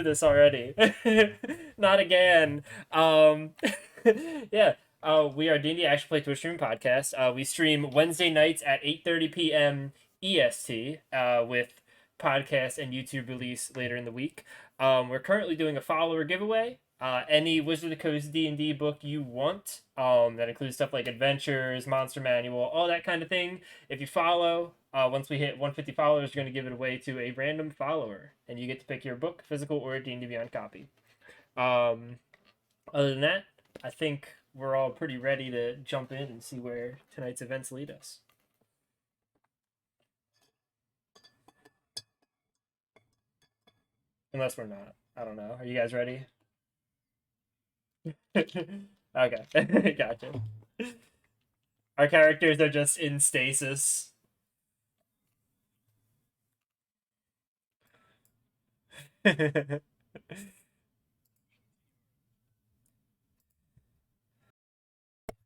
This already. Not again. Yeah. We are D&D Actual Play Twitch stream podcast. We stream Wednesday nights at 8:30 p.m. EST, with podcast and YouTube release later in the week. We're currently doing a follower giveaway. Any Wizard of the Coast D&D book you want, that includes stuff like Adventures, Monster Manual, all that kind of thing. If you follow, once we hit 150 followers, we're going to give it away to a random follower, and you get to pick your book, physical or D&D Beyond copy. Other than that, I think we're all pretty ready to jump in and see where tonight's events lead us. Unless we're not. I don't know. Are you guys ready? Okay. Gotcha. Our characters are just in stasis.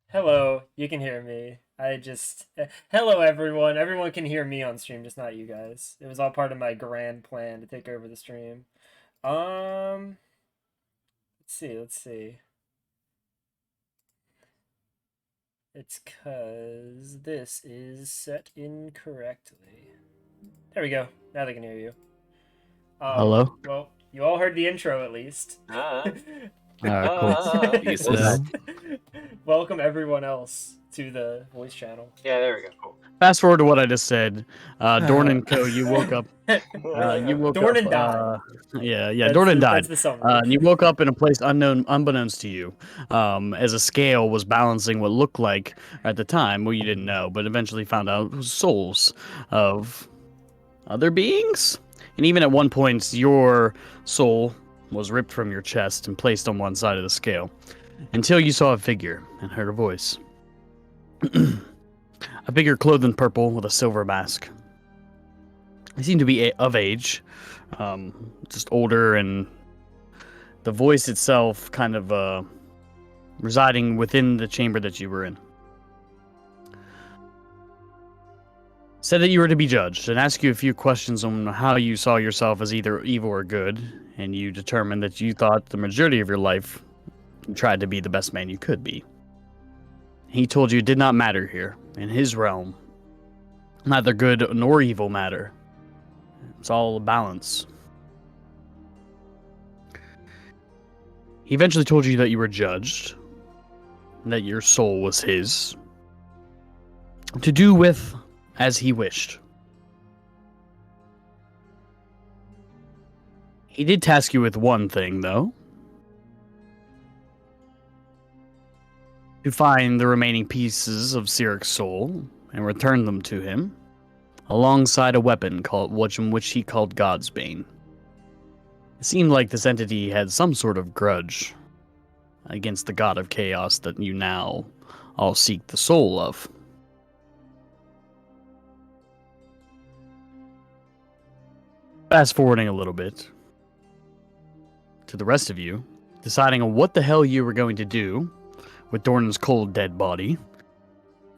Hello, you can hear me. Hello everyone. Everyone can hear me on stream, just not you guys. It was all part of my grand plan to take over the stream. Let's see. It's cause this is set incorrectly. There we go. Now they can hear you. Hello? Well, you all heard the intro at least. Cool. Welcome everyone else to the voice channel. Yeah, there we go. Cool. Fast forward to what I just said. Dorn and Co. You woke up. Dornan died. Dornan died. That's the summary. And you woke up in a place unbeknownst to you, as a scale was balancing what looked like at the time, well, you didn't know, but eventually found out was souls of other beings. And even at one point, your soul was ripped from your chest and placed on one side of the scale, until you saw a figure and heard a voice. A figure clothed in purple with a silver mask. He seemed to be of age, just older, and the voice itself kind of residing within the chamber that you were in. Said that you were to be judged and ask you a few questions on how you saw yourself as either evil or good, and you determined that you thought the majority of your life you tried to be the best man you could be. He told you it did not matter here. In his realm, neither good nor evil matter. It's all a balance. He eventually told you that you were judged, and that your soul was his, to do with as he wished. He did task you with one thing, though. To find the remaining pieces of Siric's soul and return them to him, alongside a weapon which he called God's Bane. It seemed like this entity had some sort of grudge against the god of chaos that you now all seek the soul of. Fast forwarding a little bit to the rest of you, deciding on what the hell you were going to do with Dornan's cold, dead body,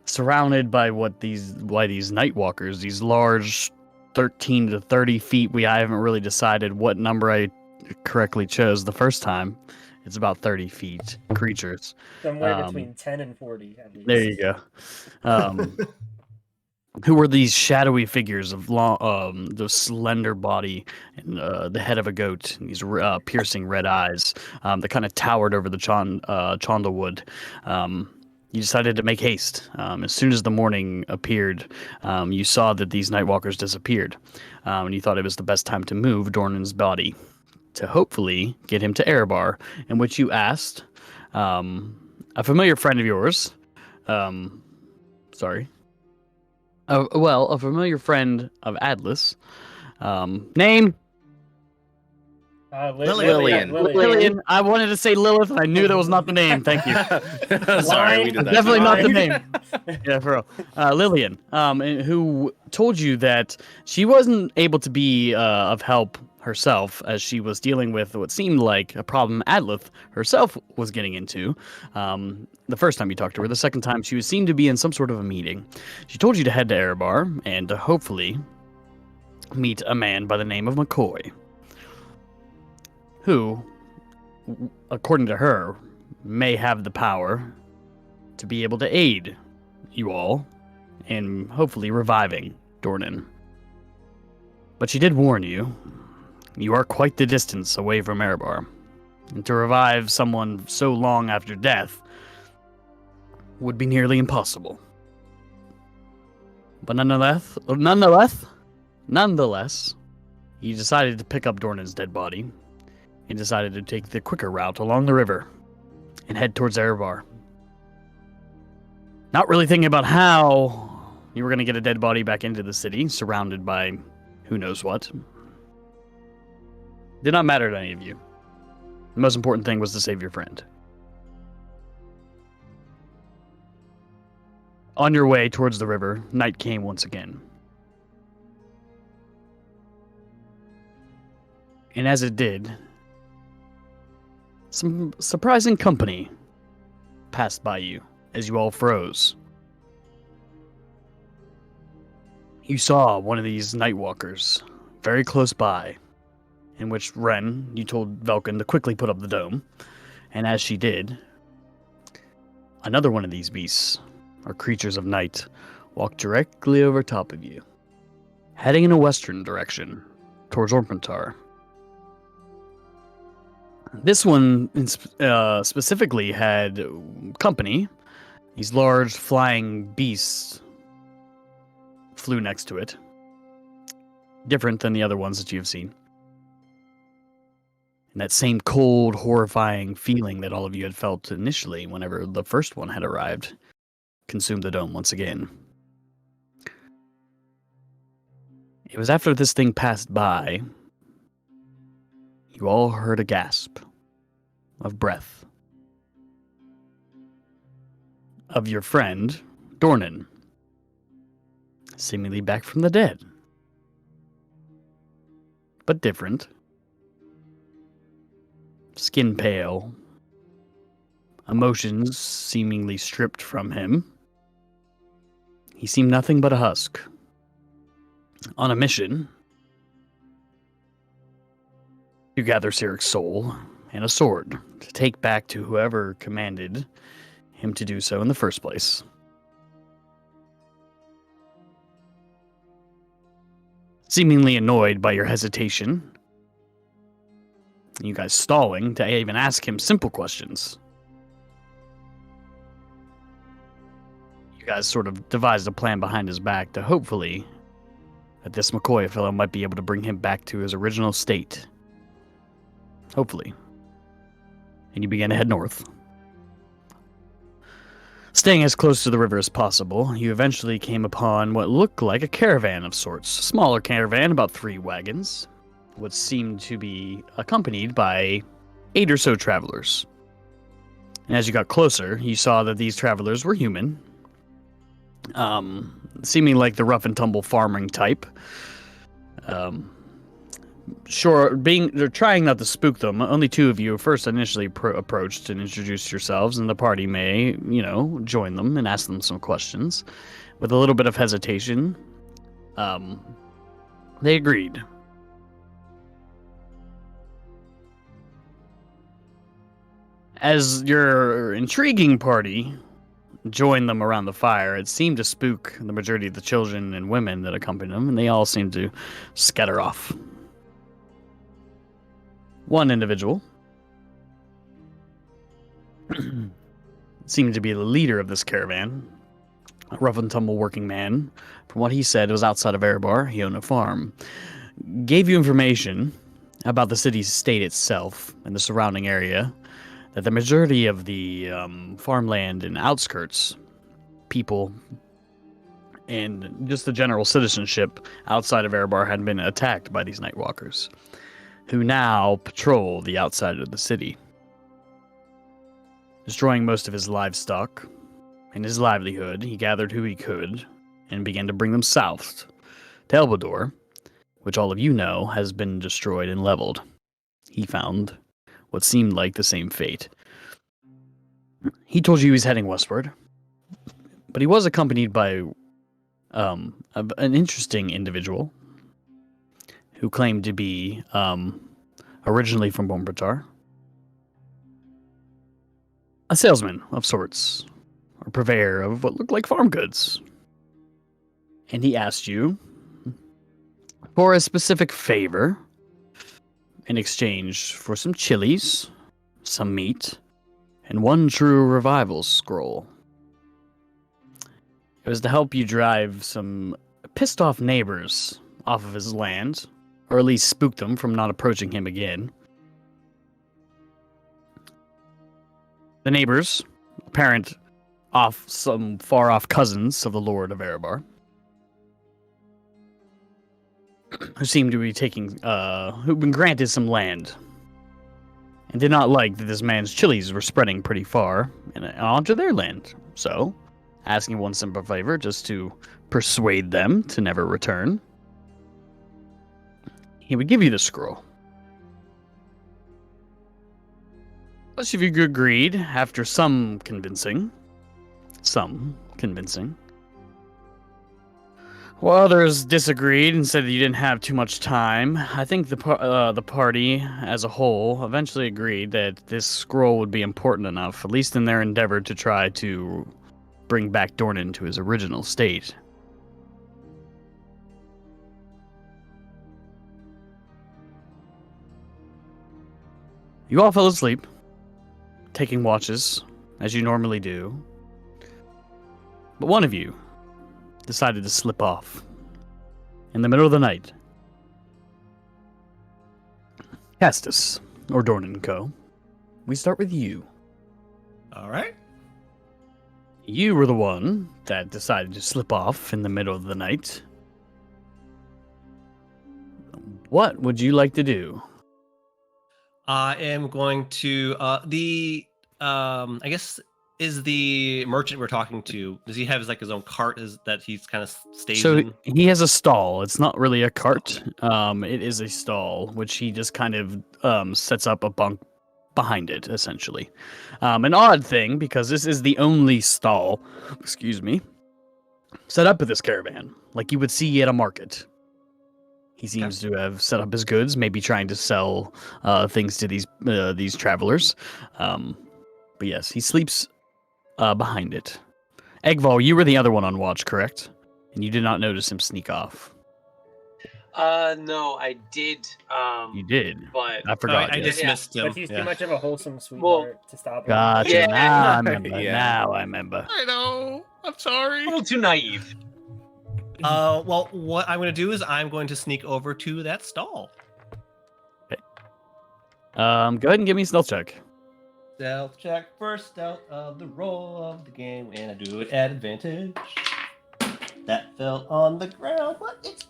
surrounded by these Nightwalkers, these large 13 to 30 feet. I haven't really decided what number I correctly chose the first time. It's about 30 feet creatures. Somewhere between 10 and 40, at least. There you go. Who were these shadowy figures of the slender body and the head of a goat, and these piercing red eyes that kind of towered over the Chondawood. You decided to make haste. As soon as the morning appeared, you saw that these Nightwalkers disappeared, and you thought it was the best time to move Dornan's body to hopefully get him to Erebar, in which you asked a familiar friend of yours. A familiar friend of Atlas. Name? Lillian. I wanted to say Lilith, and I knew that was not the name. Thank you. Sorry, we did that. Definitely not the name. Yeah, for real. Lillian, who told you that she wasn't able to be of help herself, as she was dealing with what seemed like a problem Atlas herself was getting into. The first time you talked to her, the second time she seemed to be in some sort of a meeting. She told you to head to Erebar and to hopefully meet a man by the name of McCoy. who, according to her, may have the power to be able to aid you all in hopefully reviving Dornan. But she did warn you, you are quite the distance away from Erebar, and to revive someone so long after death would be nearly impossible. But nonetheless, you decided to pick up Dornan's dead body and decided to take the quicker route along the river and head towards Erebar. Not really thinking about how you were going to get a dead body back into the city, surrounded by who knows what. Did not matter to any of you. The most important thing was to save your friend. On your way towards the river, night came once again. And as it did, some surprising company passed by you as you all froze. You saw one of these Nightwalkers very close by, in which Ren, you told Velkin to quickly put up the dome, and as she did, another one of these beasts, or creatures of night, walked directly over top of you, heading in a western direction, towards Orpentar. This one specifically had company. These large flying beasts flew next to it, different than the other ones that you've seen. And that same cold, horrifying feeling that all of you had felt initially whenever the first one had arrived consumed the dome once again. It was after this thing passed by, you all heard a gasp of breath of your friend, Dornan, seemingly back from the dead. But different. Skin pale. Emotions seemingly stripped from him. He seemed nothing but a husk. On a mission to gather Siric's soul and a sword to take back to whoever commanded him to do so in the first place. Seemingly annoyed by your hesitation, you guys stalling to even ask him simple questions, you guys sort of devised a plan behind his back to hopefully that this McCoy fellow might be able to bring him back to his original state. Hopefully. And you began to head north. Staying as close to the river as possible, you eventually came upon what looked like a caravan of sorts. A smaller caravan, about 3 wagons, what seemed to be accompanied by 8 or so travelers. And as you got closer, you saw that these travelers were human, seeming like the rough and tumble farming type. They're trying not to spook them. Only 2 of you first initially approached and introduced yourselves, and the party may, join them and ask them some questions. With a little bit of hesitation, they agreed. As your intriguing party joined them around the fire, it seemed to spook the majority of the children and women that accompanied them, and they all seemed to scatter off. One individual seemed to be the leader of this caravan, a rough and tumble working man. From what he said, it was outside of Erebar. He owned a farm. Gave you information about the city's state itself and the surrounding area, that the majority of the farmland and outskirts people and just the general citizenship outside of Erebar had been attacked by these Nightwalkers, who now patrol the outside of the city, destroying most of his livestock and his livelihood. He gathered who he could and began to bring them south to Elbador, which all of you know has been destroyed and leveled. He found what seemed like the same fate. He told you he was heading westward, but he was accompanied by an interesting individual who claimed to be a originally from Bombartar. A salesman of sorts, or purveyor of what looked like farm goods. And he asked you for a specific favor in exchange for some chilies, some meat, and one true revival scroll. It was to help you drive some pissed off neighbors off of his land, or at least spook them from not approaching him again. The neighbors, apparent some far off cousins of the Lord of Erebar, who seemed to be who'd been granted some land, and did not like that this man's chilies were spreading pretty far and onto their land. So, asking one simple favor just to persuade them to never return, he would give you the scroll. Plus, if you agreed, after some convincing, while others disagreed and said that you didn't have too much time, I think the party as a whole eventually agreed that this scroll would be important enough, at least in their endeavor to try to bring back Dornan to his original state. You all fell asleep, taking watches, as you normally do. But one of you decided to slip off in the middle of the night. Castus, or Dornan Co., we start with you. All right. You were the one that decided to slip off in the middle of the night. What would you like to do? I am going to I guess is the merchant we're talking to, does he have his own cart that he's kind of stays So in? he has a stall. It's not really a cart. It is a stall, which he just kind of sets up a bunk behind it, essentially. An odd thing, because this is the only stall, set up at this caravan, like you would see at a market. He seems to have set up his goods, maybe trying to sell things to these travelers. But yes, he sleeps behind it. Eggval, you were the other one on watch, correct? And you did not notice him sneak off. No, I did. You did. But I forgot. I yes. dismissed him. But he's too much of a wholesome Well, sweetheart to stop him. Gotcha. Yeah. Now I remember. Yeah. Now I remember. I know. I'm sorry. a little too naive. Well, what I'm going to do is I'm going to sneak over to that stall. Go ahead and give me a stealth check. Stealth check, first stealth of the roll of the game, and I do it at advantage. That fell on the ground, but it's...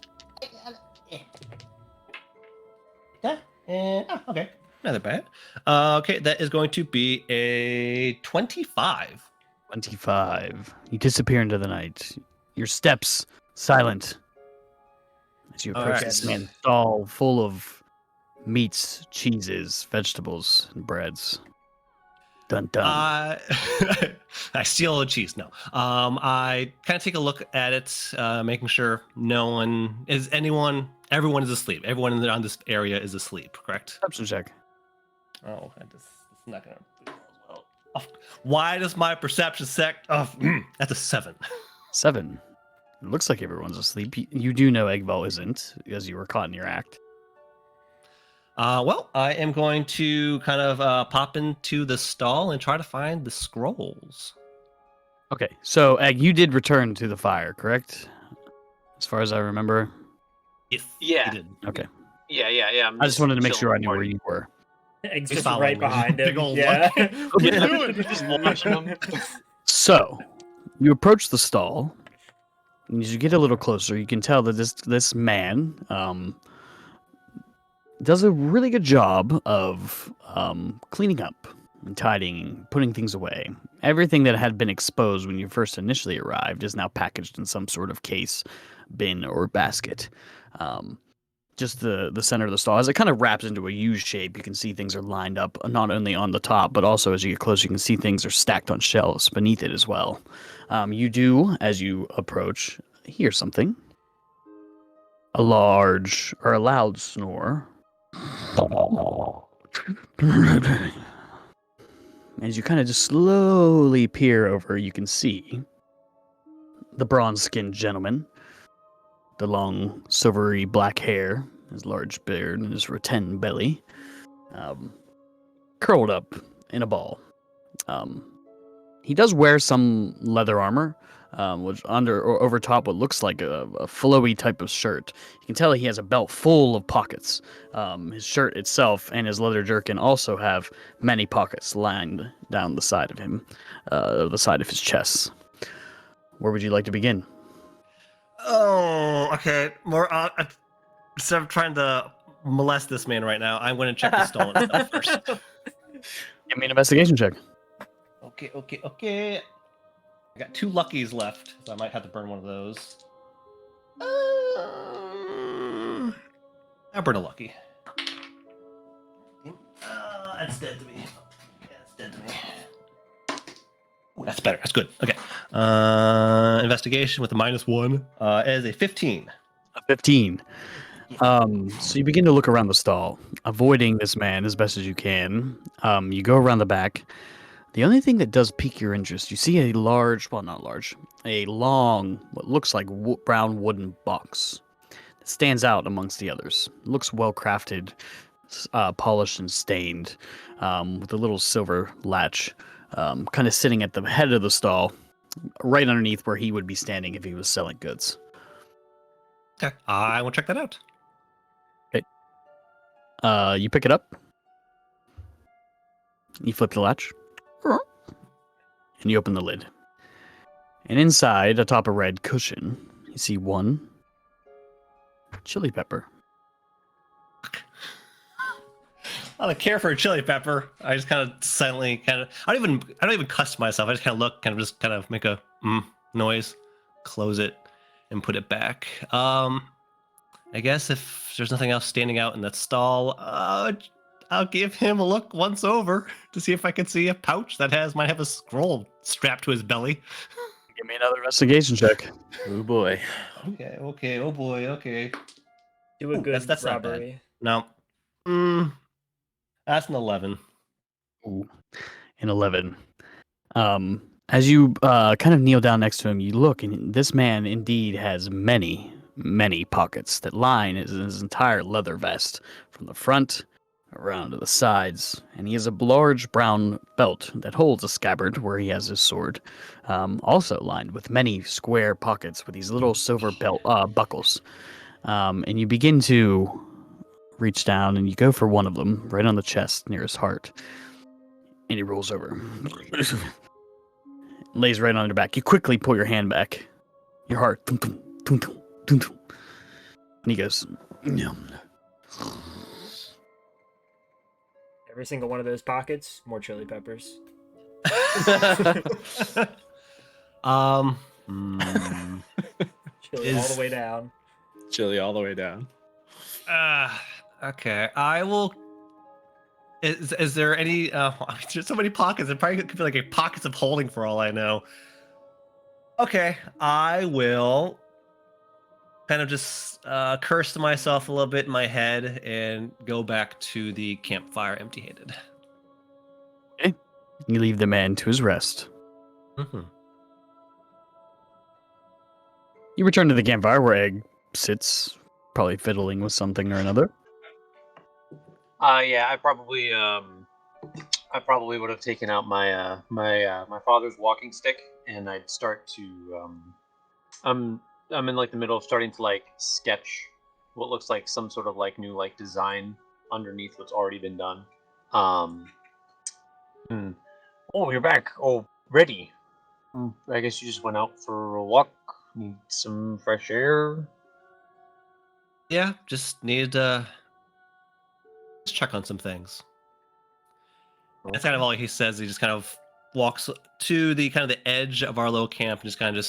Yeah, and... Oh, okay. Not that bad. Okay, that is going to be a 25. 25. You disappear into the night. Your steps silent as you approach Alright. this man's stall full of meats, cheeses, vegetables, and breads. Dun dun. I steal all the cheese. No. I kind of take a look at it, making sure everyone is asleep. Everyone on this area is asleep, correct? Perception check. Oh, it's not gonna do well. Oh, why does my perception sec? Oh, that's a 7. 7. It looks like everyone's asleep. You do know Eggval isn't, because you were caught in your act. Well, I am going to kind of pop into the stall and try to find the scrolls. Okay, so Egg, you did return to the fire, correct? As far as I remember. If Yeah. you did. Okay. Yeah. I just wanted to make sure I knew where you were. Egg's He's just following right me. behind him. Big old Yeah. look. What are you doing? Just watching him. So, you approach the stall, and as you get a little closer, you can tell that this man does a really good job of cleaning up and tidying, putting things away. Everything that had been exposed when you first initially arrived is now packaged in some sort of case, bin, or basket. Just the center of the stall, as it kind of wraps into a U shape, you can see things are lined up not only on the top, but also as you get closer, you can see things are stacked on shelves beneath it as well. You do, as you approach, hear something. A loud snore As you kind of just slowly peer over, you can see the bronze-skinned gentleman, the long, silvery black hair, his large beard, and his rotund belly, curled up in a ball. He does wear some leather armor, which under or over top what looks like a flowy type of shirt. You can tell he has a belt full of pockets. His shirt itself and his leather jerkin also have many pockets lined down the side of him, the side of his chest. Where would you like to begin? Oh, okay. More. Instead of trying to molest this man right now, I'm going to check the stolen stuff first. Give me an investigation check. Okay. I got 2 luckies left, so I might have to burn one of those. I'll burn a lucky. That's dead to me. That's dead to me. Ooh, that's better. That's good. Okay. Investigation with a -1 is a 15. A 15. So you begin to look around the stall, avoiding this man as best as you can. You go around the back. The only thing that does pique your interest, you see a large, well, not large, a long, what looks like brown wooden box that stands out amongst the others. It looks well crafted, polished and stained, with a little silver latch, kind of sitting at the head of the stall, right underneath where he would be standing if he was selling goods. Okay. I will check that out. You pick it up. You flip the latch. And you open the lid. And inside, atop a red cushion, you see one chili pepper. I don't care for a chili pepper. I just kind of silently I don't even cuss myself. I just kind of look, kind of make a noise, close it, and put it back. I guess if there's nothing else standing out in that stall, I'll give him a look once over to see if I can see a pouch that might have a scroll strapped to his belly. Give me another investigation check. Oh boy. Okay. Oh boy. Okay. Do a Ooh, good that's not bad. robbery. No. That's an 11. Ooh, an 11. As you kind of kneel down next to him, you look, and this man indeed has many, many pockets that line his entire leather vest from the front around to the sides, and he has a large brown belt that holds a scabbard where he has his sword, also lined with many square pockets with these little silver belt buckles. And you begin to reach down, and you go for one of them right on the chest near his heart, and he rolls over. Lays right on your back. You quickly pull your hand back. Your heart. Tum, tum, tum, tum, tum, tum. And he goes, "Yum." Every single one of those pockets, more chili peppers. Chili all the way down. Chili all the way down. Okay. I will. Is there any? I mean, there's so many pockets. It probably could be like a pockets of holding for all I know. Okay, I will kind of just curse to myself a little bit in my head and go back to the campfire empty-handed. You leave the man to his rest. Mm-hmm. You return to the campfire where Egg sits, probably fiddling with something or another. Yeah, I probably would have taken out my my father's walking stick, and I'd start to I'm in like the middle of starting to like sketch what looks like some sort of like new like design underneath what's already been done. Um, Oh, you're back. Oh, ready. I guess you just went out for a walk. Need some fresh air. Yeah, just needed to just check on some things. That's kind of all he says. He just kind of walks to the kind of the edge of our little camp and he just kind of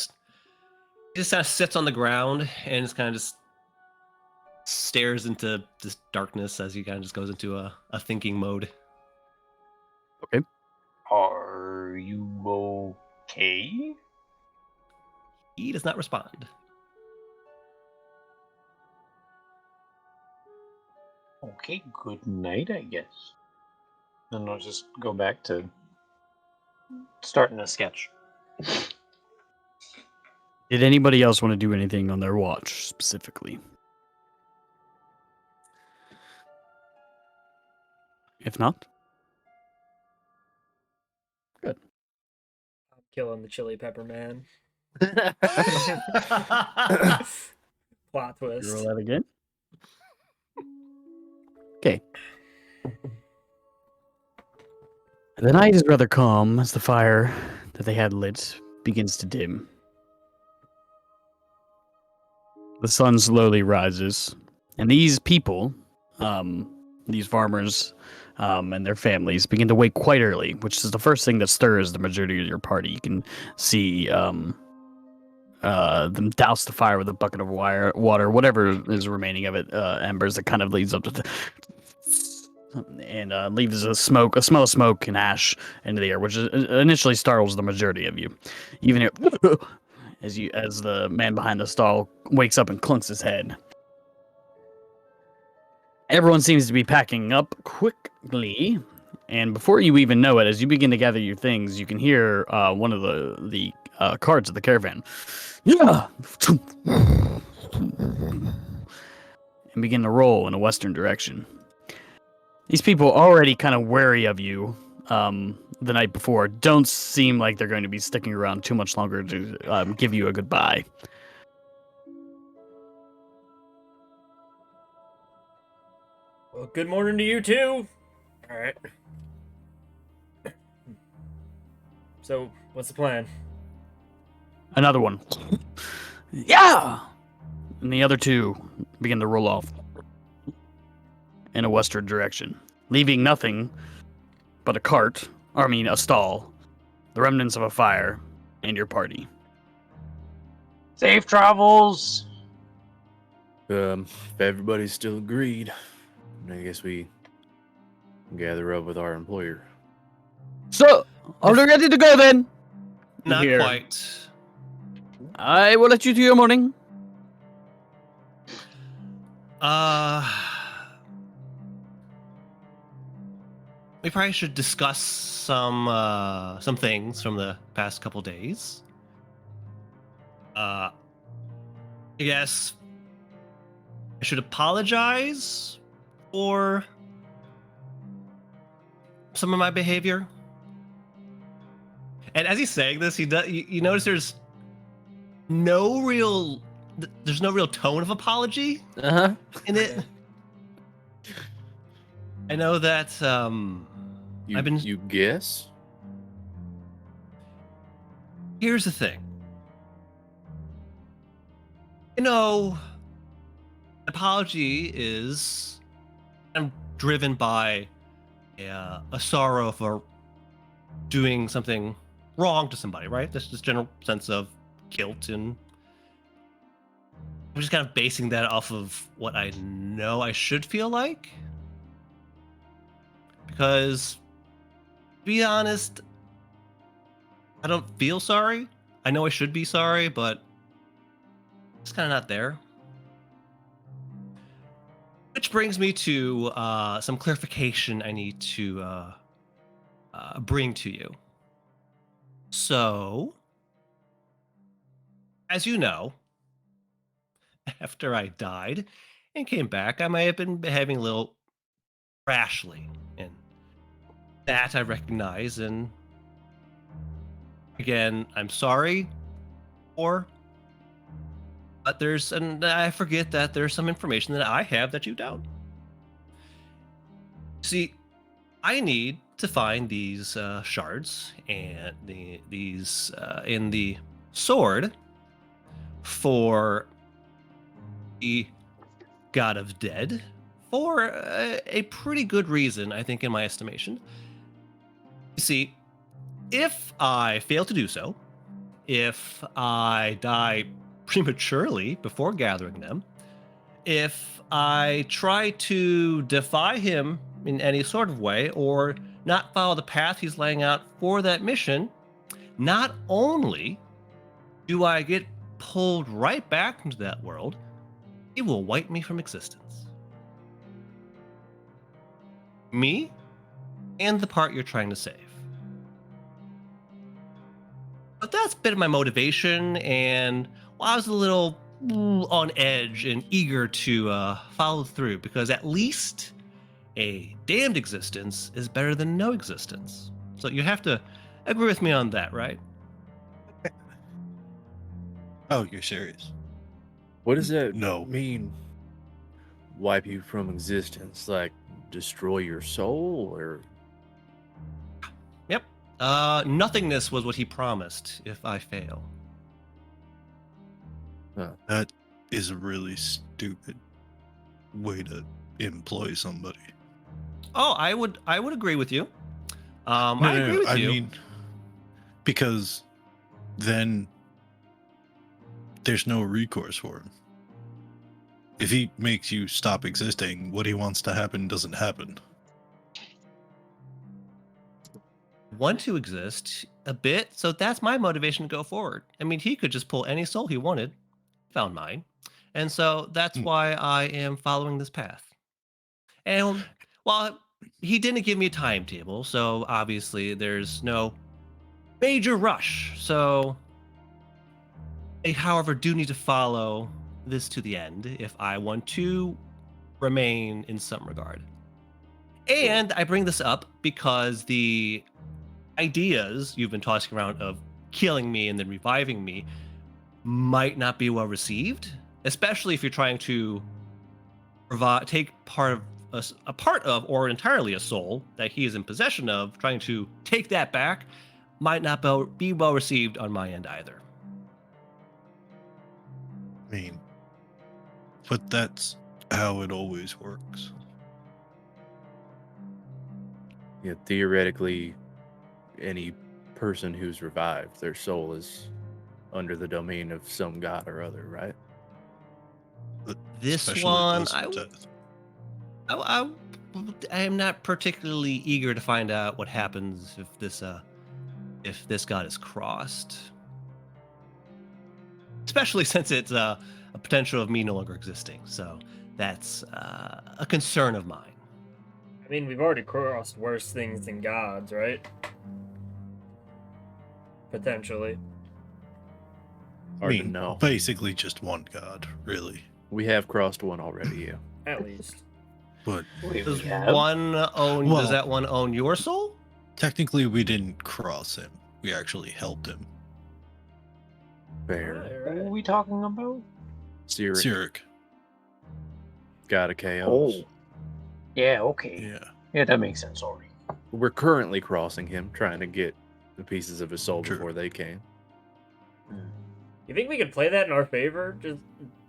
sits on the ground and just kind of just stares into this darkness as he kind of just goes into a thinking mode. Are you okay? He does not respond. Okay, good night, I guess. And I'll just go back to starting a sketch. Did anybody else want to do anything on their watch specifically? If not, good. I'm killing the chili pepper man. Plot You twist. roll that again. Okay. The night is rather calm as the fire that they had lit begins to dim. The sun slowly rises, and these people, these farmers, and their families begin to wake quite early, which is the first thing that stirs the majority of your party. You can see them douse the fire with a bucket of water, whatever is remaining of it, embers that kind of leads up to and leaves a smell of smoke and ash into the air, which initially startles the majority of you. Even as the man behind the stall wakes up and clunks his head. Everyone seems to be packing up quickly, and before you even know it, as you begin to gather your things, you can hear one of the carts of the caravan. Yeah! And begin to roll in a western direction. These people already kind of wary of you the night before don't seem like they're going to be sticking around too much longer to give you a goodbye. Well, good morning to you too. All right. So, what's the plan? Another one. Yeah! And the other two begin to roll off in a western direction, leaving nothing but a stall, the remnants of a fire, and your party. Safe travels! If everybody's still agreed, I guess we gather up with our employer. So, are we ready to go then? Not Here. quite. I will let you do your morning. We probably should discuss some things from the past couple days. I guess I should apologize for some of my behavior. And as he's saying this, you notice there's no real tone of apology in it. I know that You guess? here's the thing. Apology is driven by a sorrow for doing something wrong to somebody, right? That's this general sense of guilt, and I'm just kind of basing that off of what I know I should feel like. Because, to be honest, I don't feel sorry. I know I should be sorry, but it's kind of not there. Which brings me to some clarification I need to bring to you. So, as you know, after I died and came back, I may have been behaving a little rashly, and that I recognize. And again, I'm sorry for. But I forget that there's some information that I have that you don't. See, I need to find these shards and these in the sword for the God of Dead for a pretty good reason, I think, in my estimation. You see, if I fail to do so, if I die prematurely before gathering them, if I try to defy him in any sort of way or not follow the path he's laying out for that mission, not only do I get pulled right back into that world, it will wipe me from existence. me and the part you're trying to save. But that's a bit of my motivation, and I was a little on edge and eager to follow through, because at least a damned existence is better than no existence. So you have to agree with me on that, right? Oh, you're serious? What does that No. mean? Wipe you from existence, like destroy your soul, or Yep. Nothingness was what he promised if I fail. That is a really stupid way to employ somebody. Oh, I would agree with you. I No, agree with I you. mean, because then there's no recourse for him. If he makes you stop existing, what he wants to happen doesn't happen. Want to exist a bit, so that's my motivation to go forward. I mean, he could just pull any soul he wanted, found mine, and so that's why I am following this path. And while he didn't give me a timetable, so obviously there's no major rush. So I, however, do need to follow this to the end if I want to remain in some regard. And I bring this up because the ideas you've been tossing around of killing me and then reviving me might not be well received, especially if you're trying to take part of a part of, or entirely a soul that he is in possession of. Trying to take that back might not be well received on my end either. I mean, but that's how it always works. yeah, theoretically, any person who's revived, their soul is under the domain of some god or other, right? But This especially one, those with death. I am not particularly eager to find out what happens if this god is crossed, especially since it's a potential of me no longer existing. So that's a concern of mine. I mean, we've already crossed worse things than gods, right? Potentially. I Hard to mean, know. basically just one god, really. We have crossed one already, yeah. At least. But Does we have. one own? Well- does that one own your soul? technically, we didn't cross him. We actually helped him. Fair. Right, What are right. we talking about? Cyric, Cyric. god of chaos. Oh. Yeah, okay. Yeah. Yeah, that makes sense already. We're currently crossing him, trying to get the pieces of his soul True. before they came. You think we could play that in our favor? Just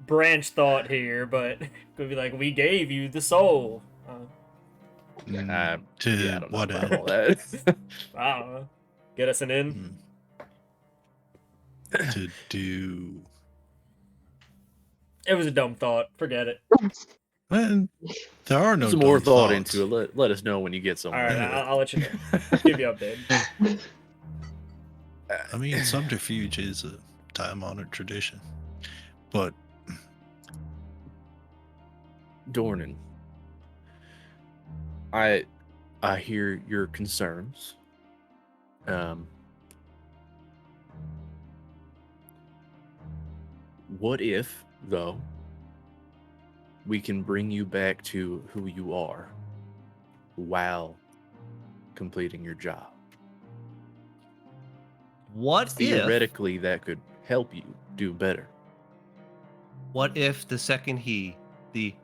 branch thought here, but could be like, we gave you the soul. Mm, to Yeah, I don't know what about end? all that. I don't know. Get us an in. To do. It was a dumb thought. Forget it. Man, there are no Put some more dumb thought thoughts. into it. Let us know when you get All somewhere. right, Yeah. I'll let you know. Give you update. I mean, subterfuge is a time-honored tradition, but Dornan, I hear your concerns. What if, though, we can bring you back to who you are while completing your job? What if? Theoretically, that could help you do better. What if the second the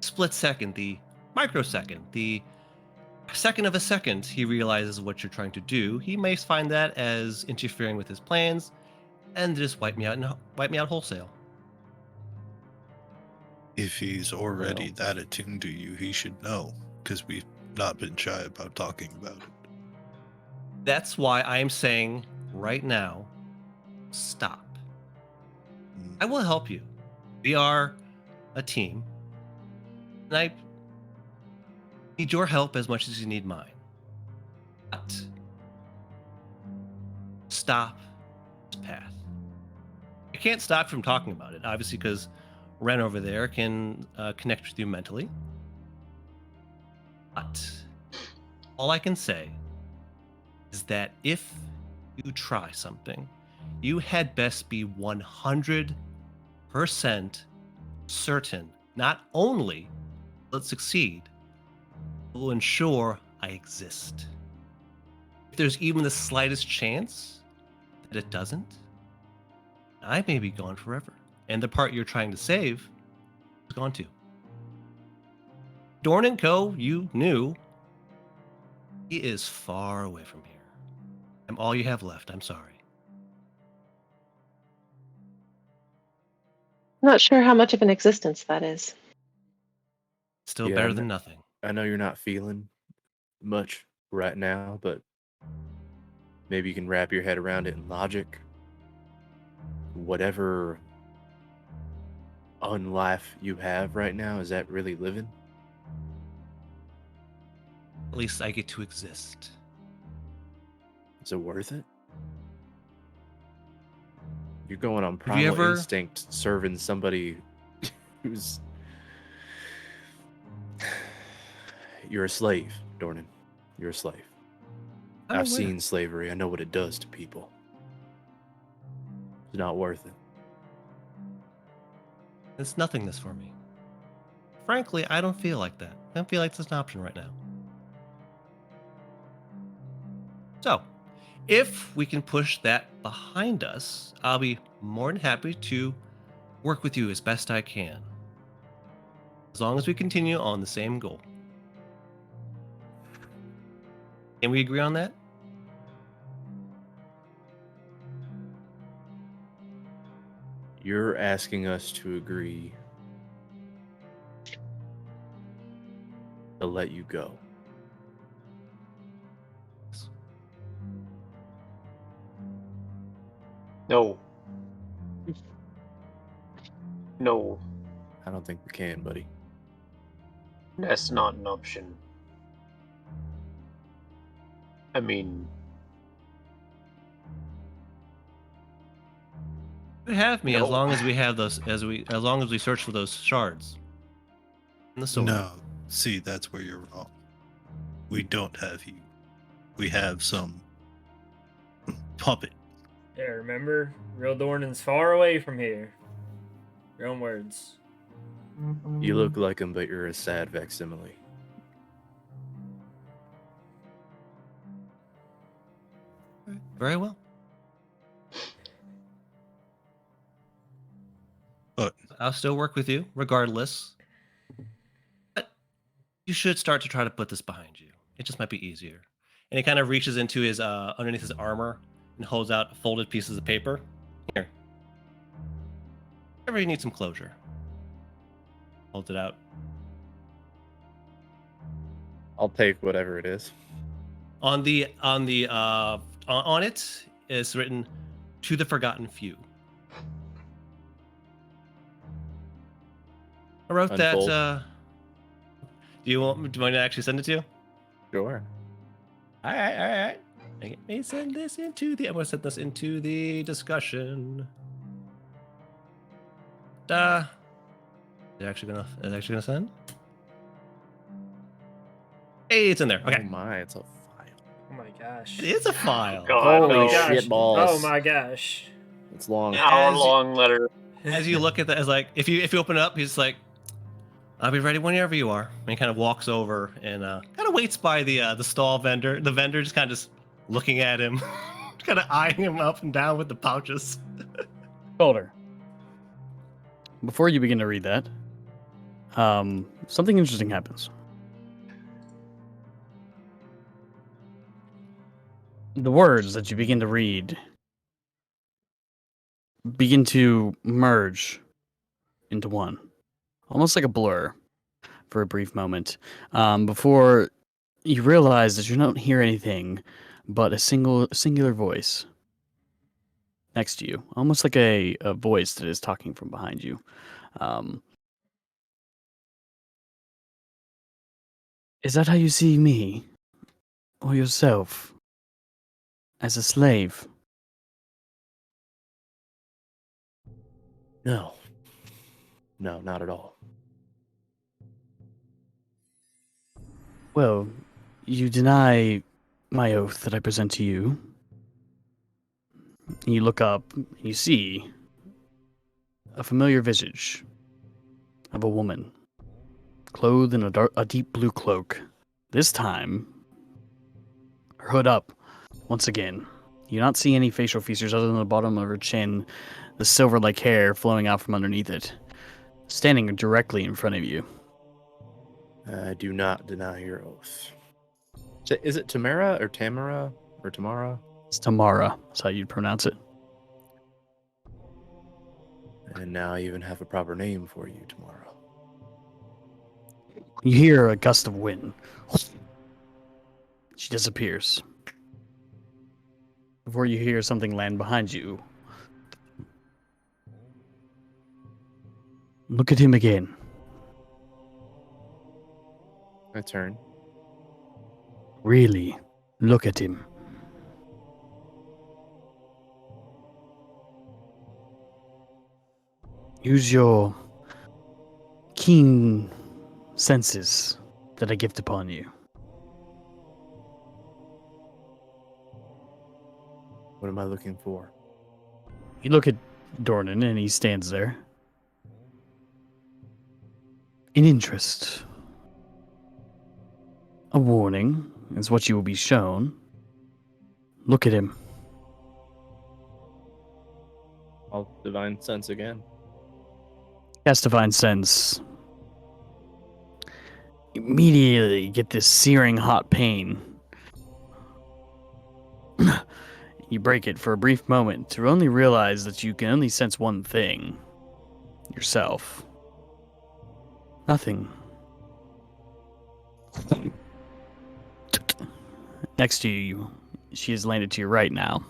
split second, the microsecond, the second of a second, he realizes what you're trying to do, he may find that as interfering with his plans, and just wipe me out wholesale. if he's already that attuned to you, he should know, because we've not been shy about talking about it. That's why I'm saying right now, stop. I will help you. We are a team. And I need your help as much as you need mine. But stop this path. I can't stop from talking about it, obviously, because Ren over there can connect with you mentally. But All I can say is that if you try something, you had best be 100% certain not only will it succeed, it will ensure I exist. If there's even the slightest chance that it doesn't, I may be gone forever. And the part you're trying to save is gone too. Dorn and Co., you knew, he is far away from here. I'm all you have left. I'm sorry. Not sure how much of an existence that is. Still Yeah, better I'm than not- nothing. I know you're not feeling much right now, but maybe you can wrap your head around it in logic. Whatever unlife you have right now, is that really living? At least I get to exist. Is it worth it? You're going on you primal ever- instinct serving somebody who's... You're a slave, Dornan. You're a slave. I'm I've aware. seen slavery. I know what it does to people. It's not worth it. It's nothingness for me. Frankly, I don't feel like that. I don't feel like it's an option right now. So, if we can push that behind us, I'll be more than happy to work with you as best I can. As long as we continue on the same goal. Can we agree on that? You're asking us to agree to let you go. No. No, I don't think we can, buddy. that's not an option. I mean, You have me No. as long as we have those as long as we search for those shards. In the sword. No, see, that's where you're wrong. We don't have you. We have some puppet. Yeah, remember? Real Dornan's far away from here. Your own words. You look like him, but you're a sad facsimile. Very well. But I'll still work with you regardless. But you should start to try to put this behind you. It just might be easier. And he kind of reaches into his underneath his armor and holds out folded pieces of paper. Here. Whenever you need some closure. Holds it out. I'll take whatever it is. On it is written "To the Forgotten Few." I wrote Unfold. that. Do you want me to actually send it to you? Sure. All right. Let me send this into the. I'm gonna send this into the discussion. Is it actually gonna send? Hey, it's in there. Oh Okay, my, it's a file. Oh my gosh. it is a file. God, Holy no. gosh. shit balls. Oh my gosh. It's long. Hour-long letter. As you look at that, as like if you open it up, he's like, "I'll be ready whenever you are." And he kind of walks over and kind of waits by the stall vendor. The vendor just kind of just looking at him, kind of eyeing him up and down with the pouches. Boulder. Before you begin to read that, something interesting happens. The words that you begin to read begin to merge into one, almost like a blur for a brief moment, before you realize that you don't hear anything but a singular voice next to you, almost like a voice that is talking from behind you. Is that how you see me? Or yourself? As a slave? No. No, not at all. Well, You deny my oath that I present to you. And you look up and you see a familiar visage of a woman, clothed in a deep blue cloak. This time, her hood up once again. You do not see any facial features other than the bottom of her chin, the silver-like hair flowing out from underneath it, standing directly in front of you. I do not deny your oath. Is it Tamara or Tamara or Tamara? It's Tamara, that's how you'd pronounce it. And now I even have a proper name for you tomorrow. You hear a gust of wind. She disappears. Before you hear something land behind you. Look at him again. I turn. Really, look at him. Use your keen senses that I gift upon you. What am I looking for? You look at Dornan and he stands there. An interest. A warning is what you will be shown. Look at him. I'll divine sense again. Cast Divine Sense. Immediately get this searing hot pain. You break it for a brief moment to only realize that you can only sense one thing. Yourself. Nothing. Next to you, she has landed to your right now.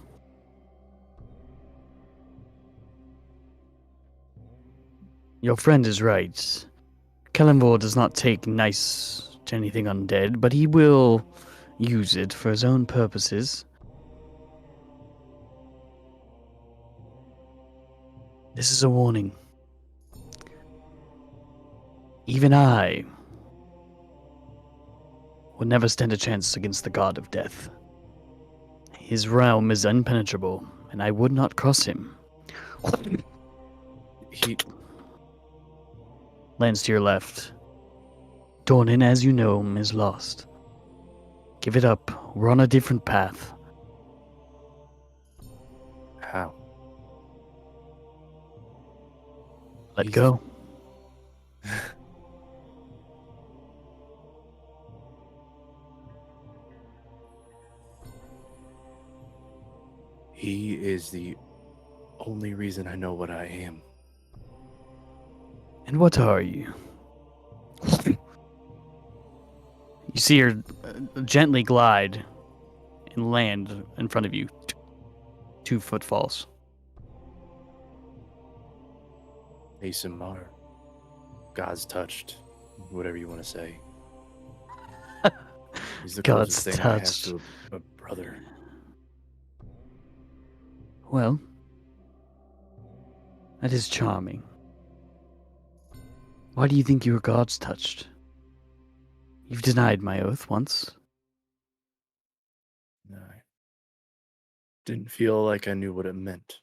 Your friend is right. Kalimvor does not take nice to anything undead, but he will use it for his own purposes. This is a warning. Even I would never stand a chance against the god of death. His realm is impenetrable, and I would not cross him. He Lands to your left. Dornan, as you know him, is lost. Give it up. We're on a different path. how? Let He's- go. He is the only reason I know what I am. And what are you? You see her gently glide and land in front of you. 2 footfalls. Asimar. God's touched. Whatever you want to say. He's the God's closest thing I have touched. to a brother. Well, that is charming. Why do you think you were God's touched? You've denied my oath once. I didn't feel like I knew what it meant.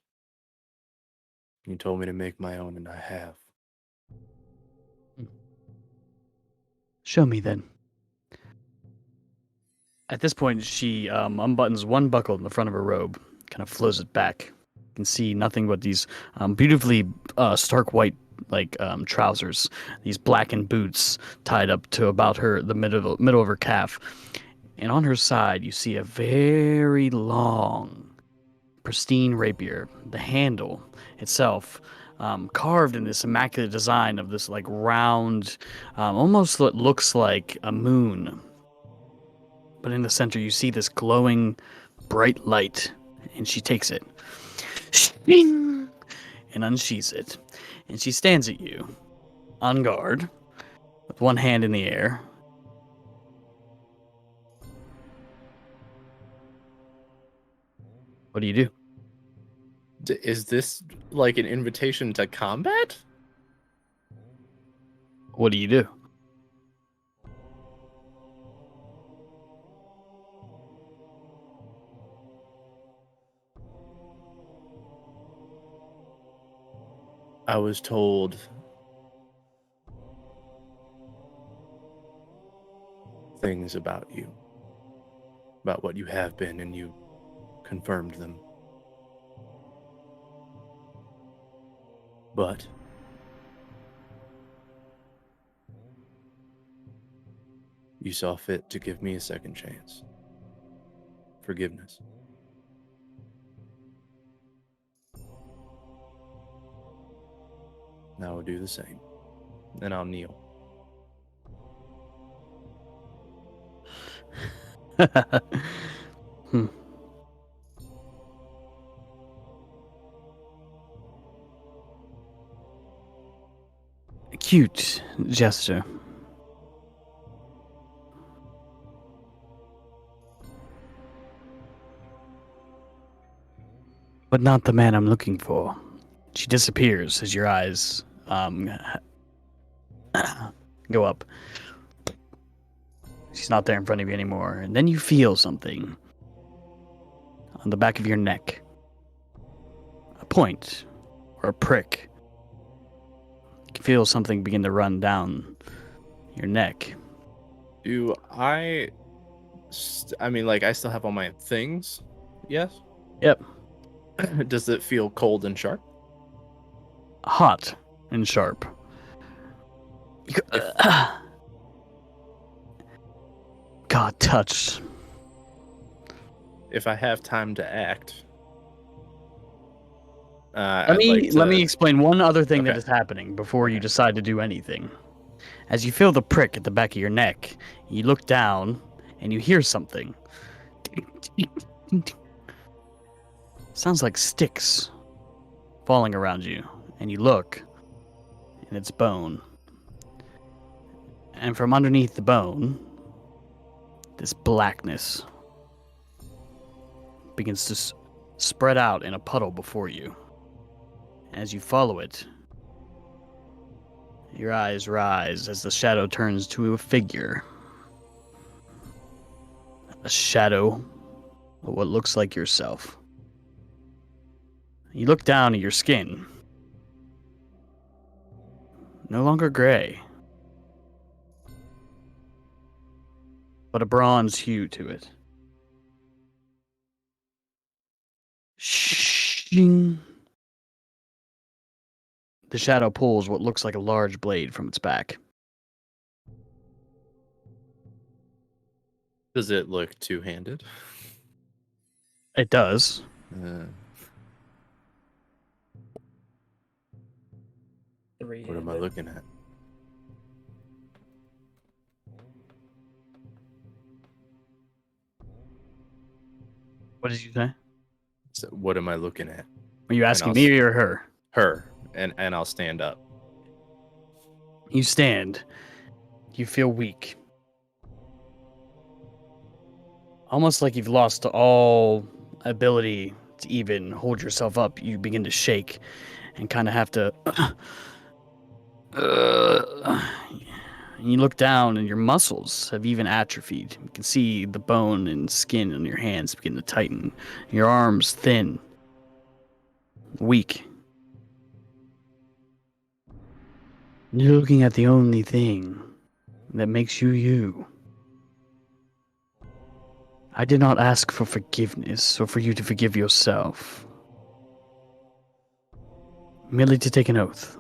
You told me to make my own, and I have. Show me then. At this point, she unbuttons one buckle in the front of her robe, kind of flows it back. You can see nothing but these beautifully stark white trousers, these blackened boots tied up to about the middle of her calf. And on her side, you see a very long, pristine rapier. The handle itself carved in this immaculate design of this like round, almost what looks like a moon. But in the center, you see this glowing, bright light, and she takes it, Shing! And unsheathes it, and she stands at you, on guard, with one hand in the air. What do you do? Is this like an invitation to combat? What do you do? I was told things about you, about what you have been, and you confirmed them. But you saw fit to give me a second chance. Forgiveness. Now I'll do the same. And I'll kneel. Hmm. Cute gesture. But not the man I'm looking for. She disappears as your eyes go up. She's not there in front of you anymore. And then you feel something on the back of your neck. A point or a prick. You can feel something begin to run down your neck. Do I... I mean, like, I still have all my things? Yes? Yep. Does it feel cold and sharp? Hot and sharp. God touched. If I have time to act, Let me explain one other thing that Okay. is happening before you Okay. decide to do anything. As you feel the prick at the back of your neck, you look down and you hear something. Sounds like sticks falling around you, and you look, and it's bone. And from underneath the bone, this blackness begins to spread out in a puddle before you. As you follow it, your eyes rise as the shadow turns to a figure. A shadow of what looks like yourself. You look down at your skin. No longer gray, but a bronze hue to it. Shing. The shadow pulls what looks like a large blade from its back. Does it look two-handed? It does. What am I looking at? What did you say? So what am I looking at? Are you asking I'll me or her? Her. And I'll stand up. You stand. You feel weak. Almost like you've lost all ability to even hold yourself up. You begin to shake and kind of have to. And you look down and your muscles have even atrophied. You can see the bone and skin on your hands begin to tighten. Your arms thin, weak. You're looking at the only thing that makes you you. I did not ask for forgiveness or for you to forgive yourself. Merely to take an oath.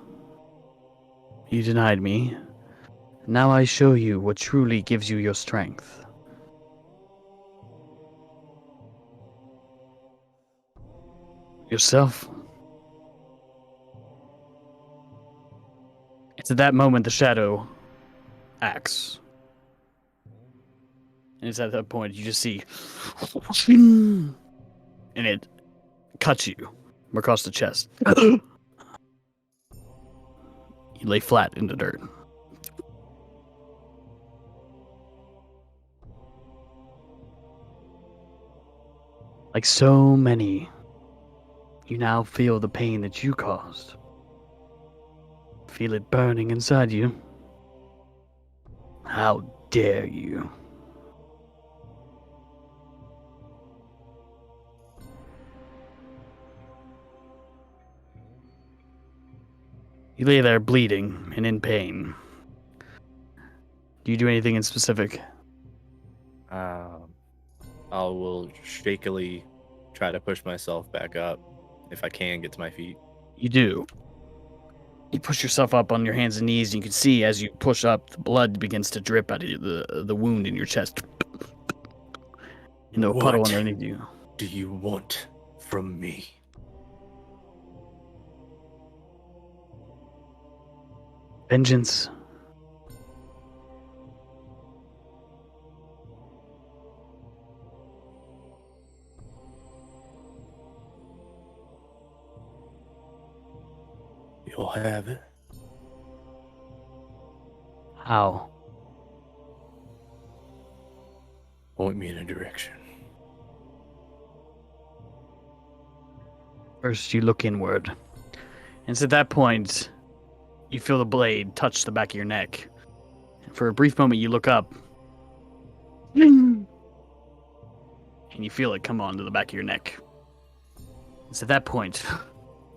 You denied me. Now I show you what truly gives you your strength. Yourself. It's at that moment the shadow acts. And it's at that point you just see. And it cuts you across the chest. You lay flat in the dirt. Like so many, you now feel the pain that you caused. Feel it burning inside you. How dare you? You lay there bleeding and in pain. Do you do anything in specific? I will shakily try to push myself back up if I can get to my feet. You do. You push yourself up on your hands and knees, and you can see as you push up, the blood begins to drip out of the wound in your chest into a puddle What underneath you. do you want from me? Vengeance. You'll have it. How? Point me in a direction. First, you look inward. And it's at that point, you feel the blade touch the back of your neck. For a brief moment, you look up. And you feel it come onto the back of your neck. It's at that point, you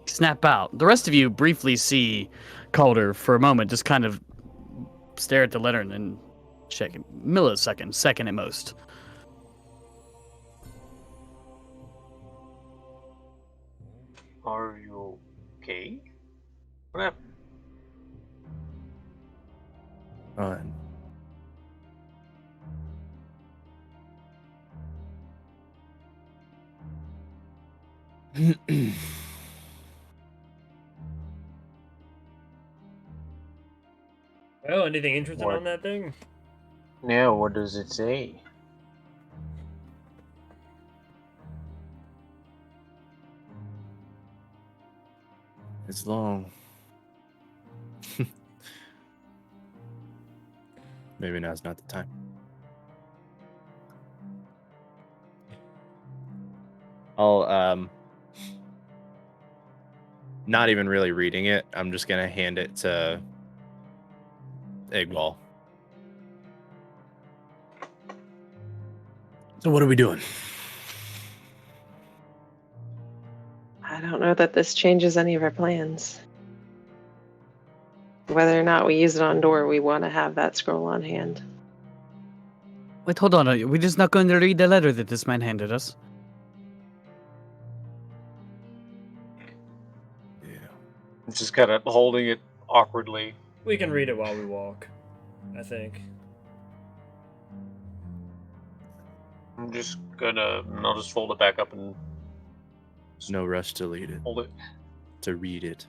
snap out. The rest of you briefly see Calder for a moment just kind of stare at the letter and then check it. Millisecond, second at most. Are you okay? What happened? Fine. Oh, anything interesting What? on that thing? Yeah, what does it say? It's long. Maybe now's not the time. I'll not even really reading it. I'm just gonna hand it to Eggwall. So what are we doing? I don't know that this changes any of our plans. Whether or not we use it on door, we want to have that scroll on hand. Wait, hold on. Are we just not going to read the letter that this man handed us? Yeah. I'm just kind of holding it awkwardly. We can read it while we walk, I think. I'm just gonna. I'll just fold it back up and No rush to read it. hold it. To read it.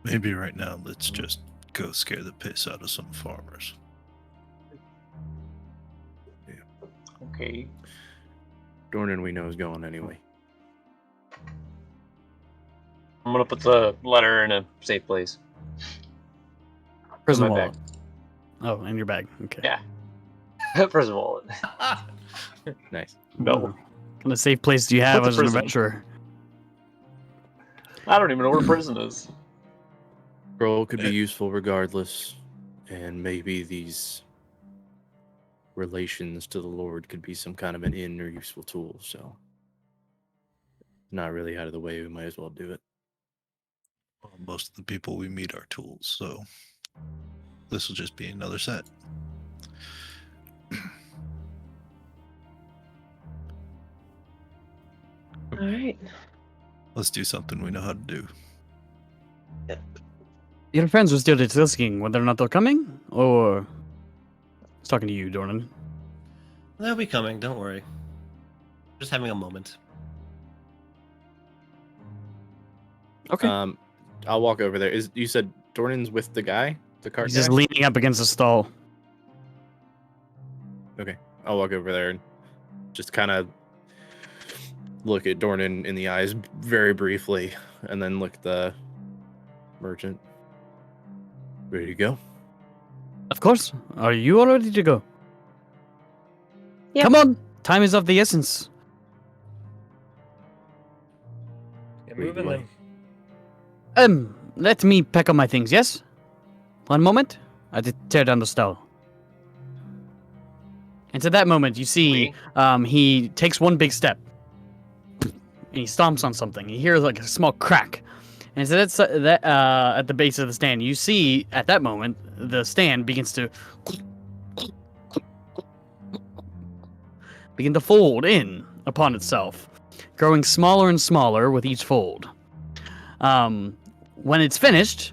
Maybe right now, let's just go scare the piss out of some farmers. Okay. Dornan we know is going anyway. I'm gonna put the letter in a safe place. Prison my wallet. Oh, in your bag. Okay. Yeah. Prison wallet. Nice. No. What kind of safe place do you have Put the as an prison. adventurer? I don't even know where prison is. Scroll could be useful regardless, and maybe these relations to the Lord could be some kind of an in or useful tool, so not really out of the way, we might as well do it. Well, most of the people we meet are tools, so this will just be another set. All right. Let's do something we know how to do. Your friends were still discussing whether or not they're coming, or I was talking to you, Dornan. They'll be coming, don't worry. Just having a moment. Okay. I'll walk over there. You said Dornan's with the guy? The cart He's just guy? leaning up against the stall. Okay. I'll walk over there and just kind of look at Dornan in the eyes very briefly, and then look at the merchant. Ready to go? Of course. Are you all ready to go? Yep. Come on. Time is of the essence. Get Lead the moving way. then. Let me pack up my things, yes? One moment. I did tear down the stall. And to that moment, you see he takes one big step. And he stomps on something. You hear like a small crack. And so that's at the base of the stand. You see at that moment the stand begins to fold in upon itself, growing smaller and smaller with each fold. When it's finished,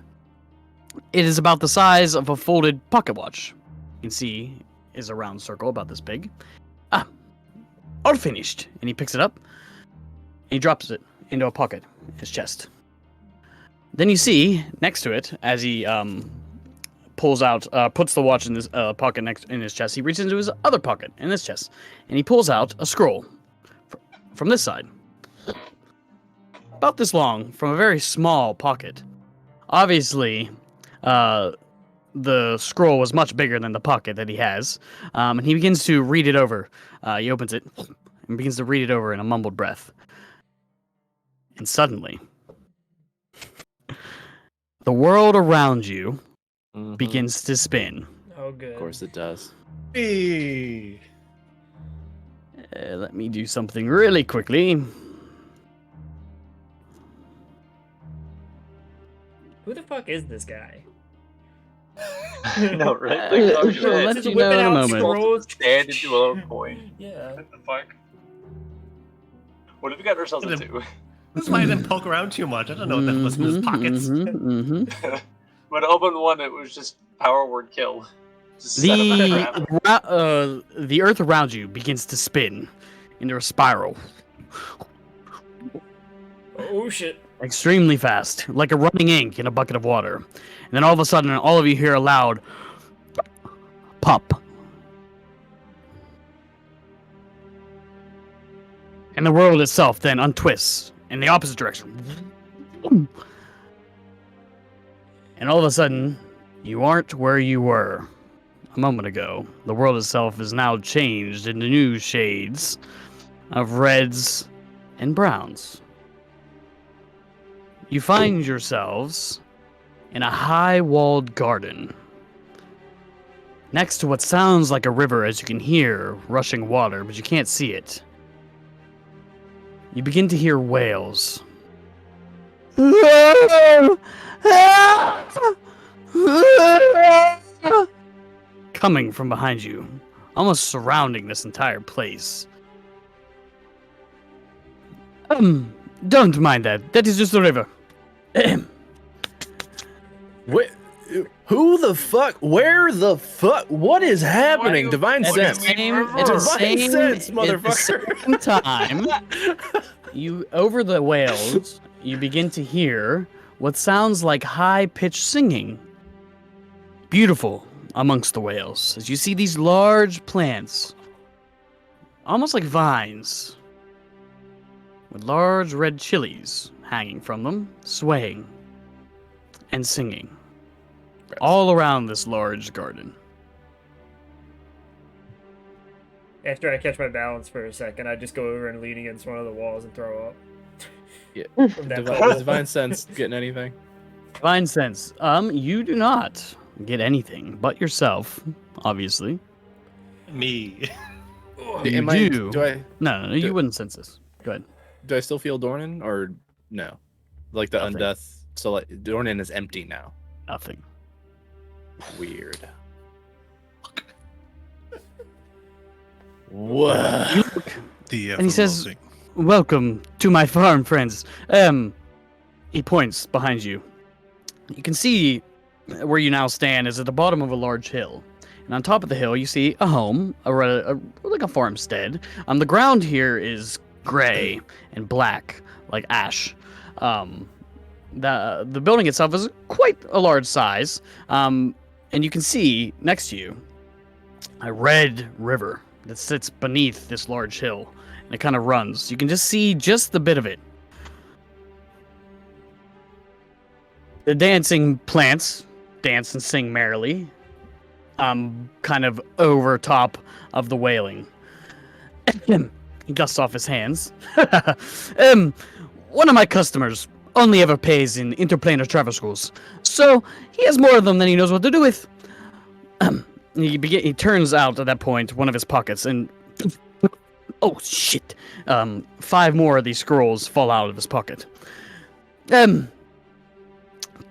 it is about the size of a folded pocket watch. You can see is a round circle about this big. All finished. And he picks it up and he drops it into a pocket in his chest. Then you see next to it, as he puts the watch in this pocket next in his chest, he reaches into his other pocket in his chest, and he pulls out a scroll from this side, about this long, from a very small pocket. Obviously, the scroll was much bigger than the pocket that he has, and he begins to read it over. He opens it and begins to read it over in a mumbled breath. And suddenly, the world around you begins to spin. Oh, good. Of course it does. Hey. Let me do something really quickly. Who the fuck is this guy? No, right? We'll Like, oh, let shit. Just you know whipping in a out moment. scrolls. Stand into a little coin. Yeah. What the fuck? What have we got ourselves into? That's why I didn't poke around too much. I don't know what that was in his pockets. When I opened one, it was just power word kill. Just set up a trap. The earth around you begins to spin into a spiral, Oh shit. extremely fast, like a running ink in a bucket of water. And then all of a sudden, all of you hear a loud pop. And the world itself then untwists in the opposite direction. And all of a sudden, you aren't where you were a moment ago. The world itself is now changed into new shades of reds and browns. You find yourselves in a high-walled garden, next to what sounds like a river, as you can hear rushing water, but you can't see it. You begin to hear wails. Coming from behind you, almost surrounding this entire place. Don't mind that. That is just the river. Who the fuck? Where the fuck? What is happening? Divine At sense. the same, Divine sense, motherfucker. At the same time, you over the wails, you begin to hear what sounds like high-pitched singing. Beautiful amongst the wails, as you see these large plants, almost like vines, with large red chilies hanging from them, swaying and singing, all around this large garden. After I catch my balance for a second, I just go over and lean against one of the walls and throw up. Yeah. From that Divine sense getting anything? Divine sense. You do not get anything but yourself, obviously. Me. You do. No, do- you wouldn't sense this. Go ahead. Do I still feel Dornan or no? Like the Nothing. undeath. So like Dornan is empty now. Nothing. Weird. Whoa. You look, The And he says- thing. welcome to my farm, friends. He points behind you. You can see where you now stand is at the bottom of a large hill. And on top of the hill, you see a home, like a farmstead. The ground here is gray and black, like ash. The building itself is quite a large size. And you can see next to you a red river that sits beneath this large hill. And it kind of runs. You can just see just the bit of it. The dancing plants dance and sing merrily, kind of over top of the wailing. He dusts off his hands. One of my customers only ever pays in interplanar traversals, so he has more of them than he knows what to do with. He turns out at that point one of his pockets, and oh shit! 5 more of these scrolls fall out of his pocket.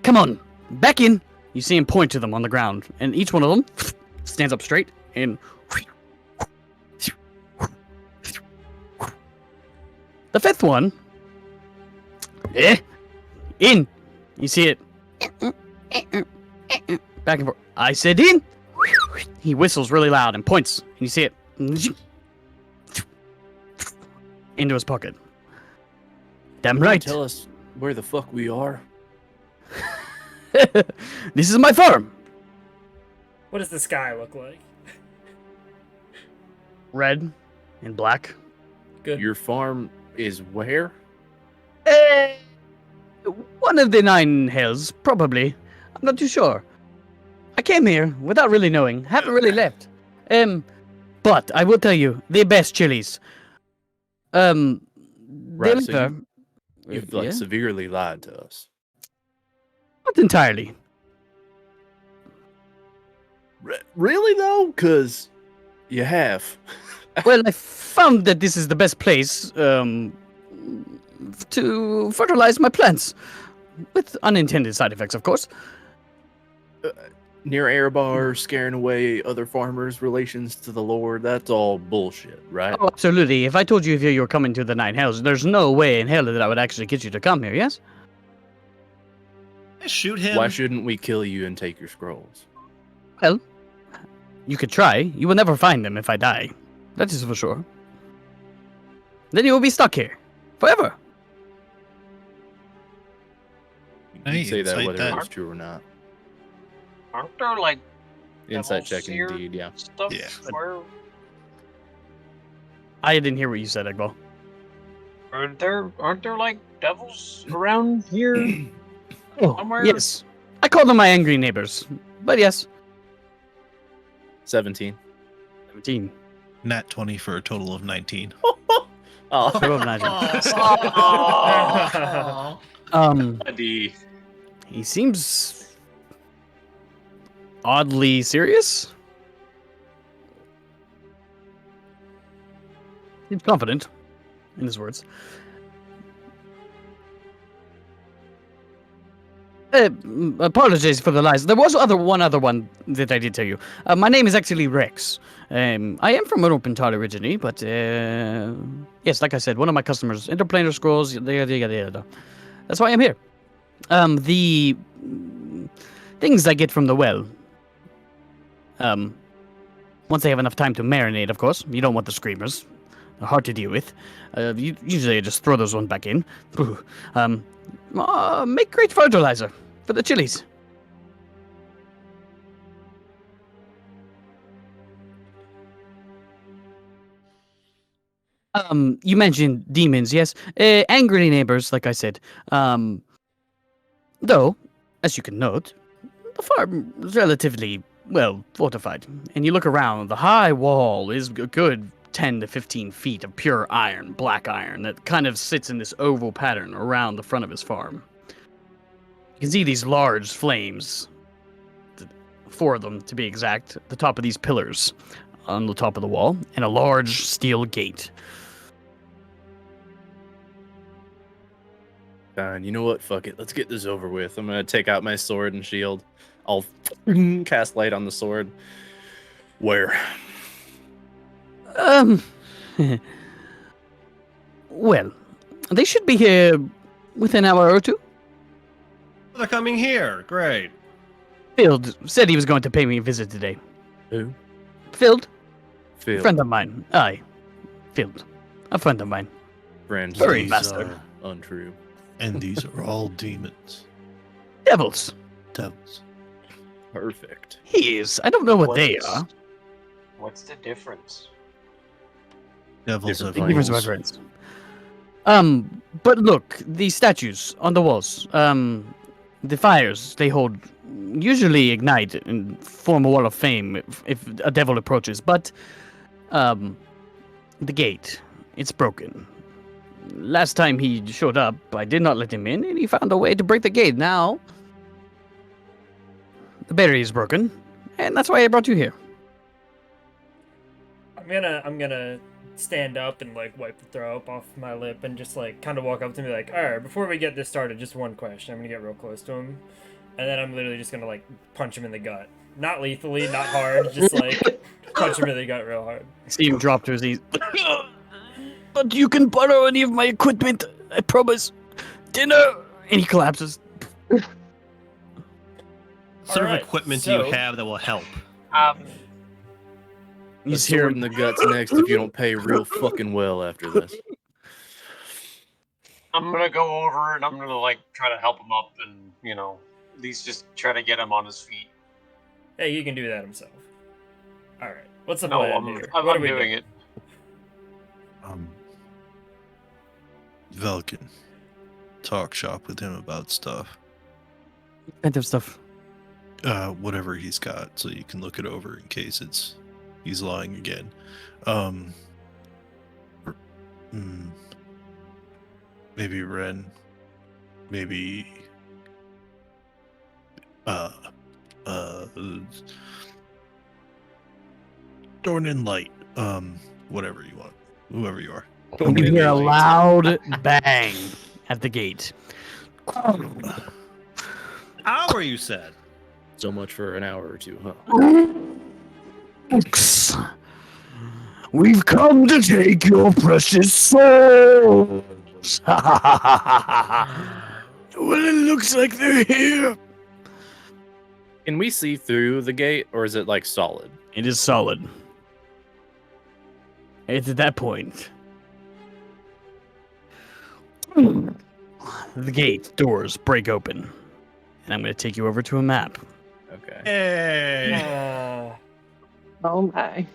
Come on, back in. You see him point to them on the ground, and each one of them stands up straight and the fifth one, in. You see it back and forth. I said in. He whistles really loud and points, and you see it into his pocket. Damn Don't right. Tell us where the fuck we are. This is my farm. What does the sky look like? Red and black. Good. Your farm is where? One of the 9 hills, probably. I'm not too sure. I came here without really knowing. Haven't really left. But I will tell you, the best chilies. Right, They so live You've like yeah? severely lied to us. Not entirely. Really though? Cause you have. Well, I found that this is the best place to fertilize my plants, with unintended side effects, of course. Near air bar, scaring away other farmers' relations to the Lord. That's all bullshit, right? Oh, absolutely. If I told you you were coming to the 9 hells, there's no way in hell that I would actually get you to come here. Yes? Shoot him. Why shouldn't we kill you and take your scrolls? Well, you could try. You will never find them if I die. That is for sure. Then you will be stuck here forever. You can say that Insight whether that. it's true or not. Aren't there like Insight devils check here? indeed, yeah. Stuff Yeah. where I didn't hear what you said, Egbo. aren't there like devils around here? Oh, Somewhere? yes. I call them my angry neighbors. But yes. 17. 17. Nat 20 for a total of 19. Oh, Total of 19. Oh. Buddy. He seems oddly serious. Seems confident in his words. Apologies for the lies. There was one other one that I did tell you. My name is actually Rex. I am from Opental originally, but yes, like I said, one of my customers, interplanar scrolls. That's why I'm here. The things I get from the well. Once they have enough time to marinate, of course. You don't want the screamers. They're hard to deal with. Usually I just throw those ones back in. Make great fertilizer for the chilies. You mentioned demons, yes. Angry neighbors, like I said. Though, as you can note, the farm is relatively well fortified. And you look around, the high wall is a good 10 to 15 feet of pure iron, black iron, that kind of sits in this oval pattern around the front of his farm. You can see these large flames, 4 of them to be exact, at the top of these pillars on the top of the wall, and a large steel gate. fine. You know what? Fuck it. Let's get this over with. I'm gonna take out my sword and shield. I'll cast light on the sword. Where? Well, they should be here within an hour or two. They're coming here. Great. Field said he was going to pay me a visit today. Who? Field? Phil. Friend of mine. Aye. Field. A friend of mine. Friend. Furry These bastard. are- Untrue. And these are all demons. Devils. Devils. Perfect. He is. I don't know what they What's- are. What's the difference? Devils Different of Thank you for fools. my friends. But look, the statues on the walls, the fires they hold usually ignite and form a wall of fame if a devil approaches. But, the gate, it's broken. Last time he showed up, I did not let him in, and he found a way to break the gate. Now, the barrier is broken, and that's why I brought you here. I'm gonna stand up and like wipe the throw up off my lip and just like kind of walk up to me like, all right, before we get this started, just one question. I'm gonna get real close to him, and then I'm literally just gonna like punch him in the gut, not lethally, not hard, just like punch him in the gut real hard. See him drop to his knees. But you can borrow any of my equipment, I promise. Dinner! And he collapses. What sort Alright, of equipment do so- you have that will help? He's He's sword here. in the guts next if you don't pay real fucking well after this. I'm gonna go over and I'm gonna like try to help him up and at least just try to get him on his feet. Hey, he can do that himself. All right, what's the No, plan here? I'm What are we doing it. Velkin, talk shop with him about stuff. Kind of stuff. Whatever he's got, so you can look it over in case he's lying again. Maybe Ren. Maybe Thorn and Light. Whatever you want. Whoever you are. You hear a loud bang at the gate. Hour, you said. So much for an hour or two, huh? We've come to take your precious souls. Well, it looks like they're here. Can we see through the gate, or is it like solid? It is solid. It's at that point. The gate doors break open. And I'm going to take you over to a map. Okay. Hey. Oh my.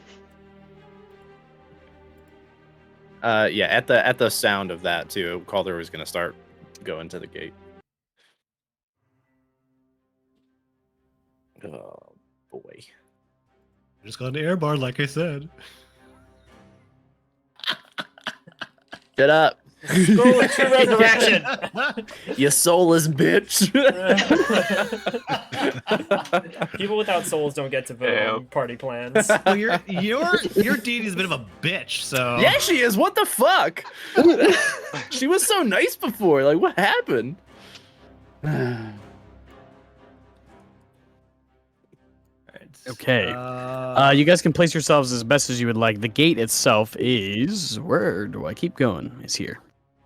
Yeah, at the sound of that too, Calder was gonna start going to the gate. Oh boy. Just got an air bar, like I said. Shut up. Go with your resurrection. You soulless bitch. People without souls don't get to vote on party plans. Well, your deity is a bit of a bitch, so Yeah, she is. What the fuck? She was so nice before. Like, what happened? Okay. You guys can place yourselves as best as you would like. The gate itself is... Where do I keep going? It's here.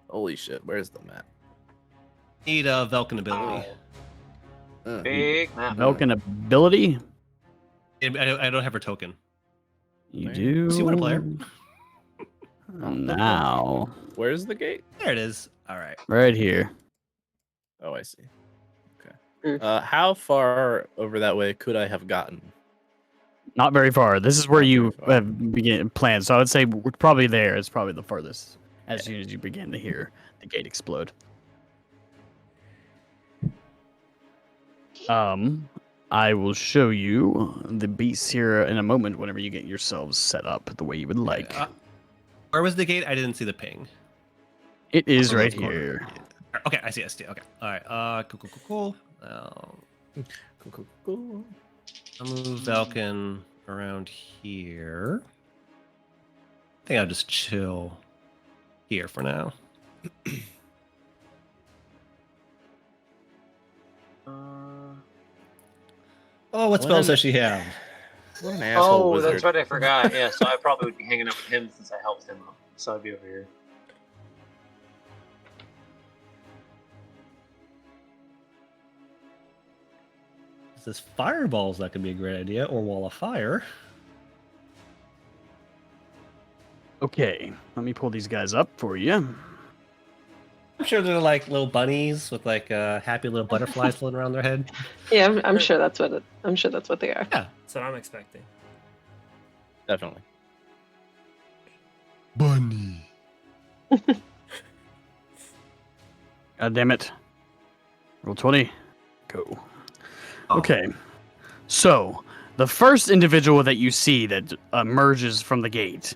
Holy shit, where's the map? need a Velkin ability. Big map. Velkin ability? I don't have her token. You Where? do. So you want a player? Now. Where's the gate? There it is. All right. Right here. Oh, I see. Okay. How far over that way could I have gotten? Not very far. This is where Not you very far. have begin planned. So I would say we're probably there. It's probably the farthest. As soon as you begin to hear the gate explode. I will show you the beasts here in a moment. Whenever you get yourselves set up the way you would like. Where was the gate? I didn't see the ping. It is On right the corner. here. Okay, I see. Okay. All right. Cool. Cool. I'll move Velkin around here. I think I'll just chill here for now. Oh, what spells does she have? What an asshole Oh, wizard. that's right. I forgot. Yeah, so I probably would be hanging out with him since I helped him up. So I'd be over here. This fireballs, that could be a great idea, or wall of fire. Okay, let me pull these guys up for you. I'm sure they're like little bunnies with like happy little butterflies floating around their head. Yeah, I'm sure that's what I'm sure that's what they are. That's what I'm expecting. Definitely. Bunny. God damn it. Roll 20. Go. Okay. So, the first individual that you see that emerges from the gate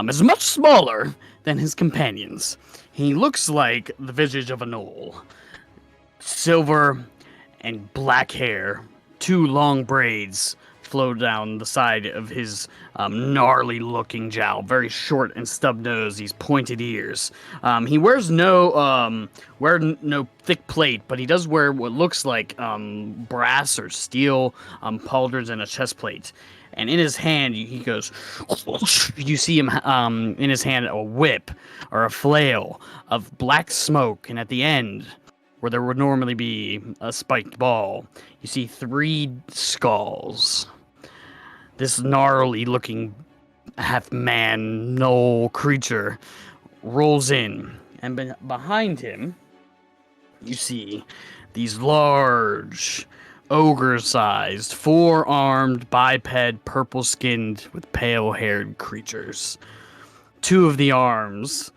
is much smaller than his companions. He looks like the visage of a gnoll. Silver and black hair, 2 long braids flow down the side of his gnarly-looking jowl. Very short and stub nose. These pointed ears. He wears no thick plate, but he does wear what looks like brass or steel pauldrons and a chest plate. And in his hand, he goes. You see him in his hand a whip or a flail of black smoke, and at the end, where there would normally be a spiked ball, you see 3 skulls. This gnarly-looking half-man, gnoll creature rolls in, and behind him, you see these large, ogre-sized, 4-armed, biped, purple-skinned, with pale-haired creatures. 2 of the arms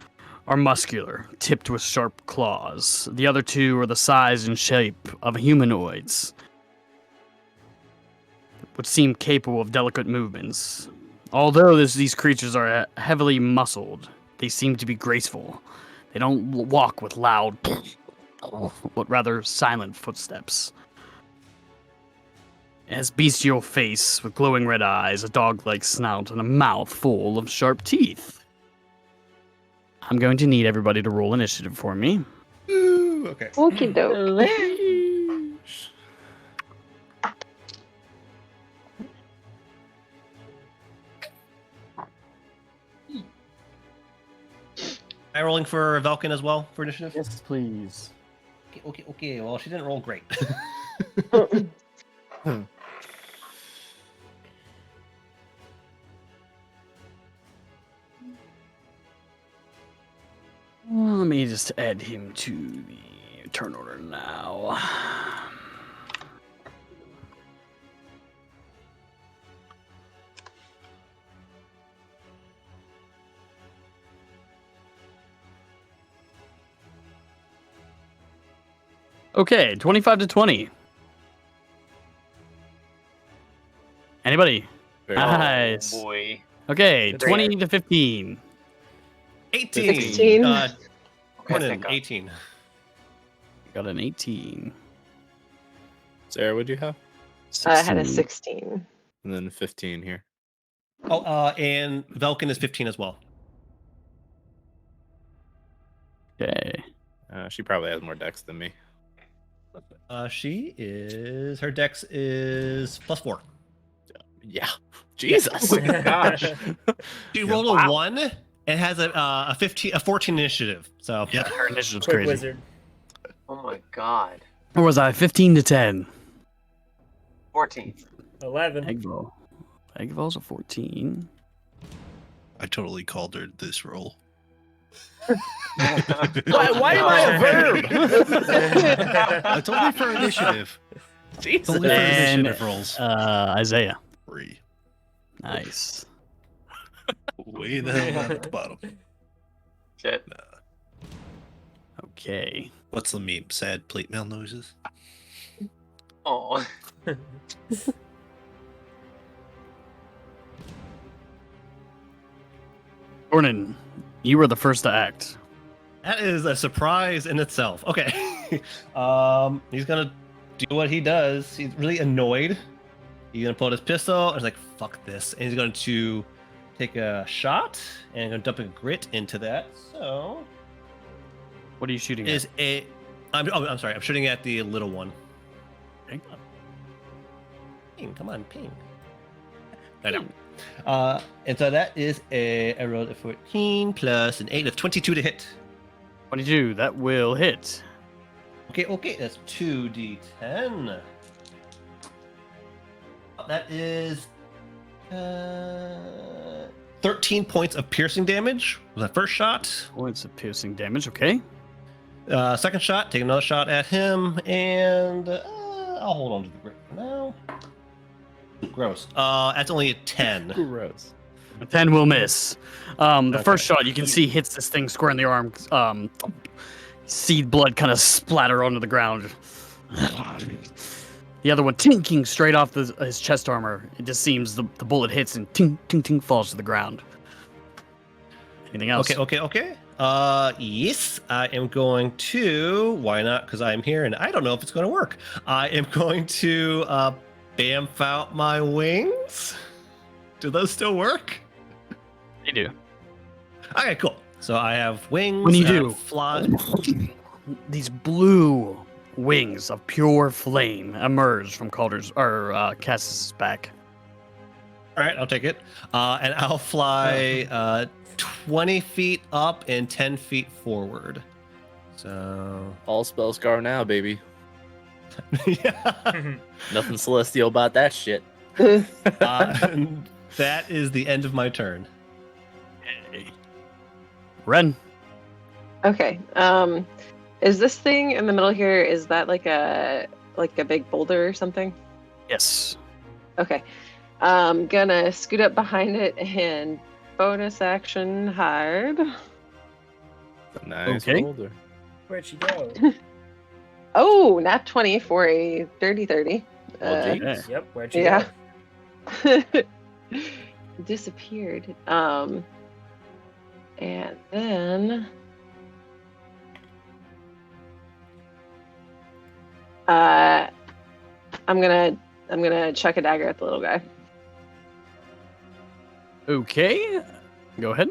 are muscular, tipped with sharp claws. The other 2 are the size and shape of humanoids, which seem capable of delicate movements. Although these creatures are heavily muscled, they seem to be graceful. They don't walk with loud, but rather silent footsteps. It has bestial face with glowing red eyes, a dog-like snout, and a mouth full of sharp teeth. I'm going to need everybody to roll initiative for me. Ooh, okay. Okie doke. Am I rolling for Velkin as well for initiative? Yes, please. Okay. Well, she didn't roll great. Let me just add him to the turn order now. Okay, 25 to 20. Anybody? Very Nice. Oh boy. Okay, Good 20 start. to 15. 18. 16. Okay, Conan, thank God. 18. Got an 18. Sarah, what'd you have? I had a 16. 16. And then 15 here. Oh, and Velkin is 15 as well. Okay. She probably has more decks than me. Her dex is +4. Yeah. Jesus. Oh my gosh. She Yeah. rolled a Wow. 1 and has a 14 initiative. So Yeah. Her initiative's Quick crazy. wizard. Oh my god. Or was I 15 to 10? 14. 11. Eggville. Eggville's a 14. I totally called her this role. Why am I a verb? It's only for initiative. It's Jesus. only for And, initiative rolls. Isaiah. 3. Nice. Way the hell down at the bottom. Shit. Okay. What's the meme? Sad plate mail noises? Oh. Gordon, you were the first to act. that is a surprise in itself. Okay. He's gonna do what he does. He's really annoyed. He's gonna pull out his pistol and he's like, fuck this. And he's going to take a shot and gonna dump a grit into that. So What are you shooting is at? I'm sorry, I'm shooting at the little one. Okay. Ping, come on, ping. I know. And so that is I rolled a 14 plus an 8 of 22 to hit. 22, that will hit. Okay, that's 2d10. That is 13 points of piercing damage with that first shot. Points of piercing damage, okay. Second shot, take another shot at him, and I'll hold on to the grip for now. Gross. That's only a 10. Gross. A 10 will miss. The Okay. first shot you can see hits this thing square in the arm. See blood kind of splatter onto the ground. The other one tinking straight off his chest armor. It just seems the bullet hits and ting, ting, ting falls to the ground. Anything else? Okay. Yes, I am going to. Why not? Because I'm here and I don't know if it's going to work. I am going to bamf out my wings. Do those still work? They do. Okay, cool. So I have wings. When you and do, fly. these blue wings of pure flame emerge from Calder's or Cass's back. All right, I'll take it. And I'll fly 20 feet up and 10 feet forward. So All spell scar now, baby. yeah. Nothing celestial about that shit. That is the end of my turn. Ren. Okay. Is this thing in the middle here? Is that like a big boulder or something? Yes. Okay. I'm gonna scoot up behind it and bonus action hide. Nice Okay. boulder. Where'd she go? Oh, nat 20 for a 30-30. Well, gee. Yeah. Yep, where'd she Yeah. go? Disappeared. And then I'm gonna chuck a dagger at the little guy. Okay. Go ahead.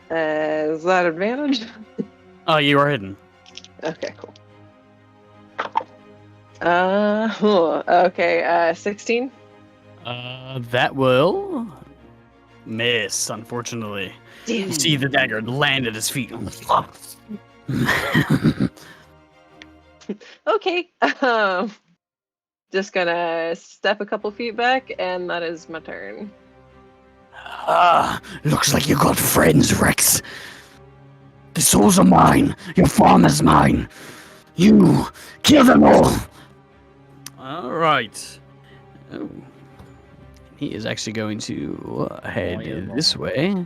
Is that advantage? Oh, you are hidden. Okay, cool. Okay, 16. That will miss, unfortunately. Damn. You see the dagger land at his feet. Okay. Just gonna step a couple feet back, and that is my turn. Looks like you got friends, Rex. The souls are mine. Your farm is mine. You kill them all. All right. Oh. He is actually going to head this way.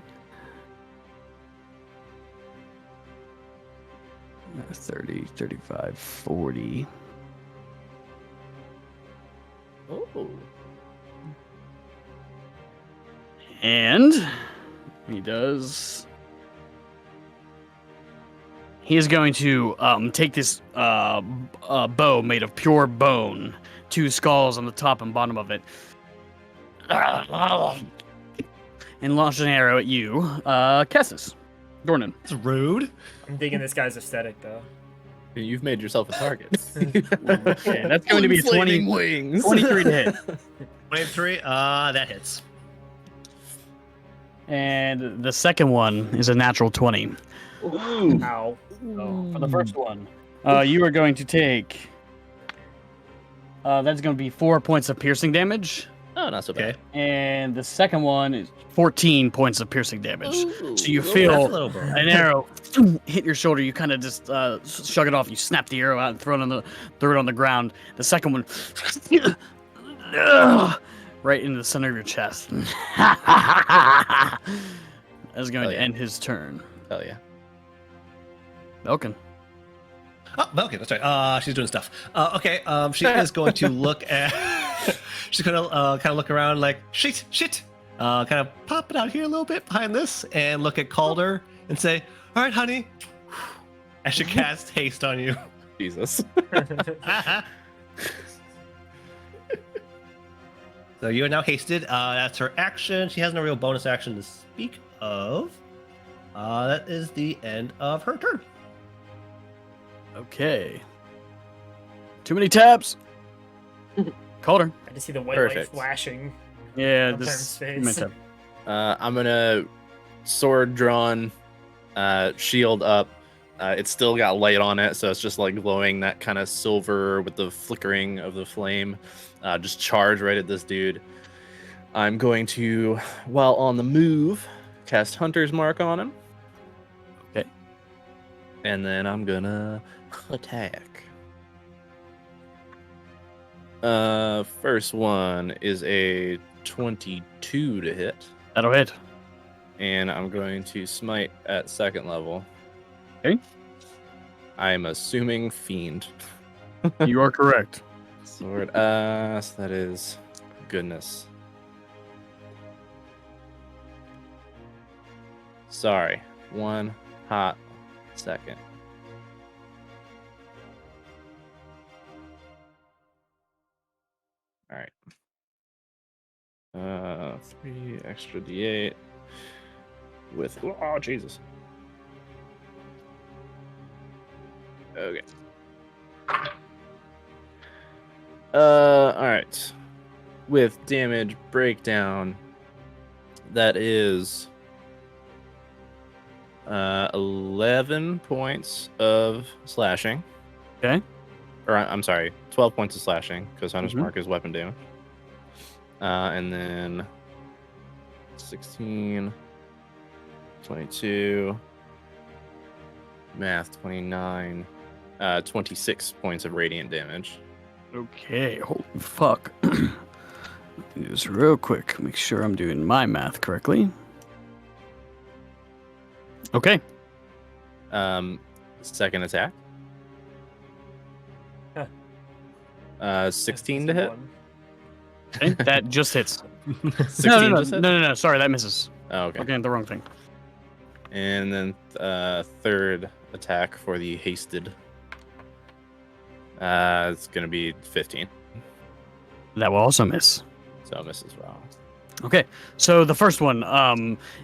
30, 35, 40. Oh. And he does. He is going to take this bow made of pure bone, 2 skulls on the top and bottom of it, and launch an arrow at you, Kessis. Dornan. It's rude. I'm digging this guy's aesthetic though. You've made yourself a target. Okay, that's going to be a 20, wings. 23 to hit. 23. That hits. And the second one is a natural 20. Ow. So, for the first one, you are going to take. That's going to be 4 points of piercing damage. Oh, not so bad. Okay. And the second one is 14 points of piercing damage. Ooh, So you little feel That's a little bit. an arrow hit your shoulder. You kind of just shrug it off. You snap the arrow out and throw it on the ground. The second one, right into the center of your chest. That's going to yeah. end his turn. Hell yeah. Belkin. Oh, okay, that's right. She's doing stuff. Okay, she is going to look at. She's going to kind of look around like, shit. Kind of pop it out here a little bit behind this and look at Calder and say, all right, honey. I should cast haste on you. Jesus. So you are now hasted. That's her action. She has no real bonus action to speak of. That is the end of her turn. Okay. Too many tabs. Calder. I just see the white light Perfect. flashing. Yeah, on this. Term's face. I'm gonna sword drawn, shield up. It's still got light on it, so it's just like glowing that kind of silver with the flickering of the flame. Just charge right at this dude. I'm going to, while on the move, cast Hunter's Mark on him. Okay. And then I'm gonna attack. First one is a 22 to hit. That'll hit. And I'm going to smite at second level. Okay. I'm assuming fiend. You are correct. Sword. So that is goodness. Sorry. One hot second. All right. 3 extra d8 with oh Jesus. Okay. All right. With damage breakdown, that is 11 points of slashing. Okay. Or I'm sorry, 12 points of slashing because Hunter's Mhm. Mark is weapon damage. And then 16, 22, math 29, 26 points of radiant damage. Okay. Holy fuck. Do this real quick. Make sure I'm doing my math correctly. Okay. Second attack. Huh. 16 to hit. One. Okay. That just hits. 16 just hit? No. Sorry, that misses. Oh, okay. Looking at the wrong thing. And then third attack for the hasted. It's gonna be 15. That will also miss. So it misses well. Okay. So the first one,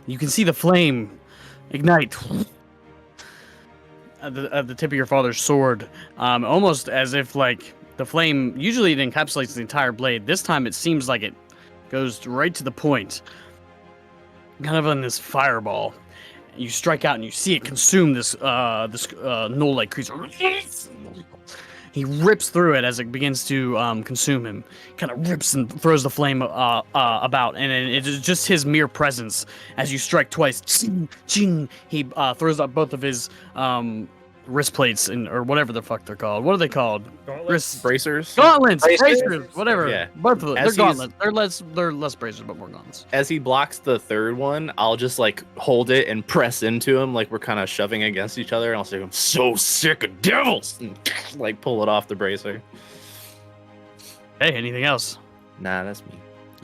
you can see the flame ignite at the tip of your father's sword, almost as if like the flame. Usually it encapsulates the entire blade. This time it seems like it goes right to the point, kind of on this fireball. You strike out and you see it consume this gnoll-like creature. He rips through it as it begins to consume him. Kind of rips and throws the flame about, and it is just his mere presence. As you strike twice, ching, ching, he throws up both of his wrist plates or whatever the fuck they're called. What are they called? Gauntlets? Wrist Bracers. gauntlets, Bracers? bracers, whatever. Yeah. Both of them. As They're he's- gauntlets. They're less bracers, but more gauntlets. As he blocks the third one, I'll just like hold it and press into him like we're kind of shoving against each other. And I'll say, "I'm so sick of devils," and like pull it off the bracer. Hey, anything else? Nah, that's me.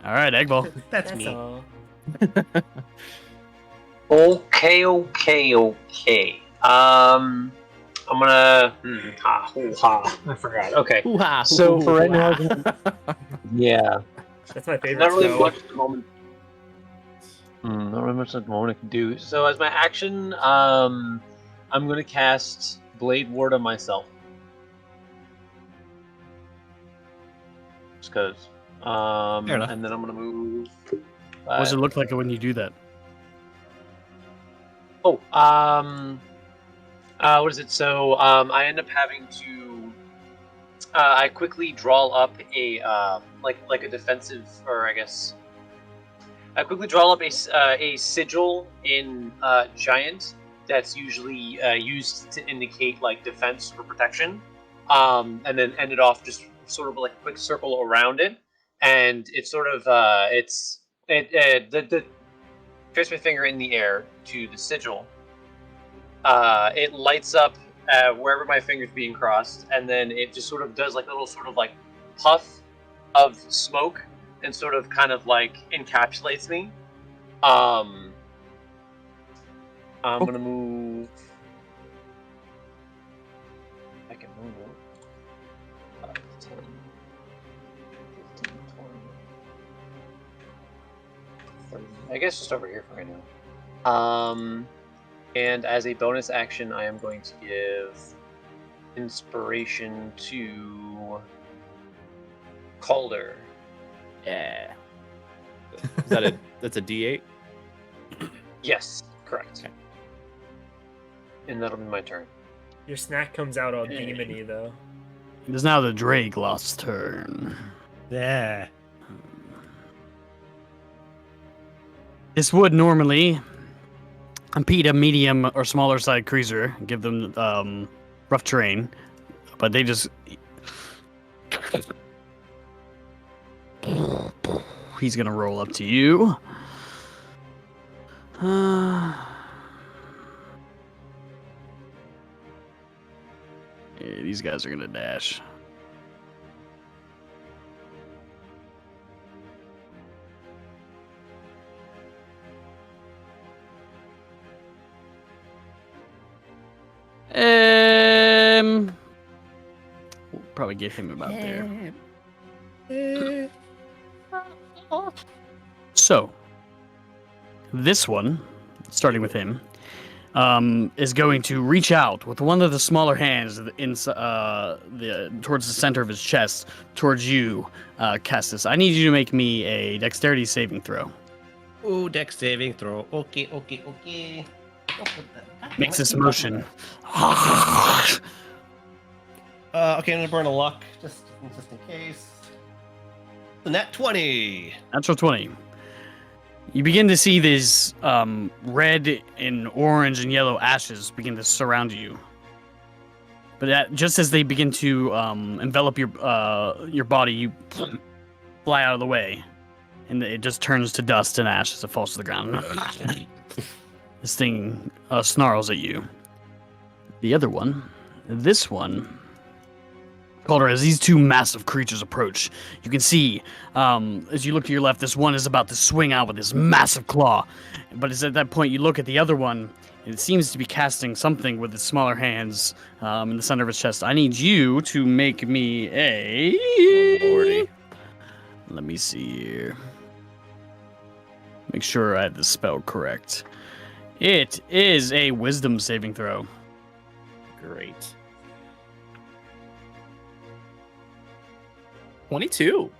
All right, Eggball. That's me. all. Okay. I'm gonna. I forgot. Okay. Hoo-ha, So for right now, hoo-ha. yeah. That's my favorite. Not really spell. much at the moment. Not really much at the moment I can do. So as my action, I'm gonna cast Blade Ward on myself. Just cause. Fair enough. And then I'm gonna move. What does it look like when you do that? Oh, what is it? So, I end up having to. I quickly draw up a like a defensive, or I guess. I quickly draw up a sigil in Giant that's usually used to indicate like defense or protection, and then end it off just sort of like a quick circle around it, and it's sort of the trace my finger in the air to the sigil. It lights up wherever my finger's being crossed, and then it just sort of does like a little sort of like puff of smoke and sort of kind of like encapsulates me. I'm gonna move. I can move. 5, 10, 15, 20, 30. I guess just over here for right now. And as a bonus action, I am going to give inspiration to Calder. Yeah. Is that that's a D8? Yes, correct. Okay. And that'll be my turn. Your snack comes out all demony though. It is now the Dragloth's turn. Yeah. This would normally impede a medium or smaller side cruiser, give them rough terrain, but they just. He's gonna roll up to you. Yeah, these guys are gonna dash. We'll probably get him about there. So, this one, starting with him, is going to reach out with one of the smaller hands towards the center of his chest, towards you, Castus. I need you to make me a dexterity saving throw. Ooh, dex saving throw. Okay. Don't put that- Makes this motion. Okay, I'm gonna burn a luck just in case. The nat 20. Natural 20. You begin to see these red and orange and yellow ashes begin to surround you. But just as they begin to envelop your body, you fly out of the way, and it just turns to dust and ash as it falls to the ground. This thing snarls at you. The other one, this one, Calder, as these two massive creatures approach, you can see, as you look to your left, this one is about to swing out with this massive claw. But it's at that point you look at the other one, and it seems to be casting something with its smaller hands in the center of its chest. I need you to make me a... Lordy. Let me see here. Make sure I have the spell correct. It is a wisdom saving throw. Great. 22.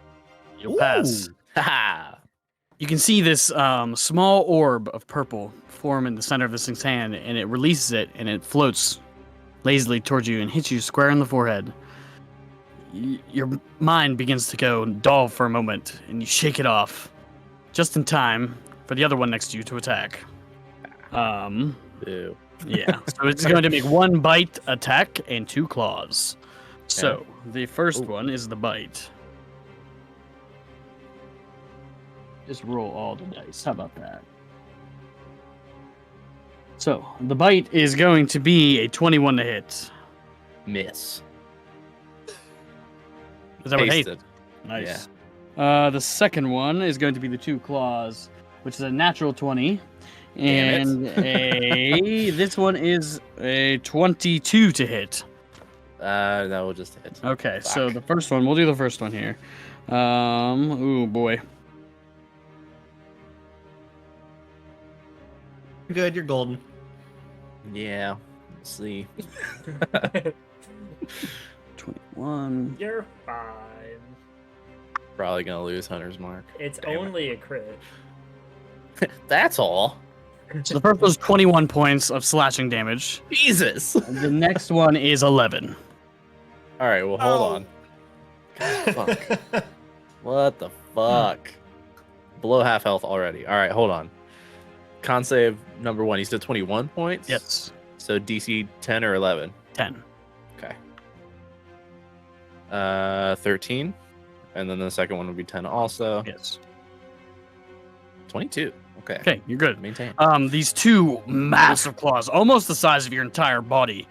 You'll pass. Ha! You can see this small orb of purple form in the center of this thing's hand, and it releases it, and it floats lazily towards you and hits you square in the forehead. Your mind begins to go dull for a moment, and you shake it off, just in time for the other one next to you to attack. Ew. Yeah, so it's going to make one bite attack and 2 claws. So, the first one is the bite. Just roll all the dice. How about that? So, the bite is going to be a 21 to hit. Miss. Is that what hate? Pasted. Nice. The second one is going to be the 2 claws, which is a natural 20. Damn And this one is a 22 to hit. That will just hit. Okay, so Fuck. the first one, we'll do the first one here. Ooh boy. You're good. You're golden. Yeah. Let's see. 21. You're fine. Probably gonna lose Hunter's Mark. It's Damn it. only a crit. That's all. So the first was 21 points of slashing damage. Jesus. The next one is 11. All right. Well, hold on. Fuck. What the fuck? Below half health already. All right. Hold on. Con save number 1. You said 21 points. Yes. So DC 10 or 11. 10. Okay. 13, and then the second one would be 10 also. Yes. 22. Okay. Okay, you're good. Maintain. These 2 massive claws, almost the size of your entire body.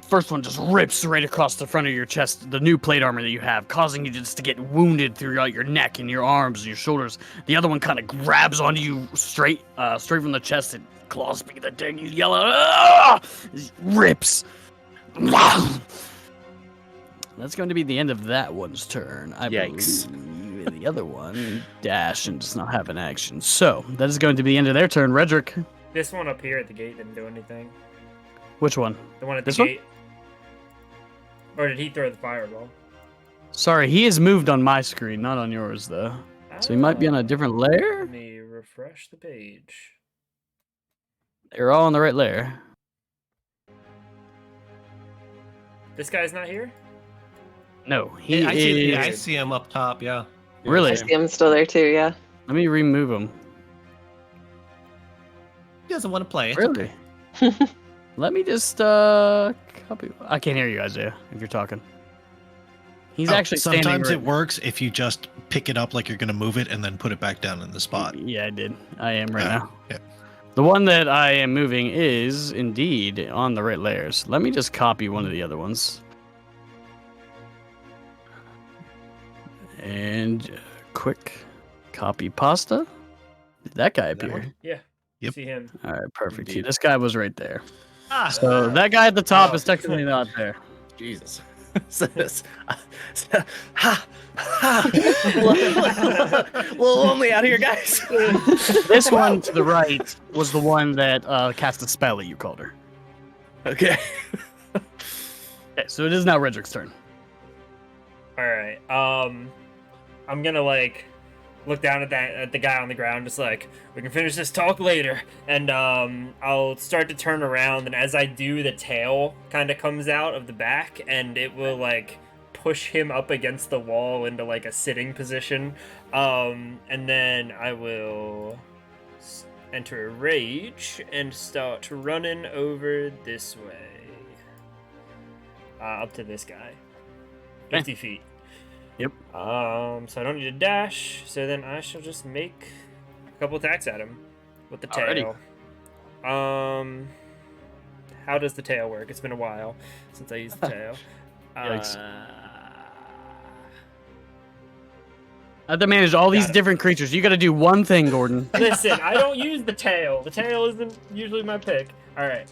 First one just rips right across the front of your chest, the new plate armor that you have, causing you just to get wounded throughout your neck and your arms and your shoulders. The other one kind of grabs onto you straight from the chest and claws begin to dig. You yell, "Ah!" It rips. That's going to be the end of that one's turn. I Yikes. believe the other one dash and does not have an action. So that is going to be the end of their turn. Redrick, This one up here at the gate didn't do anything. which one? The one at the This one? gate. Or did he throw the fireball? Sorry, he is moved on my screen, not on yours though. So he might be on a different layer. Let me refresh the page. They're all on the right layer. This guy's not here? No, he I is. see him up top. Yeah. Really? I see him still there too, yeah. Let me remove him. He doesn't want to play. It's Really? okay. Let me just copy. I can't hear you, Isaiah, if you're talking. He's actually standing sometimes right- it works if you just pick it up like you're gonna move it and then put it back down in the spot. Yeah, I did. I am right now. Yeah. The one that I am moving is indeed on the right layers. Let me just copy one of the other ones. And quick copy pasta. Did that guy That appear? one? Yeah. Yep. See him. All right, perfect. Indeed. This guy was right there. Ah, So that guy at the top Oh. is technically not there. Jesus. Says, ha, ha. A little lonely out here, guys. This one to the right was the one that cast a spell at you, Calder. Okay. Okay, so it is now Redrick's turn. All right. I'm gonna like look down at the guy on the ground, just like, we can finish this talk later. And I'll start to turn around, and as I do, the tail kind of comes out of the back, and it will like push him up against the wall into like a sitting position. And then I will enter a rage and start running over this way. Up to this guy. 50 feet. Yep. So I don't need a dash, so then I shall just make a couple attacks at him with the tail. Alrighty. How does the tail work? It's been a while since I used the tail. Yikes. I have to manage all these Got it. different creatures. You got to do one thing, Gordon. Listen, I don't use the tail. The tail isn't usually my pick. All right.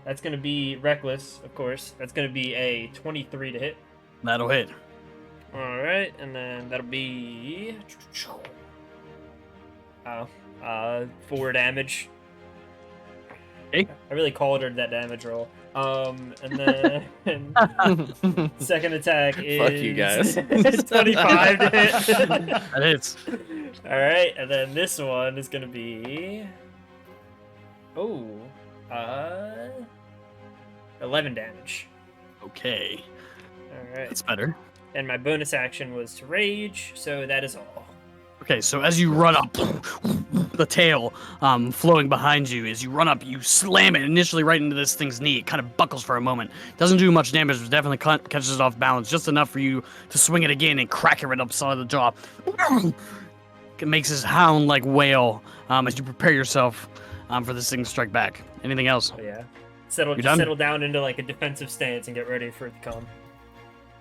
That's gonna be reckless, of course. That's gonna be a 23 to hit. That'll hit. All right, and then that'll be 4 damage. Okay. I really collared that damage roll. And then second attack is Fuck you guys. 25 to hit. That hits. All right, and then this one is gonna be 11 damage. Okay. All right, That's better. and my bonus action was to rage, so that is all. Okay, so as you run up, the tail flowing behind you, as you run up, you slam it initially right into this thing's knee. It kind of buckles for a moment. Doesn't do much damage, but definitely catches it off balance, just enough for you to swing it again and crack it right upside the jaw. It makes this hound-like wail as you prepare yourself for this thing to strike back. Anything else? So yeah, You're done? settle down into like a defensive stance and get ready for it to come.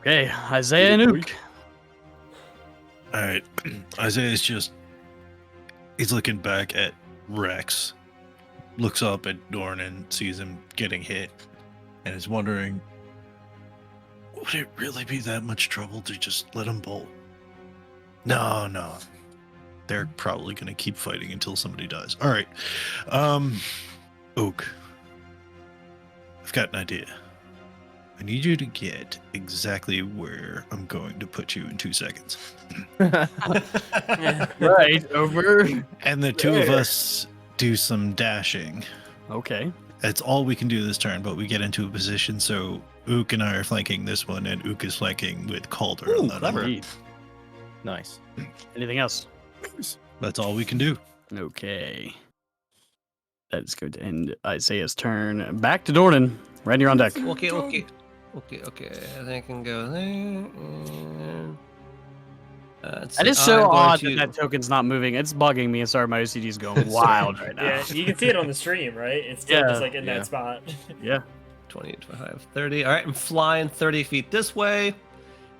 Okay, Isaiah and Ook. All right. Isaiah's he's looking back at Rex, looks up at Dornan, sees him getting hit, and is wondering, would it really be that much trouble to just let him bolt? No. They're probably going to keep fighting until somebody dies. All right. Oak, I've got an idea. I need you to get exactly where I'm going to put you in 2 seconds. Right, over. And the two of us do some dashing. Okay. That's all we can do this turn, but we get into a position so Ook and I are flanking this one, and Ook is flanking with Calder on that clever. one. Indeed. Nice. Anything else? That's all we can do. Okay. That's going to end Isaiah's turn. Back to Dornan. Right here on deck. Okay. I think I can go there. And, let's That see, is so I'm going odd to- that token's not moving. It's bugging me. Sorry, my OCD is going wild right now. Yeah, you can see it on the stream, right? It's still Yeah. just like in Yeah. that spot. Yeah. 20, 25, 30. All right, I'm flying 30 feet this way,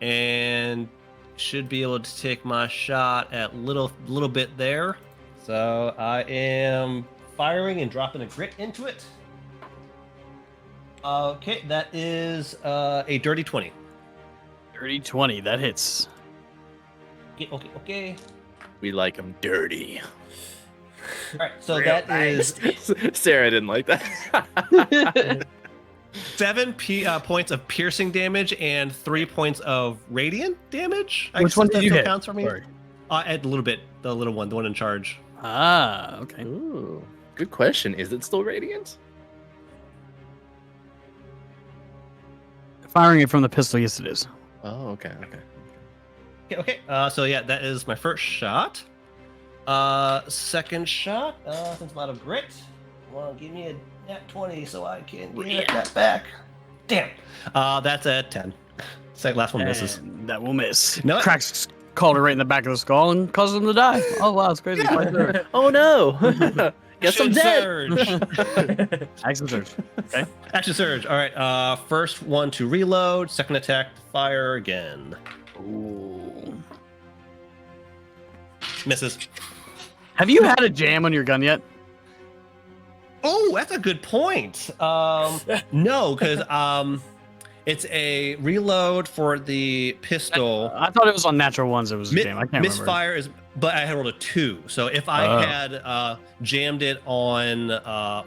and should be able to take my shot at little bit there. So I am firing and dropping a grit into it. Okay, that is a dirty 20. Dirty 20. That hits. Okay. We like them dirty. All right, so Real that nice. is Sarah didn't like that. 7 points of piercing damage and 3 points of radiant damage. I Which guess one that did you still hit? Counts for me. Sorry. Add a little bit, the little one, the one in charge. Ah, okay. Ooh, good question. Is it still radiant? Firing it from the pistol, yes it is. Oh, okay. Okay. So yeah, that is my first shot. Second shot. Since I'm out of grit, well, give me a nat 20 so I can get that back. Damn. That's a 10. Last one misses. And that will miss. No. Cracks Calder right in the back of the skull and causes him to die. Oh wow, it's crazy. Oh no! Guess I'm Action dead. surge. Action surge. Okay. Action surge. All right. First one to reload. Second attack, fire again. Ooh. Misses. Have you had a jam on your gun yet? Oh, that's a good point. No, because It's a reload for the pistol. I thought it was on natural ones. It was a jam. I can't remember. Misfire is, but I had rolled a 2. So if I Oh. had jammed it on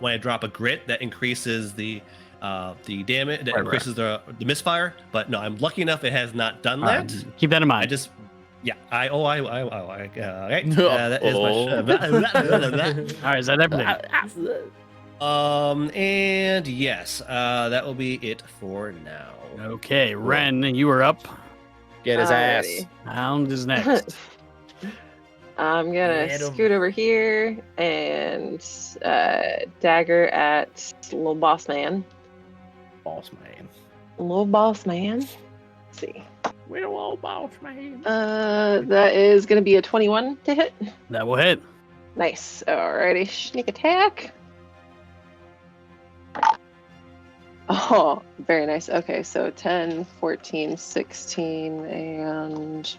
when I drop a grit, that increases the damage, that Right, increases the misfire. But no, I'm lucky enough it has not done All that. right, keep that in mind. I just, yeah, right. That is my. All right, is that everything? And yes, that will be it for now. Okay, Ren, you are up. Get his ass. Alrighty. Hound is next. I'm gonna Get 'em. scoot over here and dagger at little boss man. Boss man. Little boss man. Let's see. We're all boss man. That is gonna be a 21 to hit. That will hit. Nice. Alrighty, sneak attack. Oh, very nice. Okay, so 10, 14, 16, and...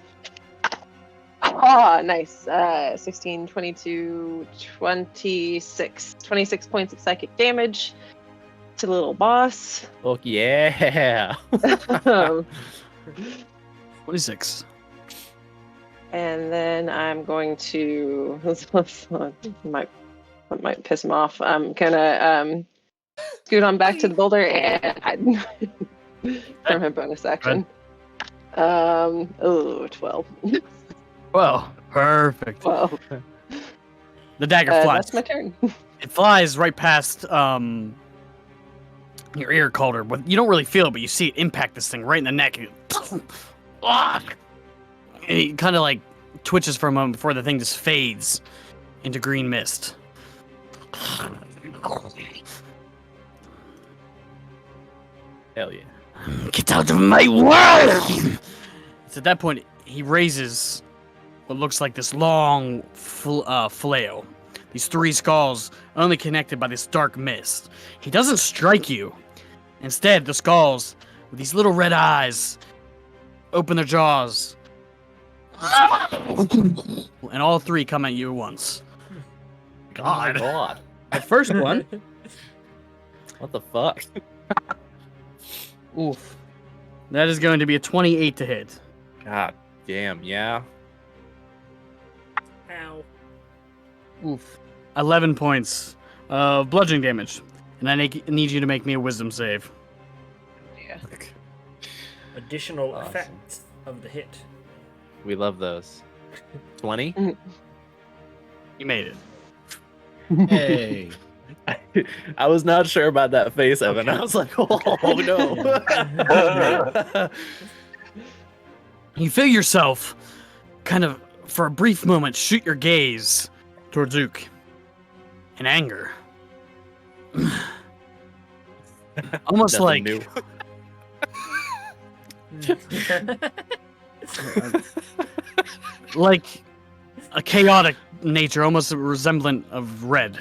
Oh, nice. 16, 22, 26. 26 points of psychic damage to the little boss. Fuck yeah. Um, 26. and then I'm going to... might piss him off. I'm gonna scoot on back to the boulder and hide from my bonus action. 12. Well, perfect. 12. The dagger flies. That's my turn. It flies right past your ear collar, but you don't really feel it, but you see it impact this thing right in the neck. And it kind of like twitches for a moment before the thing just fades into green mist. Hell yeah. Get out of my world! It's at that point he raises what looks like this long flail. These 3 skulls only connected by this dark mist. He doesn't strike you. Instead, the skulls, with these little red eyes, open their jaws. And all 3 come at you at once. Oh my god. The first one. What the fuck? Oof. That is going to be a 28 to hit. God damn, yeah. Ow. Oof. 11 points of bludgeoning damage. And I need you to make me a wisdom save. Additional Awesome. effects of the hit. We love those. 20? You made it. Hey. I was not sure about that face, Evan. I was like, oh no. You feel yourself kind of, for a brief moment, shoot your gaze towards Zook in anger. Almost Nothing like new. like a chaotic nature, almost resemblant of red.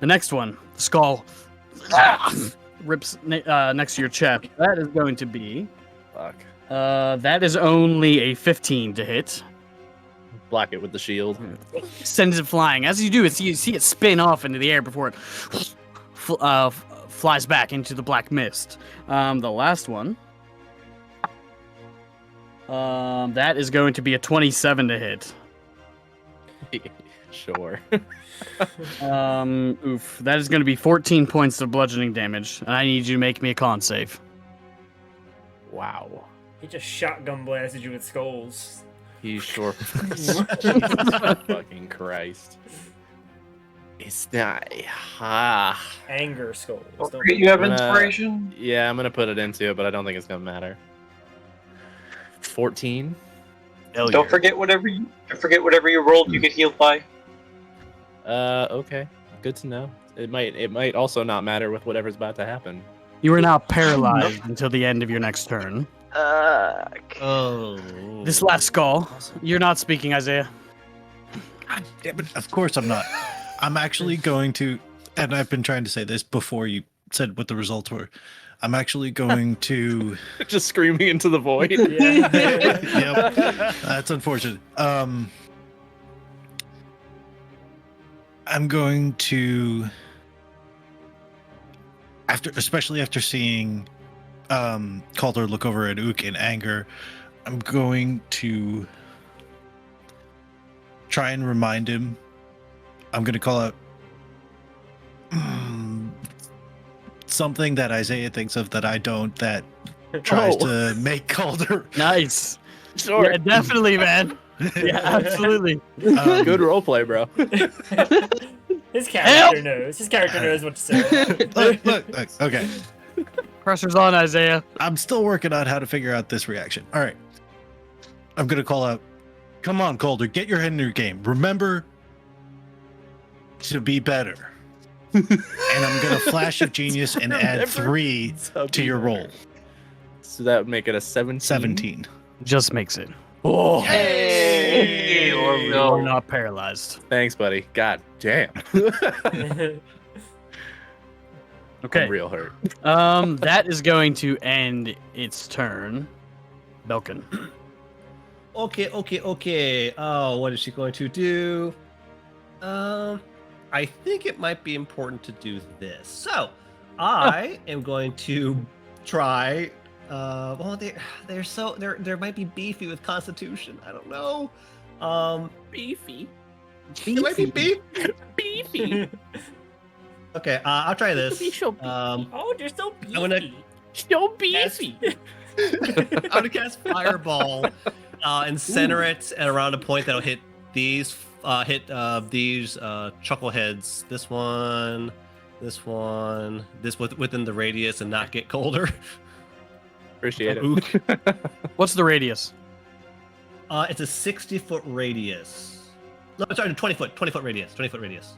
The next one, the skull, rips next to your chest. That is going to be. Fuck. That is only a 15 to hit. Block it with the shield. Sends it flying. As you do, you see it spin off into the air before it flies back into the black mist. The last one. That is going to be a 27 to hit. Sure. Oof. That is going to be 14 points of bludgeoning damage, and I need you to make me a con save. Wow. He just shotgun blasted you with skulls. He's sure. Jesus fucking Christ. It's not. Anger skulls. Don't You have I'm gonna- inspiration? Yeah, I'm gonna put it into it, but I don't think it's gonna matter. 14. Don't forget whatever you rolled, you get healed by. Okay. Good to know. It might also not matter with whatever's about to happen. You are now paralyzed until the end of your next turn. Oh. This last skull. You're not speaking, Isaiah. God damn it. Of course I'm not. I'm actually going to, and I've been trying to say this before you said what the results were. I'm actually going to. Just screaming into the void. Yeah. Yep. That's unfortunate. I'm going to, especially after seeing Calder look over at Ook in anger. I'm going to try and remind him. I'm going to call out something that Isaiah thinks of that I don't, that tries to make Calder. Nice. Sure. Yeah, definitely, man. Yeah, absolutely. Good role play, bro. His character knows. His character knows what to say. Look, okay. Pressure's on, Isaiah. I'm still working on how to figure out this reaction. All right. I'm going to call out, come on, Calder, get your head in your game. Remember to be better. And I'm going to flash of genius and add 3 to your roll. So that would make it a 17. 17. Just makes it. Oh, Hey, You're not paralyzed. thanks, buddy. God damn. Okay. I'm real hurt. That is going to end its turn. Belkin. Okay. Oh, what is she going to do? I think it might be important to do this. So, I am going to try. Well, they're might be beefy with Constitution. I don't know. Beefy. They might be beefy. Beefy. Okay, I'll try this. Oh, they're so beefy. I'm gonna So beefy. I'm gonna cast Fireball and center it at around a point that'll hit these chuckleheads. This one, this within the radius, and not get colder. Appreciate it. Ook. What's the radius? It's a 60-foot radius. No, sorry, 20-foot radius. 20-foot radius.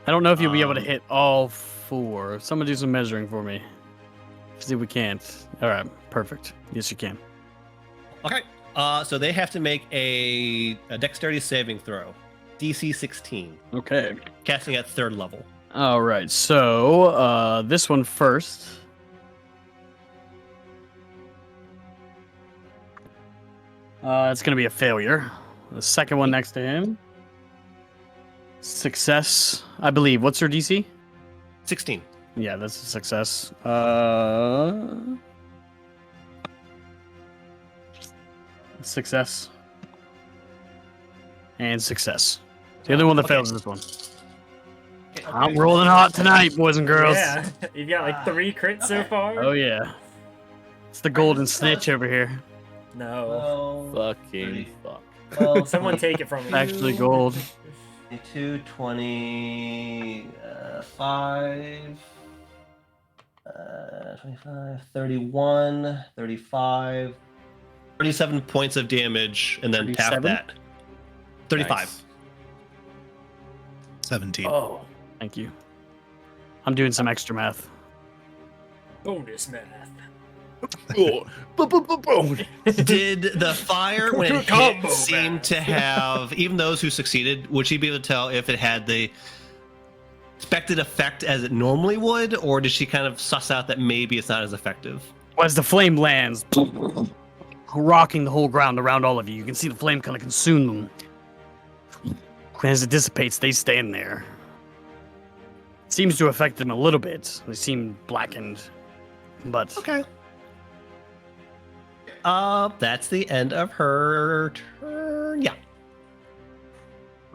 I don't know if you'll be able to hit all 4. Someone do some measuring for me. See if we can't. All right, perfect. Yes, you can. Okay. So they have to make a dexterity saving throw, DC 16, Okay. casting at 3rd level. All right. So this one first. It's gonna be a failure. The second one next to him. Success, I believe. What's her DC? 16. Yeah, that's a success. Success. And success. The only one that Okay. fails is this one. I'm rolling hot tonight, boys and girls. Yeah, you've got like 3 crits so far. Oh yeah. It's the golden snitch over here. No. Fucking fuck. Well, Someone take it from me. Actually gold. 22, 25, 25, 31, 35, 37 points of damage, and then half 37? that. 35. Nice. 17. Oh, thank you. I'm doing some extra math. Bonus math. Oh, boom. Did the fire, when it Combo hit, seem math. to have, even those who succeeded, would she be able to tell if it had the expected effect as it normally would, or did she kind of suss out that maybe it's not as effective? As the flame lands, rocking the whole ground around all of you, you can see the flame kind of consume them. As it dissipates, they stand there. Seems to affect them a little bit. They seem blackened, but Okay. That's the end of her turn. Yeah.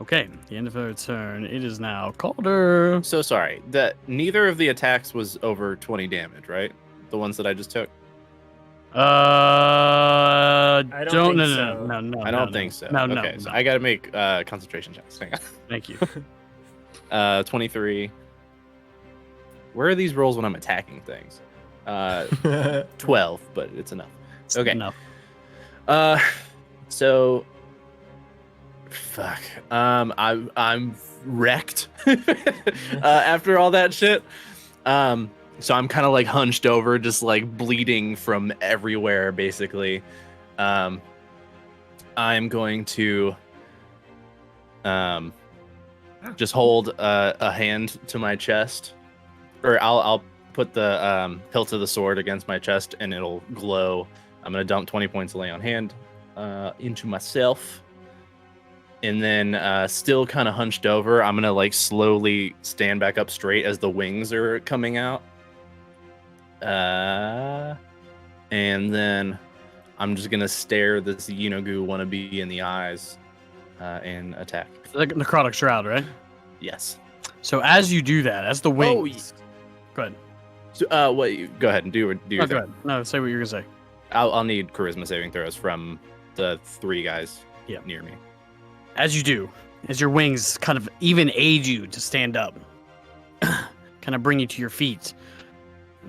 okay. The end of her turn. It is now Calder. So sorry. That neither of the attacks was over 20 damage, right? The ones that I just took. don't think no, so. no. I don't think so. No, no. Okay, so no. I gotta make concentration checks. Hang Thank you. on. 23. Where are these rolls when I'm attacking things? 12, but it's enough. Okay. Enough. So fuck. I'm wrecked after all that shit. So I'm kind of like hunched over, just like bleeding from everywhere, basically. I'm going to just hold a hand to my chest, or I'll put the hilt of the sword against my chest, and it'll glow. I'm gonna dump 20 points of lay on hand into myself, and then still kind of hunched over, I'm gonna like slowly stand back up straight as the wings are coming out. and then I'm just gonna stare this Yenogu wannabe in the eyes and attack. The necrotic shroud, right? Yes. So as you do that, as the wings. Go ahead. So, go ahead and do your No, thing. go ahead. No, say what you're gonna say. I'll need charisma saving throws from the 3 guys near me. As you do, as your wings kind of even aid you to stand up, kind of bring you to your feet,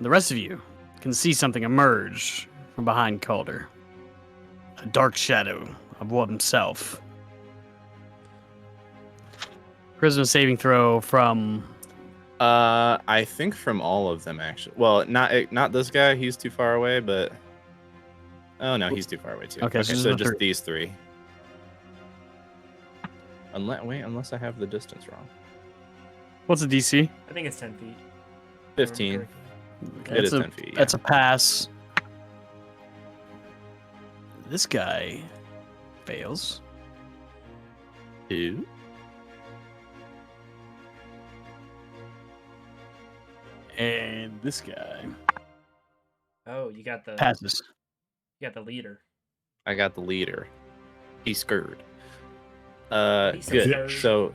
the rest of you can see something emerge from behind Calder. A dark shadow of what himself. Charisma saving throw from. I think from all of them actually. Well, not this guy. He's too far away. But oh no, he's too far away too. Okay, so just 3. these 3. Unless I have the distance wrong. What's the DC? I think it's 10 feet. 15. Okay, It is 10 feet. That's a pass. This guy fails. 2. And this guy Oh, you got the passes. leader. I got the leader. He's scared. He's so Good. scared. So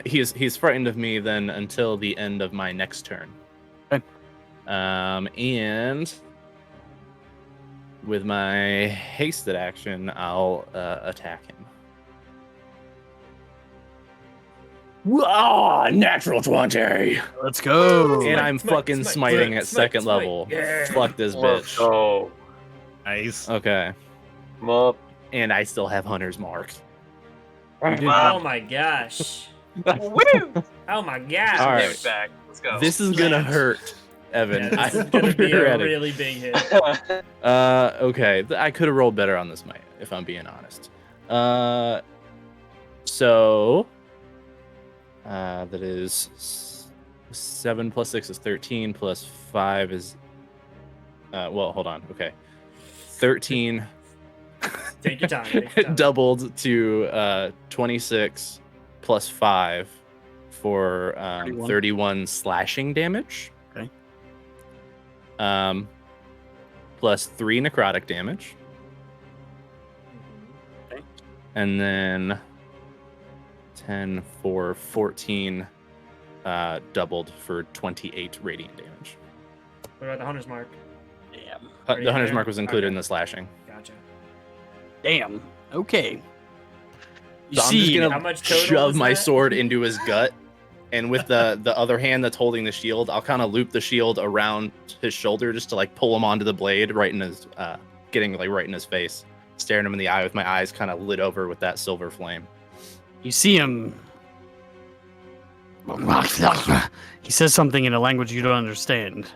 he's frightened of me then until the end of my next turn. Okay. And with my hasted action, I'll attack him. Wow, natural 20. Let's go. And I'm Smite, fucking smite, smiting smite, at smite, second smite. level. Yeah. Fuck this Let's bitch. go. Nice. Okay. Come up. And I still have Hunter's Mark. Oh my gosh. Woo! Oh my gosh. All Damn right. it back. Let's go. This is gonna hurt, Evan. Yeah, this is I gonna hope be you're a ready. really big hit. Okay. I could have rolled better on this might, if I'm being honest. So that is 7 plus 6 is 13 plus 5 is well, hold on. Okay. 13 Take your time. Take your time. doubled to 26 plus 5 for 31. 31 slashing damage. Okay. Plus 3 necrotic damage. And then 10 for 14 doubled for 28 radiant damage. What about the Hunter's Mark? Damn. Are you The Hunter's there? Mark was included Okay. in the slashing. Gotcha. Damn. Okay. You So I'm just see, How gonna much total shove was my that? sword into his gut, and with the other hand that's holding the shield, I'll kind of loop the shield around his shoulder just to like pull him onto the blade, right in his getting like right in his face, staring him in the eye with my eyes kind of lit over with that silver flame. you see him. He says something in a language you don't understand.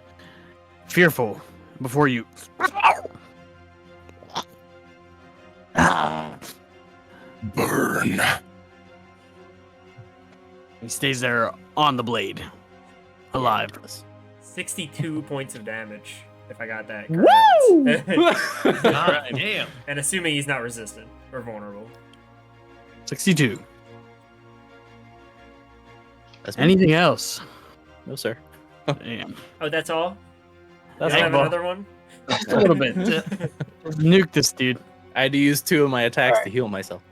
Fearful before you. Burn. He stays there on the blade, alive. 62 points of damage, if I got that Woo! correct. God damn. And assuming he's not resistant or vulnerable. 62. That's me. Anything else? No, sir. Damn. Oh, that's all? That's You don't have all. another one? Just a little bit. Nuke this dude. I had to use 2 of my attacks Alright. to heal myself.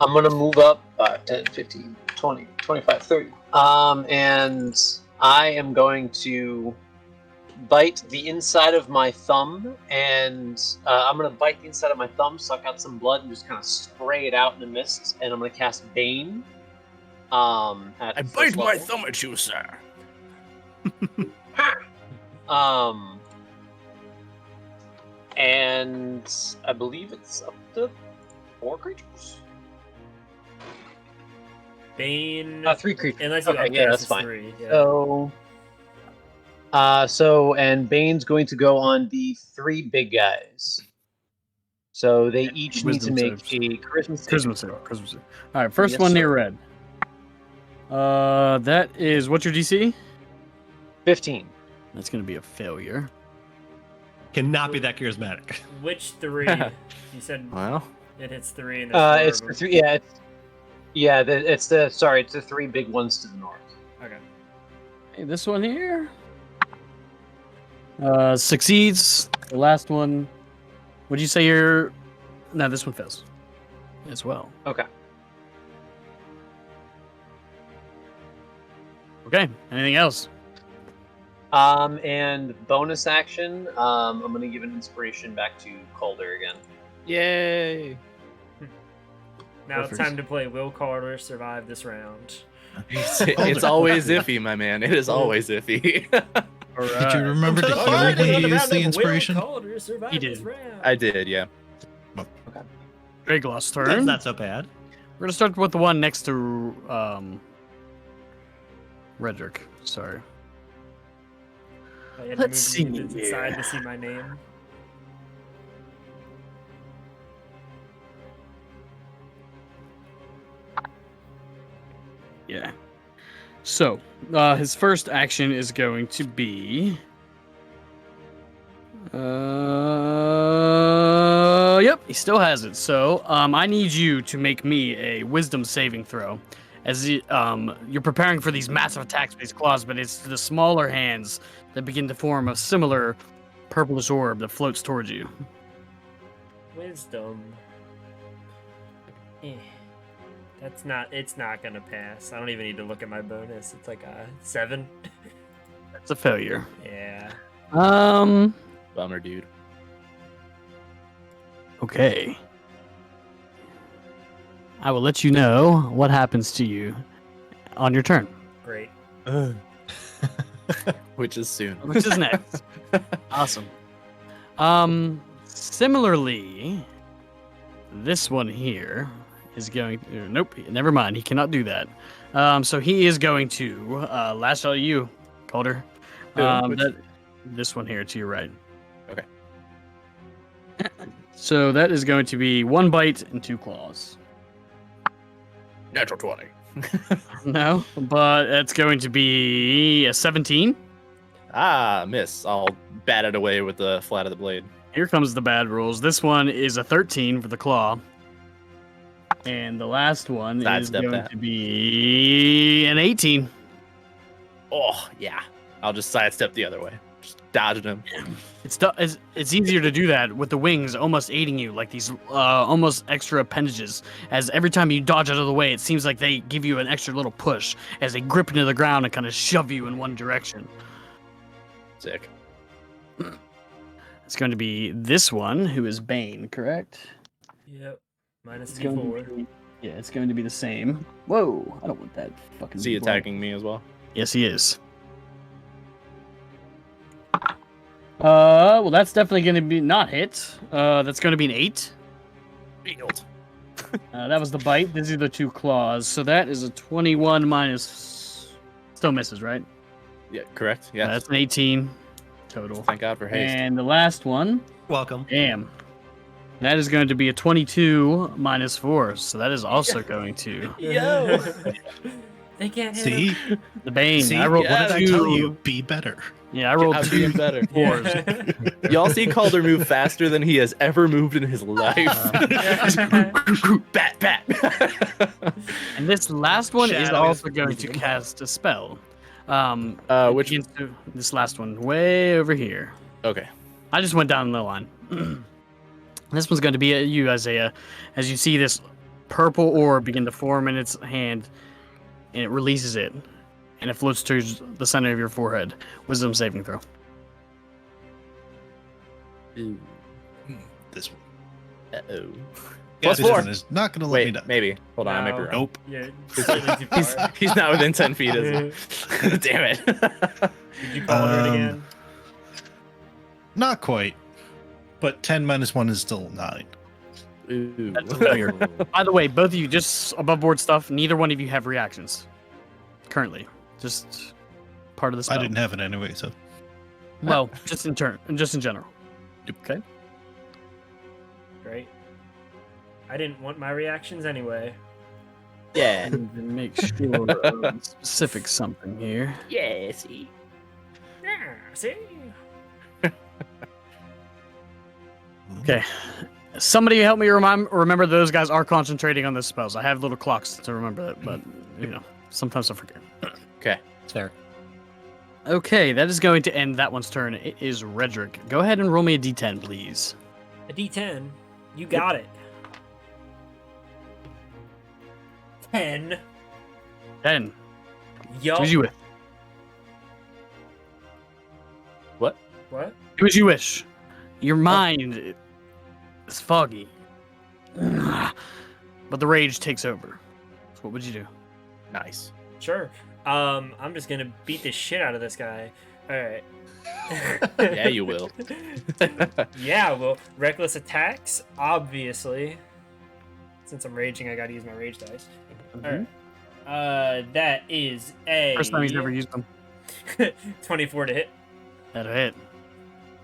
I'm gonna move up 5, 10, 15, 20, 25, 30. And I am going to bite the inside of my thumb, and I'm gonna bite the inside of my thumb, suck out some blood, and just kind of spray it out in the mist. And I'm gonna cast Bane. At first level. thumb at you, sir. And I believe it's up to 4 creatures. Bane. 3 creatures. Unless you Okay, upcast, yeah, that's it's fine. 3. Yeah. And Bane's going to go on the 3 big guys. So they each need to Wisdom make saves. a charisma save. Christmas save. Christmas save. All right, first Yes, one sir. near red. That is what's your DC? 15. That's gonna be a failure. Cannot be that charismatic. Which 3? You said Well, it hits 3 and there's 4 It's of the them. 3. Yeah, it's the 3 big ones to the north. Okay. Hey, this one here. Succeeds. The last one. Would you say you're? No, this one fails as well. Okay. Okay. Anything else? And bonus action, I'm gonna give an inspiration back to Calder again. Yay! Now it's time to play Will Carter survive this round? It's always iffy, my man. It is always iffy. Did you remember to heal when you used the inspiration? He did. I did, yeah. Dragloss turn. That's not so bad. We're gonna start with the one next to Redrick. Sorry. I had to Let's move see it here. inside to see my name. Yeah. So, his first action is going to be. Yep, he still has it. So, I need you to make me a Wisdom saving throw, as you're preparing for these massive attacks with these claws. But it's the smaller hands that begin to form a similar purplish orb that floats towards you. Wisdom. It's not gonna pass. I don't even need to look at my bonus. It's like a 7. That's a failure. Yeah. Bummer, dude. Okay. I will let you know what happens to you on your turn, Great. Which is soon. which is next. Awesome. Similarly, this one here is going. Nope, never mind. He cannot do that. So he is going to lash out at you, Calder. Which- This one here to your right. Okay. So that is going to be 1 bite and 2 claws. Natural 20. No, but it's going to be a 17. Ah, miss. I'll bat it away with the flat of the blade. Here comes the bad rules. This one is a 13 for the claw. And the last one is Sidestep going that. to be an 18. Oh, yeah. I'll just sidestep the other way. Just dodging him. It's easier to do that with the wings almost aiding you, like these almost extra appendages. As every time you dodge out of the way, it seems like they give you an extra little push as they grip into the ground and kind of shove you in one direction. Sick. It's going to be this one, who is Bane, correct? Yep. Minus It's going to D4. be, yeah, it's going to be the same. Whoa, I don't want that fucking. Is he blood. attacking me as well? Yes, he is. Well, that's definitely going to be not hit. That's going to be an 8. Field. That was the bite. These are the 2 claws. So that is a 21 minus. Still misses, right? Yeah, correct. Yeah. That's an 18 total. Thank God for haste. And the last one, Welcome. damn. That is going to be a 22 minus 4. So that is also going to. Yo! They can't hit See? him. The Bane. See? I rolled What did I 2. tell you? Be better. Yeah, I rolled I'm 2 doing better. 4s. Y'all see Calder move faster than he has ever moved in his life. Bat, bat. And this last one is Shadow also is going to freezing. cast a spell. Which? This last one, way over here. Okay. I just went down the line. This one's going to be at you, Isaiah, as you see this purple orb begin to form in its hand, and it releases it, and it floats towards the center of your forehead. Wisdom saving throw. This one. Uh-oh. This Plus 4. one is not going to let me Wait, die. maybe. Hold on, I might be No. wrong. Nope. Yeah, slightly too He's, far. he's not within 10 feet, is he? Damn it. Did you call it again? Not quite. But 10 minus 1 is still 9. Ooh. That's a failure. By the way, both of you, just above board stuff, neither one of you have reactions. Currently. Just part of the spell. I didn't have it anyway, so. Well, just in general. Okay. Great. I didn't want my reactions anyway. Yeah. And then make sure of a specific something here. Yeah, see. Yeah, see? Okay. Somebody help me remember those guys are concentrating on the spells. I have little clocks to remember that, but, sometimes I forget. Okay. It's fair. Okay, that is going to end that one's turn. It is Redrick. Go ahead and roll me a d10, please. A D10. You got it. 10. 10. Yup. Do as you wish. What? Do as you wish. Your mind is foggy. But the rage takes over. So what would you do? Nice. Sure. I'm just gonna beat the shit out of this guy. Alright. Yeah, you will. Yeah, well, reckless attacks, obviously. Since I'm raging, I gotta use my rage dice. Alright. That is a First time he's ever used them. 24 to hit. That'll hit.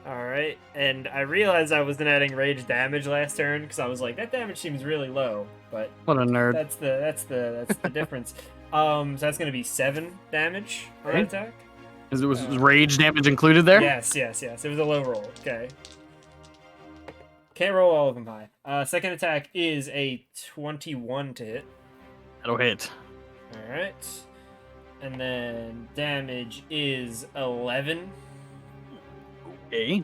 Alright, and I realized I wasn't adding rage damage last turn because I was like, that damage seems really low, but What a nerd. that's the difference. So that's gonna be 7 damage on that attack. Was rage damage included there? Yes. It was a low roll. Okay. Can't roll all of them high. Second attack is a 21 to hit. That'll hit. Alright. And then damage is 11. Okay.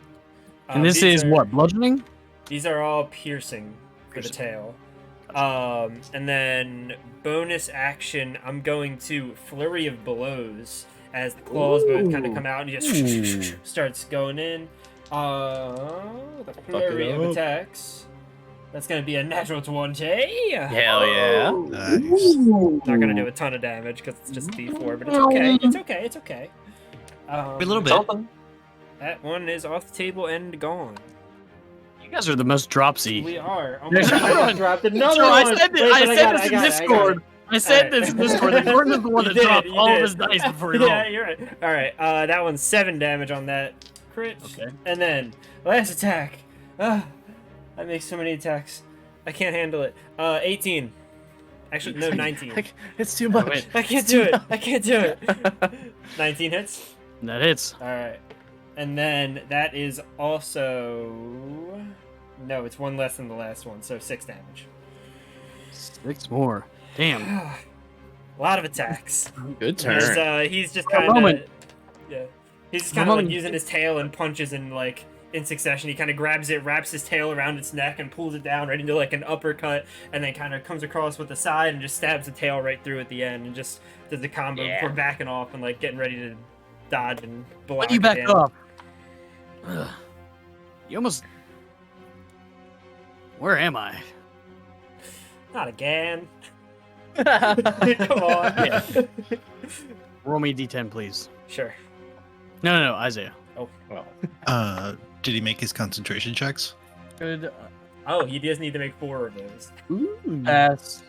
And this these is are- what? Bludgeoning? These are all piercing for the tail. And then bonus action, I'm going to Flurry of Blows as the claws both kind of come out and he just starts going in. The flurry of up. attacks. That's going to be a natural 20. Hell yeah. Nice. Not going to do a ton of damage because it's just D4, but it's okay. It's okay. A little bit. That one is off the table and gone. You guys are the most dropsy. We are. Oh my There's God, another I one. dropped another So one. I said, Wait, I but said got this it, in I got it. Discord. I said Alright. this in Discord. that Gordon is the one You that did, dropped you all of did. his dice before he Yeah, rolled. you're right. All right, that one's 7 damage on that crit. Okay. And then last attack. I make so many attacks. I can't handle it. 18. Actually, no, 19. It's too much. Wait. I can't do it. I can't do it. 19 hits. That hits. All right. And then that is also no, it's one less than the last one, so 6 damage. 6 more. Damn. A lot of attacks. Good turn. He's just For a kind of moment. yeah. He's just For a kind of like moment. using his tail and punches in like in succession. He kind of grabs it, wraps his tail around its neck, and pulls it down right into like an uppercut, and then kind of comes across with the side and just stabs the tail right through at the end, and just does the combo Yeah. before backing off and like getting ready to dodge and block. When you back again. up. Ugh. You almost. Where am I? Not again. Come on. Yeah. Roll me a d10, please. Sure. No, Isaiah. Well, Did he make his concentration checks? Good. Oh, he does need to make 4 of those. Pass.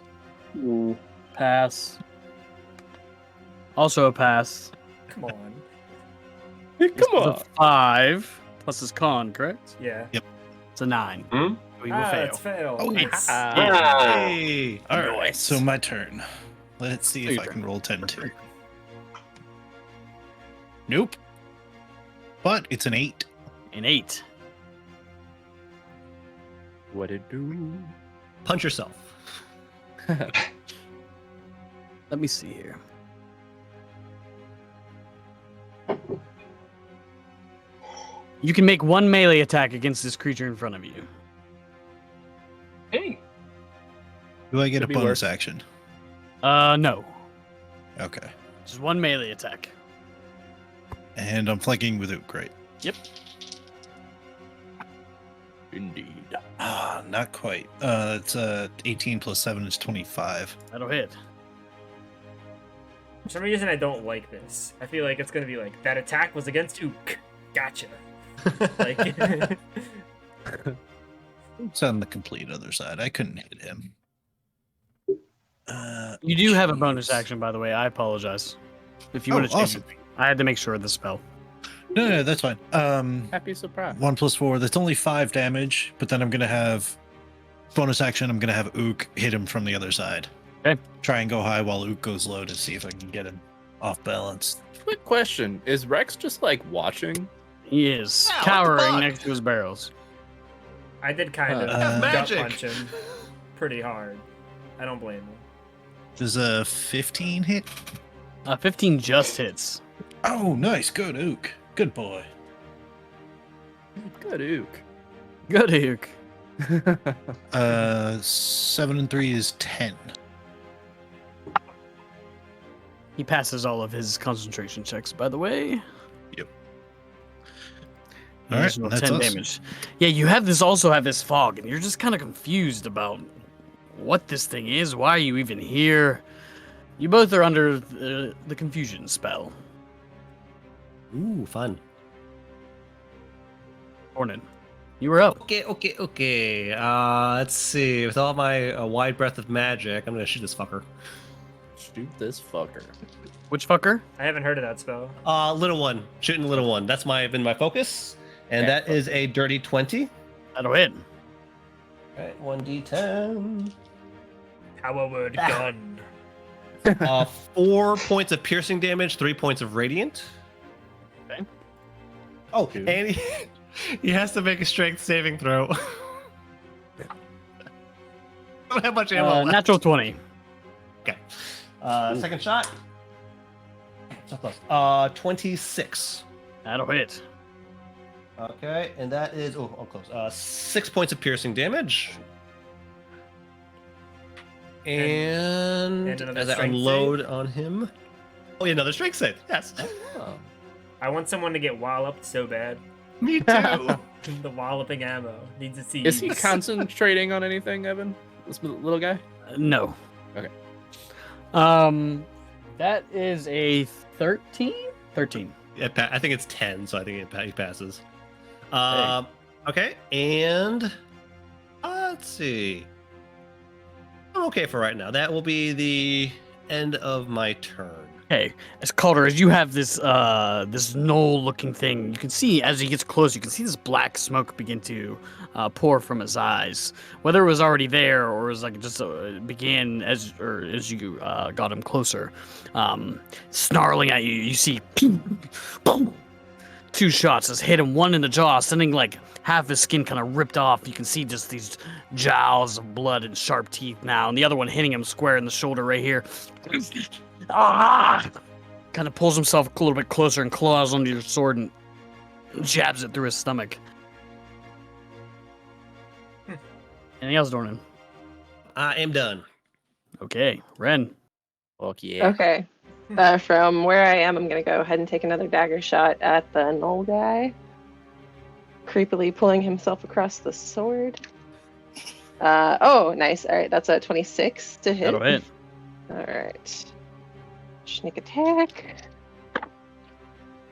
Pass. Also a pass. Come on. come It's on. a 5 plus his con, correct? Yeah. It's a 9. Hmm? We will fail. It's fail. Oh, It's- Hey. All right, Nice. so my turn. Let's see if Your I turn. can roll 10 too. Nope. But it's an 8. An 8. What it do? Punch yourself. Let me see here. You can make 1 melee attack against this creature in front of you. Hey. Do I get Could a be bonus worse. action? No. Okay. Just 1 melee attack. And I'm flanking with Ook, right? Yep. Indeed. Ah, not quite. It's 18 plus 7 is 25. That'll hit. For some reason, I don't like this. I feel like it's gonna be like that attack was against Ook. Gotcha. Like, It's on the complete other side. I couldn't hit him. You do have a bonus action, by the way. I apologize. If you Oh, want to change awesome. it. I had to make sure of the spell. No, that's fine. Happy surprise. 1 plus 4. That's only 5 damage, but then I'm gonna have bonus action. I'm gonna have Ook hit him from the other side. Okay. Try and go high while Ook goes low to see if I can get him off balance. Quick question: is Rex just like watching? He is Yeah, what the cowering fuck? next to his barrels. I did kind of That's gut magic. punch him pretty hard. I don't blame him. Does a 15 hit? 15 just hits. Oh, nice. Good Ook. Good boy. Good ook. Good Ook. 7 and 3 is 10. He passes all of his concentration checks, by the way. Yep. An All right, additional that's 10 us. damage. Yeah, you have this fog, and you're just kind of confused about what this thing is. Why are you even here? You both are under the confusion spell. Ooh, fun. Morning. You were up. Okay. Let's see. With all my wide breadth of magic, I'm gonna shoot this fucker. Shoot this fucker. Which fucker? I haven't heard of that spell. Little one. Shooting little one. That's been my focus. And Yeah, that is a dirty 20. That'll hit. Alright, 1d10. Power word Ah. gun. 4 points of piercing damage, 3 points of radiant. Okay. Oh, Two. and he has to make a strength saving throw. I don't have much ammo left. Natural 20. Okay. Second shot. So close. 26. That'll hit. Okay, and that is close. 6 points of piercing damage. And another as I strength unload on him. Oh yeah, another strength save. Yes. Oh. I want someone to get walloped so bad. Me too. The walloping ammo needs to see. Is he concentrating on anything, Evan? This little guy? No. Okay. That is a 13? 13. I think it's 10, so I think he passes. Okay, and let's see. I'm okay for right now. That will be the end of my turn. Okay, as Calder, as you have this this knoll-looking thing, you can see as he gets close, you can see this black smoke begin to pour from his eyes. Whether it was already there or was like just began as you got him closer, snarling at you. You see, boom, 2 shots just hit him, one in the jaw, sending like half his skin kind of ripped off. You can see just these jowls of blood and sharp teeth now, and the other one hitting him square in the shoulder right here. Kind of pulls himself a little bit closer and claws onto your sword and jabs it through his stomach. Anything else, Dornan? I am done. Okay, Ren. Fuck yeah. Okay. From where I am, I'm gonna go ahead and take another dagger shot at the knoll guy. Creepily pulling himself across the sword. Oh, nice. All right, that's a 26 to hit. That'll hit. All right. Sneak attack.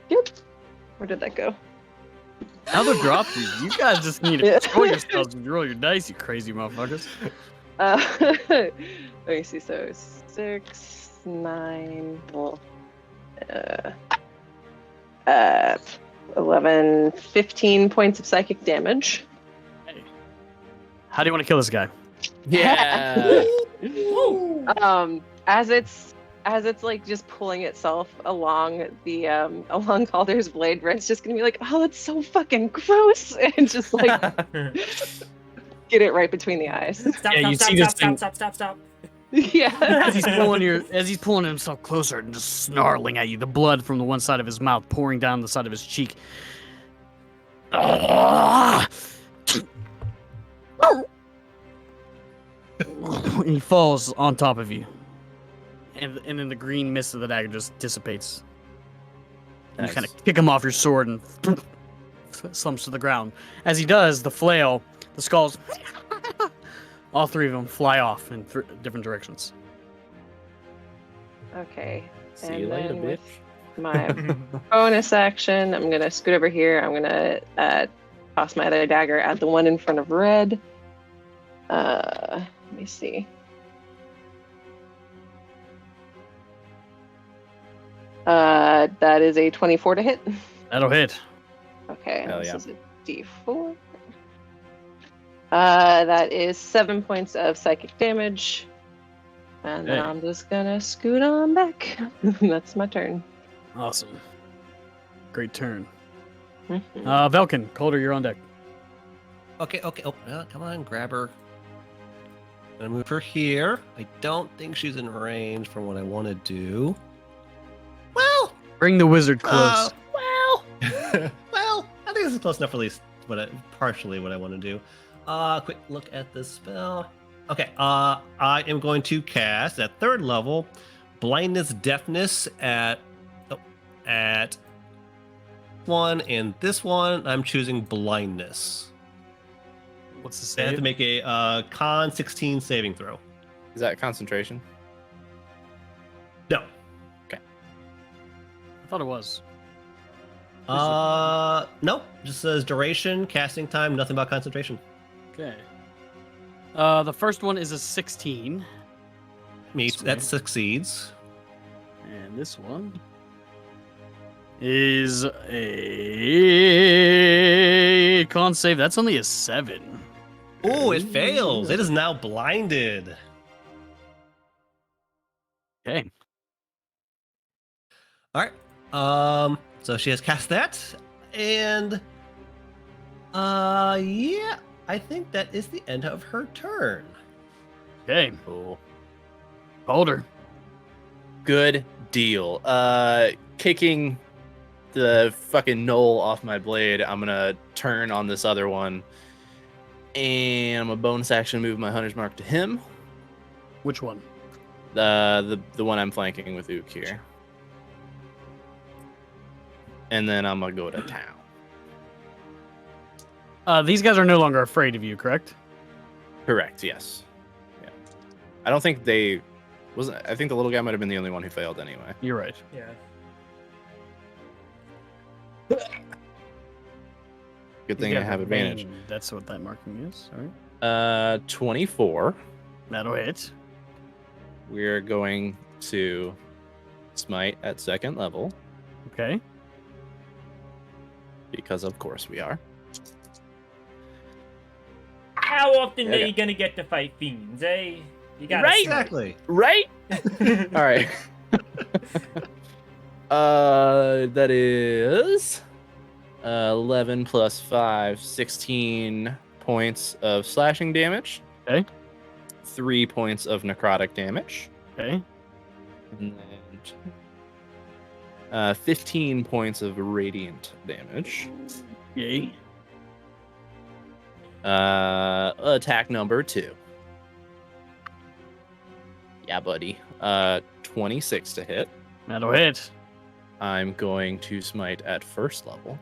Yep. Where did that go? Another drop for you. You guys just need to control yourselves when you roll your dice, you crazy motherfuckers. Let me see. So 6, 9, well, 11, 15 points of psychic damage. Hey. How do you want to kill this guy? Yeah. As it's like just pulling itself along the along Calder's blade, Ren's just gonna be like, oh, that's so fucking gross, and just like get it right between the eyes. Stop, Yeah, stop, you stop, see this stop, thing- stop, stop, stop, Yeah. As he's pulling himself closer and just snarling at you, the blood from the one side of his mouth pouring down the side of his cheek. And he falls on top of you. And then the green mist of the dagger just dissipates. And Nice. you kind of kick him off your sword and slumps to the ground. As he does, the flail, the skulls, all 3 of them fly off in different directions. Okay. See And you later, then bitch. with my bonus action, I'm gonna scoot over here. I'm gonna toss my other dagger at the one in front of Red. Let me see. That is a 24 to hit. That'll hit. Okay, Hell this yeah. is a D4. That is 7 points of psychic damage. And then Hey. I'm just gonna scoot on back. That's my turn. Awesome. Great turn. Mhm. Velkin, Calder, you're on deck. Okay. Oh, come on, grab her. I'm gonna move her here. I don't think she's in range from what I want to do. Well, Bring the wizard close. Well, I think this is close enough, at least partially what I want to do. Quick look at this spell. Okay, I am going to cast at 3rd level, blindness, deafness at one, and this one I'm choosing blindness. What's I the have save? to make a con 16 saving throw. Is that concentration? No. I thought it was. Nope. Just says duration, casting time, nothing about concentration. Okay. The first one is a 16, Meets that succeeds. and this one is a con save. That's only a 7. Oh, it fails. It is now blinded. Okay. All right. So she has cast that, and yeah, I think that is the end of her turn. Okay. Cool. Hold her. Good deal. Kicking the fucking knoll off my blade, I'm gonna turn on this other one, and I'm a bonus action move my hunter's mark to him. Which one? The one I'm flanking with Ook here. And then I'm gonna go to town. These guys are no longer afraid of you, correct? Correct, yes. Yeah. I don't think they wasn't I think the little guy might have been the only one who failed anyway. You're right. Yeah. Good thing I have advantage. That's what that marking is. All right. 24. That'll hit. We're going to smite at 2nd level. Okay. Because of course we are. How often are Okay. you gonna get to fight fiends, eh? You got Right. Exactly. Right? All right. That is 11 plus 5, 16 points of slashing damage. Okay. 3 points of necrotic damage. Okay. And then 15 points of radiant damage. Yay. Attack number 2. Yeah, buddy. 26 to hit. That'll hit. I'm going to smite at 1st level.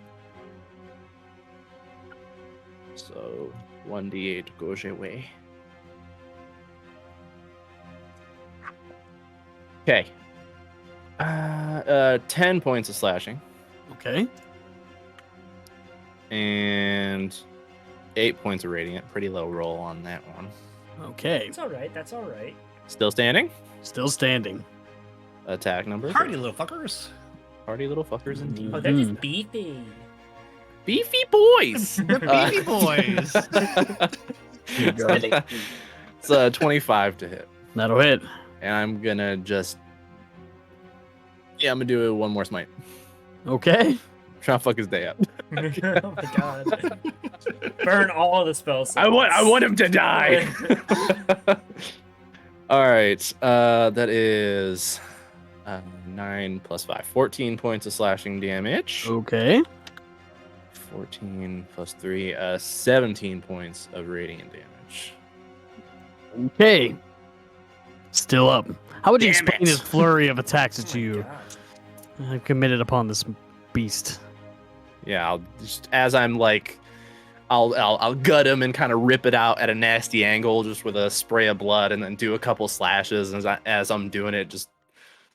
So 1d8 goes away. Okay. 10 points of slashing Okay. and 8 points of radiant. Pretty low roll on that one. Okay. That's all right. That's all right. Still standing. Still standing. Attack number Party, 3. little fuckers. Party little fuckers indeed. Oh, they're just beefy. Beefy boys. Beefy boys. It's 25 to hit. That'll hit. And I'm gonna just I'm gonna do one more smite. Okay. Try to fuck his day up. Oh my god. Burn all the spells. I want him to die. All right. That is 9 plus 5. 14 points of slashing damage. Okay. 14 plus 3, 17 points of radiant damage. Okay. Still up. How would you Damn explain it. this flurry of attacks Oh that my you God. have committed upon this beast? Yeah, I'll just as I'm like, I'll gut him and kind of rip it out at a nasty angle, just with a spray of blood, and then do a couple slashes as I'm doing it, just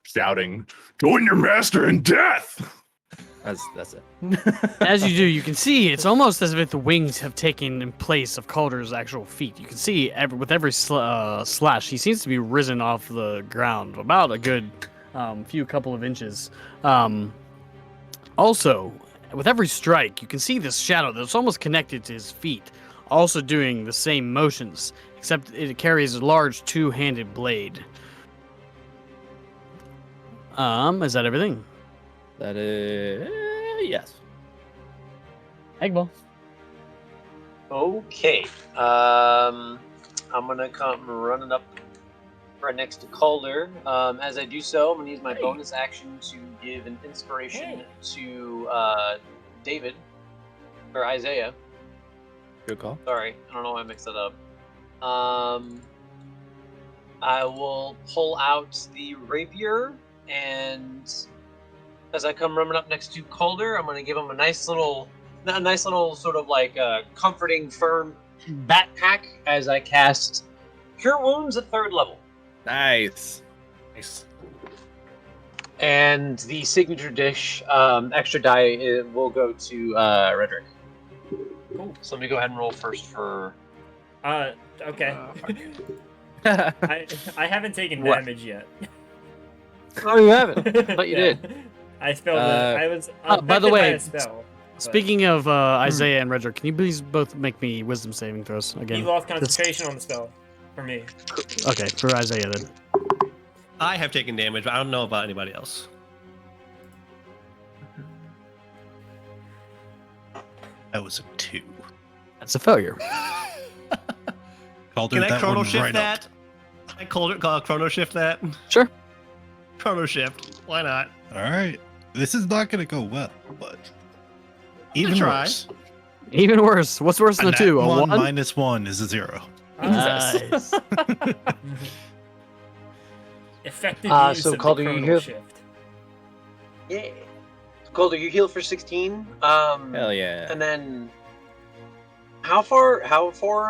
shouting, "Join your master in death!" That's it. As you do, you can see it's almost as if the wings have taken in place of Calder's actual feet. You can see with every slash, he seems to be risen off the ground about a good few couple of inches. Also, with every strike, you can see this shadow that's almost connected to his feet, also doing the same motions, except it carries a large two-handed blade. Is that everything? That is yes. Eggball. Okay. I'm gonna come running up right next to Calder. As I do so, I'm going to use my Hey. bonus action to give an inspiration Hey. to David, or Isaiah. Good call. Sorry, I don't know why I mixed that up. I will pull out the rapier, and as I come running up next to Calder, I'm going to give him a nice little sort of like comforting, firm backpack as I cast Cure Wounds at 3rd level. Nice. Nice. And the signature dish, extra die, will go to Redrick. Cool. So let me go ahead and roll first for. Okay. Nice. I haven't taken What? damage yet. Oh, you haven't? I thought you Yeah. did. I spelled I was by the affected way, a spell. but Speaking of Isaiah and Redrick, can you please both make me wisdom saving throws he again? lost concentration on the spell for me. Okay, for Isaiah then. I have taken damage, but I don't know about anybody else. That was a 2. That's a failure. Calder, Can I that chrono one shift right that? I chrono shift that. Sure. Chrono shift. Why not? Up. All right. This is not going to go well, but Gonna even try. worse. Even worse. What's worse than a nat 2? A 1? minus 1 is a 0. Nice. Effective use So of Calder, the you chronal hear- shift. Yeah. Calder, you heal for 16. Hell yeah. And then, how far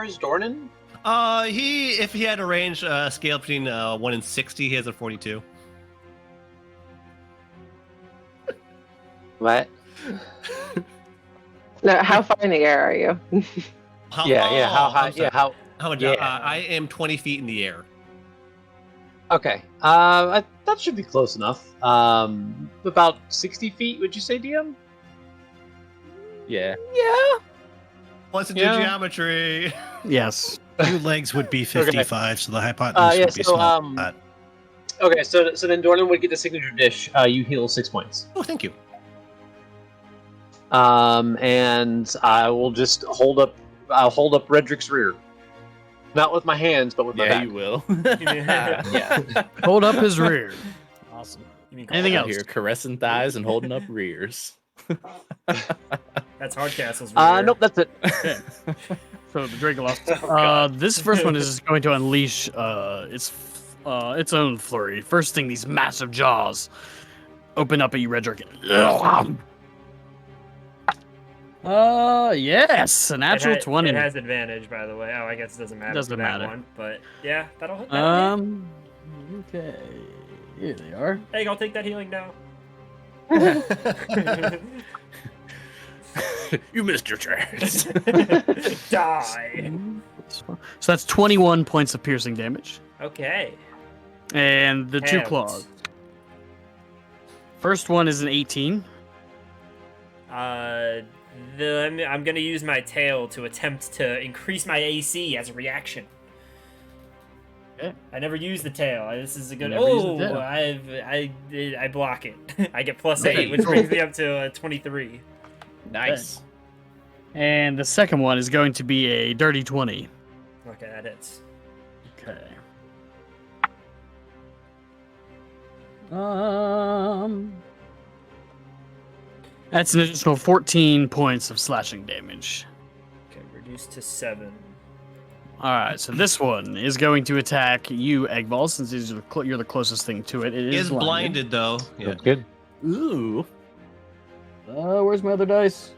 is Dornan? If he had a range scale between 1 and 60, he has a 42. What? No, how far in the air are you? How, Yeah. How high? I'm sorry. How? How much? Yeah. I am 20 feet in the air. Okay. That should be close enough. About 60 feet, would you say, DM? Yeah. Wants to do Yeah. geometry. Yes. 2 legs would be 55, so the hypotenuse Yeah, would be so, small. That Okay, so then Dornan would get the signature dish. You heal 6 points. Oh, thank you. And I will just I'll hold up Redrick's rear. Not with my hands, but with my Yeah, back. you will. Yeah. Hold up his rear. Awesome. You mean Anything Calder? else? Here, caressing thighs and holding up rears. That's Hardcastle's. Nope, that's it. So the Drake lost. God. This first one is going to unleash its own flurry. First thing, these massive jaws open up at you, Redrick. Yes, a natural 20. It has advantage, by the way. Oh, I guess it doesn't matter. Doesn't for that matter. one, but yeah, that'll hit. Okay, here they are. Hey, I'll take that healing now. You missed your chance. Die. So that's 21 points of piercing damage, Okay. and the 2 Halved. claws. First one is an 18. I'm gonna use my tail to attempt to increase my AC as a reaction. Okay. I never use the tail. This is a good. Never use the Oh, tail. I block it. I get plus Hey. 8, which brings me up to 23. Nice. And the second one is going to be a dirty 20. Okay, that hits. Okay. That's an additional 14 points of slashing damage. Okay, reduced to 7. All right, so this one is going to attack you, Eggball, since you're the closest thing to it. It He is is blinded, though. Yeah. Good. Ooh. Where's my other dice?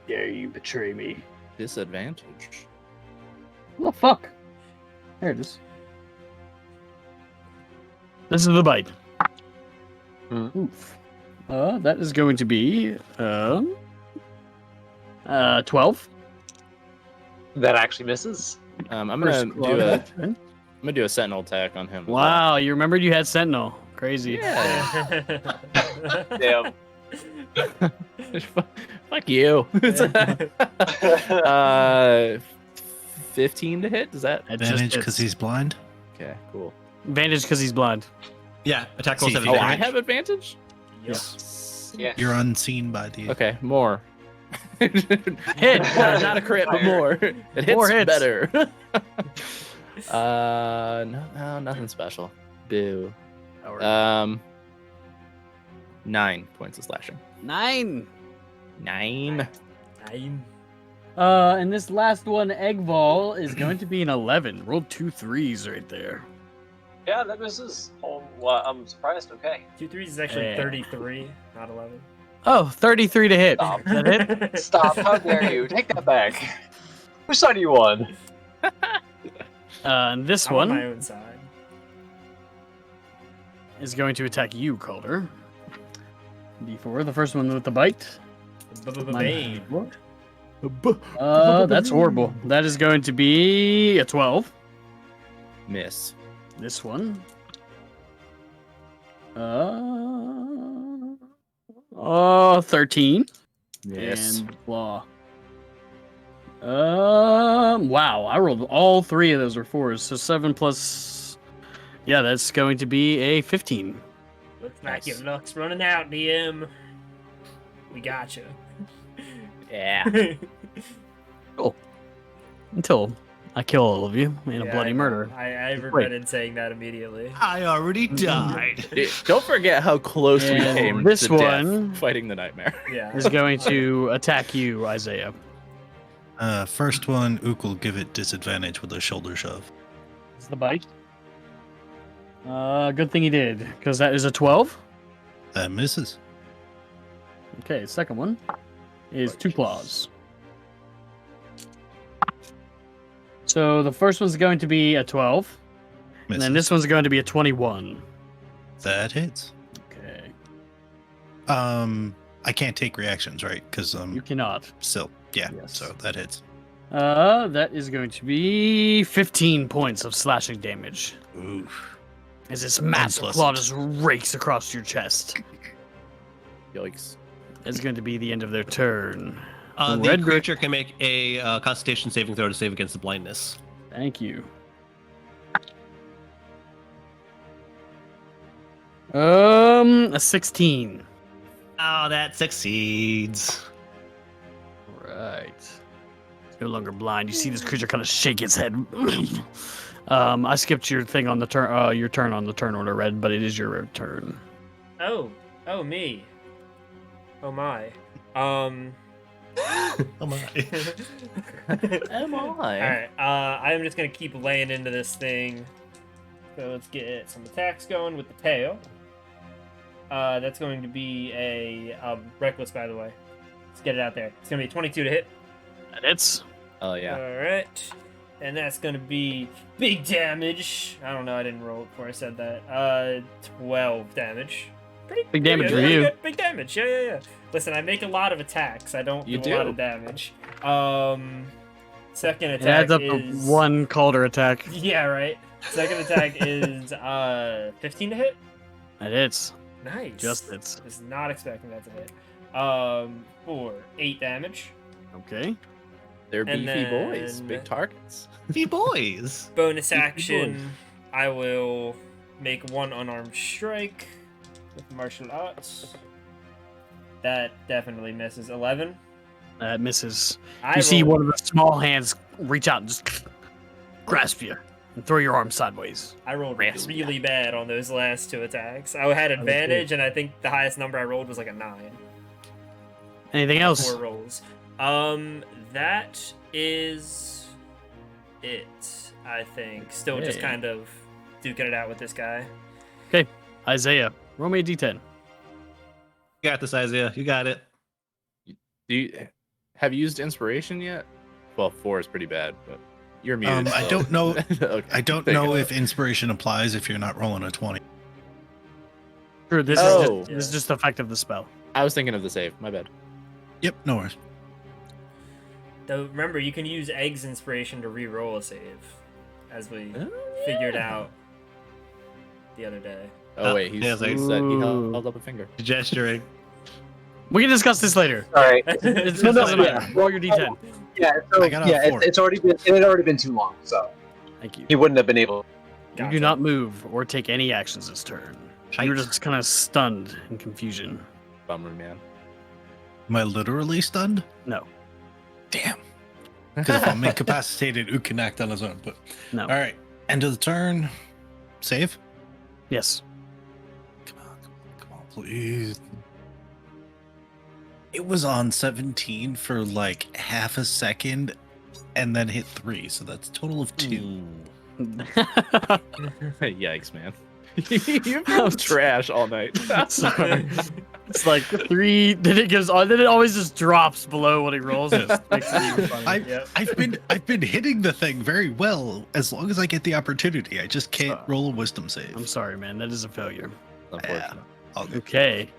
Dare you betray me? Disadvantage. What the fuck? There it is. This is the bite. Oof. That is going to be 12. That actually misses. I'm First gonna claw. do a sentinel attack on him. as well. Wow, you remembered you had Sentinel. Crazy. Yeah. Damn. Fuck you. 15 to hit. Does that? That just advantage hits. because he's blind. Okay, cool. Advantage because he's blind. Yeah, attack rolls have See, Oh, I advantage. have advantage. Yes. Yeah. You're unseen by the. Okay, more. Hit. Not a crit, but more. It hits More hits. better. No, nothing special. Boo. Howard. 9 points of slashing. 9. 9. And this last one, Eggval, is going to be an 11. Rolled 2 3s right there. Yeah, that misses. Oh, well, I'm surprised. Okay. 2 3s is actually Yeah. 33, not 11. Oh, 33 to hit. Stop. Is that hit? Stop! How dare you? Take that back. Which side are you on? And this I'm on my one own side. is going to attack you, Calder. D4, the first one with the bite. Bane. That's horrible. That is going to be a 12. Miss. This one. 13. Miss. And blah. Wow, I rolled all 3 of those were 4s, so 7 plus. Yeah, that's going to be a 15. Looks like your Nice. luck's running out, DM. We got you. Yeah. Until I kill all of you in a bloody murder. I regretted saying that immediately. I already died. Don't forget how close we And came this to one- death fighting the nightmare. Yeah. Is going to attack you, Isaiah. First one, Ook will give it disadvantage with a shoulder shove. It's the bite. Good thing he did, because that is a 12. That misses. Okay, second one is 2 claws. So the first one's going to be a 12, and Misses. then this one's going to be a 21. That hits. Okay. I can't take reactions, right? Because You cannot. still, yeah. Yes. So that hits. That is going to be 15 points of slashing damage. Oof. As this massive Unpleasant. claw just rakes across your chest. Yikes. It's going to be the end of their turn. The Red creature can make a Constitution saving throw to save against the blindness. Thank you. A 16. Oh, that succeeds. Right. It's no longer blind. You see this creature kind of shake its head. I skipped your thing on the turn. Your turn on the turn order, Red, but it is your turn. Oh, me. Oh my. Oh my. Am I? Alright, I'm just gonna keep laying into this thing. So let's get some attacks going with the tail. That's going to be a reckless, by the way. Let's get it out there. It's gonna be 22 to hit. And it's Oh yeah. Alright. And that's gonna be big damage. I don't know, I didn't roll it before I said that. 12 damage. Pretty Big damage good, for pretty you. good. Big damage, yeah. Listen, I make a lot of attacks. I don't You do a lot do. of damage. Second it attack adds up is to 1 Calder attack. Yeah, right. Second attack is 15 to hit. That hits. Nice. Just hits. Was not expecting that to hit. For 8 damage. Okay. They're And beefy boys. then- Big targets. Hey, boys. Bonus Beefy action, I will make 1 unarmed strike with martial arts. That definitely misses. 11. That misses. I You see rolled- one of the small hands reach out and just grasp you and throw your arm sideways. I rolled Grasp. really bad on those last 2 attacks. I had advantage, and I think the highest number I rolled was like a 9. Anything else? 4 rolls. That is it, I think. Still just Okay. kind of duking it out with this guy. Isaiah, roll me a d10. You got this, Isaiah. You got it. Have you used inspiration yet? Well, 4 is pretty bad, but you're muted. I so- don't know. Okay, I don't take know it. if inspiration applies if you're not rolling a 20. Sure, this Oh. is just the effect of the spell. I was thinking of the save. My bad. Yep, no worries. Though remember, you can use Egg's inspiration to re-roll a save, as we figured out the other day. Oh wait, yeah, he it's like- said he Ooh. held up a finger. Gesturing. We can discuss this later. All right. It No, no, doesn't matter. yeah. Roll your d10. Yeah. So I got a yeah, 4. it's already been. It had already been too long, so Thank you. he wouldn't have been able. You Gotcha. do not move or take any actions this turn. You're just kind of stunned in confusion. Bummer, man. Am I literally stunned? No. Damn. Because if I'm incapacitated, Ook can act on his own. But No. all right. End of the turn. Save. Yes. Come on, please. It was on 17 for like half a second and then hit 3, so that's a total of 2. Yikes, man. You've been trash all night. Sorry. It's like 3. Then it goes on. Then it always just drops below when he rolls. It makes it even funny. I've been hitting the thing very well as long as I get the opportunity. I just can't roll a wisdom save. I'm sorry, man. That is a failure. Unfortunate. All good. Okay.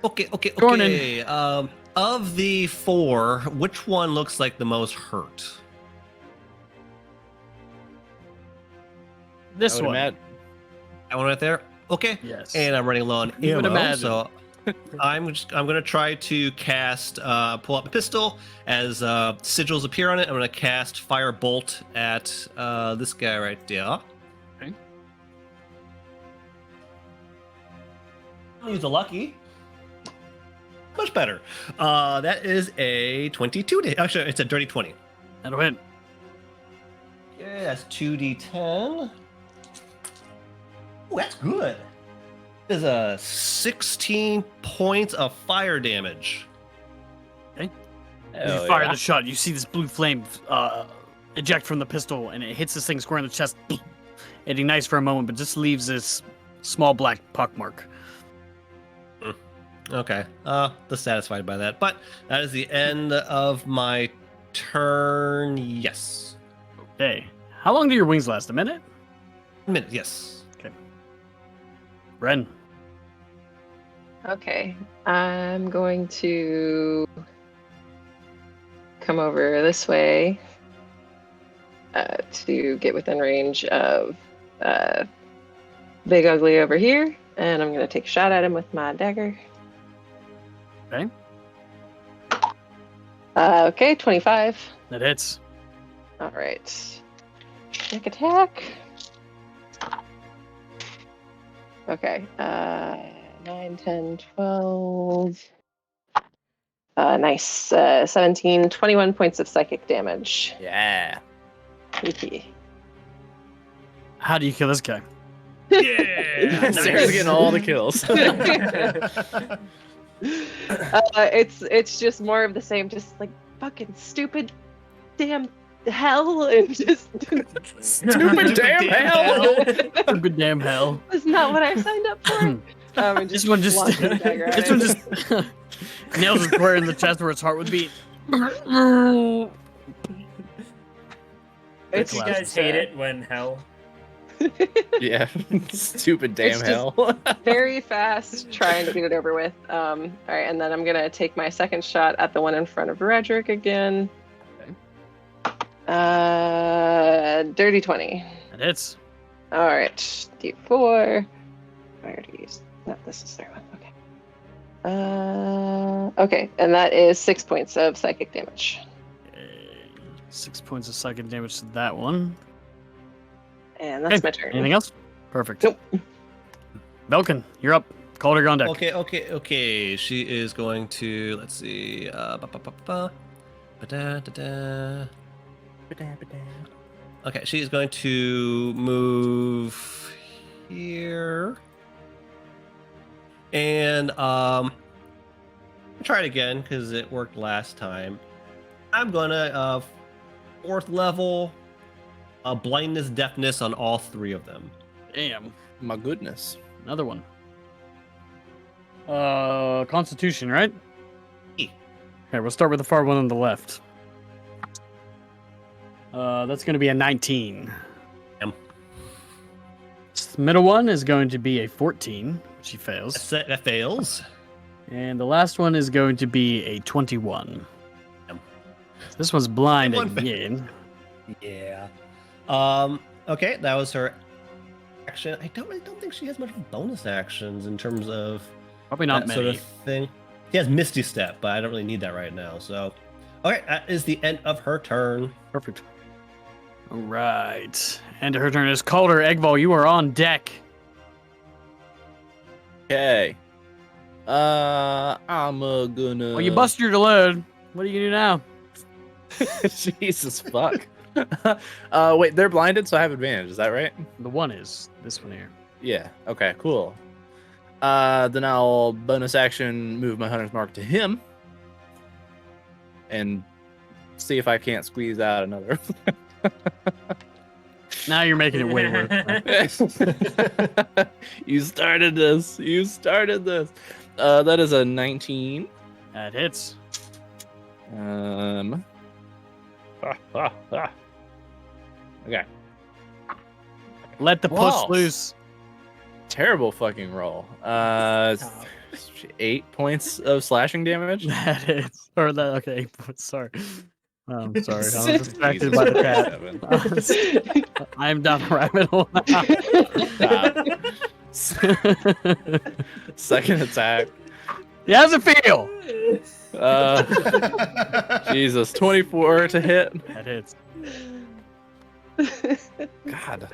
Okay. Dornan. Of the 4, which one looks like the most hurt? This one. That one right there. Okay. Yes. And I'm running low on You would ammo, imagine. so I'm gonna try to cast pull up a pistol as sigils appear on it. I'm gonna cast fire bolt at this guy right there. Okay. I'll use a lucky. Much better. That is a 22. Actually, it's a dirty 20. That'll hit. Okay, that's 2d10. Oh, that's good. Is a 16 points of fire damage. As you fire the shot, you see this blue flame eject from the pistol, and it hits this thing square in the chest. It ignites for a moment, but just leaves this small black pock mark. Okay. Dissatisfied by that. But that is the end of my turn. Yes. Okay. How long do your wings last? A minute? A minute, yes. Ren. Okay, I'm going to come over this way to get within range of Big Ugly over here, and I'm going to take a shot at him with my dagger. Okay. Okay, 25. That hits. All right. Sneak attack. Okay. 9, 10, 12. Nice. 17, 21 points of psychic damage. Yeah. How do you kill this guy? Yeah. Sarah's getting all the kills. It's just more of the same, just like fucking stupid damn hell and just Stupid damn hell. Stupid damn hell. That's not what I signed up for. And This one just launch the dagger at this him. one just nails it square in the chest where its heart would beat. It's You guys hate it when hell. Yeah. Stupid damn It's just- hell. very fast, trying to get it over with. All right, and then I'm gonna take my second shot at the one in front of Redrick again. Dirty 20. That hits. All right, D4. I already used. No, this is their one. Okay. Okay, and that is 6 points of psychic damage. Okay. 6 points of psychic damage to that one. And that's Okay, my turn. Anything else? Perfect. Nope. Belkin, you're up. Calder on deck. Okay. She is going to, let's see. Okay, she is going to move here. And try it again because it worked last time. I'm gonna 4th level blindness, deafness on all 3 of them. Damn. My goodness. Another one. Constitution, right? E. Okay, we'll start with the far one on the left. That's going to be a 19. The middle one is going to be a 14, which he fails. That fails. And the last one is going to be a 21. This one's blind One fail. again. Yeah. Okay, that was her action. I don't think she has much bonus actions in terms of Probably not that many. sort of thing. She has Misty Step, but I don't really need that right now. So, okay, that is the end of her turn. Perfect. All right. And her turn is Calder. Eggval, you are on deck. Okay. I'm gonna. Well, you busted your load. What are you going to do now? Jesus fuck. Wait, they're blinded, so I have advantage. Is that right? The one is this one here. Yeah. Okay. Cool. Then I'll bonus action move my hunter's mark to him, and see if I can't squeeze out another. Now you're making it way worse. You started this. You started this. That is a 19. That hits. Okay. Let the push Walls. loose. Terrible fucking roll. 8 points of slashing damage. That hits. Or that. Okay. Sorry. Sorry. I was distracted Jesus, by the cat. I'm down the rabbit hole. Second attack. Yeah, how's it feel? Jesus, 24 to hit. That hits. God.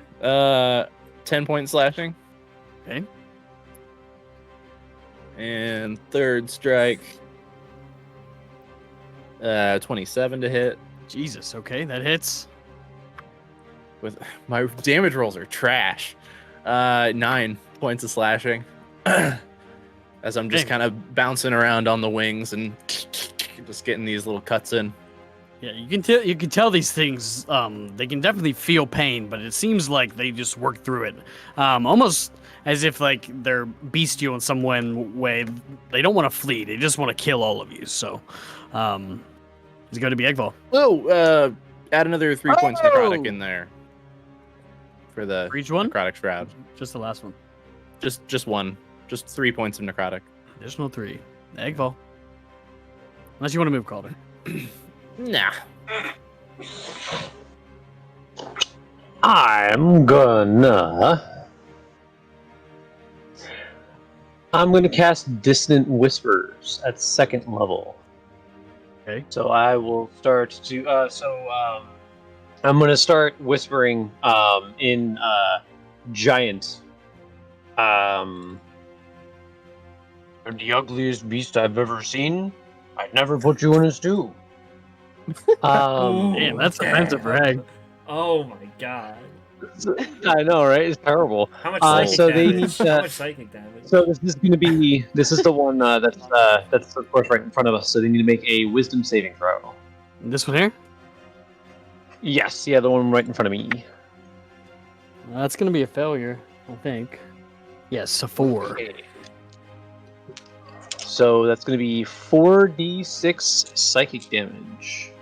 10 point slashing. Okay. And third strike. 27 to hit. Jesus. Okay, that hits. With my damage rolls are trash. 9 points of slashing. As I'm just Dang. kind of bouncing around on the wings and just getting these little cuts in. Yeah, you can tell. You can tell these things. They can definitely feel pain, but it seems like they just work through it. Almost as if like they're bestial in some way. They don't want to flee. They just want to kill all of you. So, it's going to be Eggfall. Oh, add another 3 points necrotic in there for the For each one? necrotic shroud. Just the last one. Just one. Just 3 points of necrotic. Additional 3. Eggfall. Unless you want to move, Calder. Nah. I'm gonna cast Dissonant Whispers at 2nd level. Okay. So I will start to I'm gonna start whispering in giant. You're the ugliest beast I've ever seen. I'd never put you in a stew. Damn, that's offensive for Egg. Oh my god. I know, right? It's terrible. How much Uh, psychic so they damage? need to- How much psychic damage? So this is the one that's of course right in front of us. So they need to make a Wisdom saving throw. This one here? Yes, yeah, the one right in front of me. That's going to be a failure, I think. Yes, a 4. Okay. So that's going to be 4d6 psychic damage.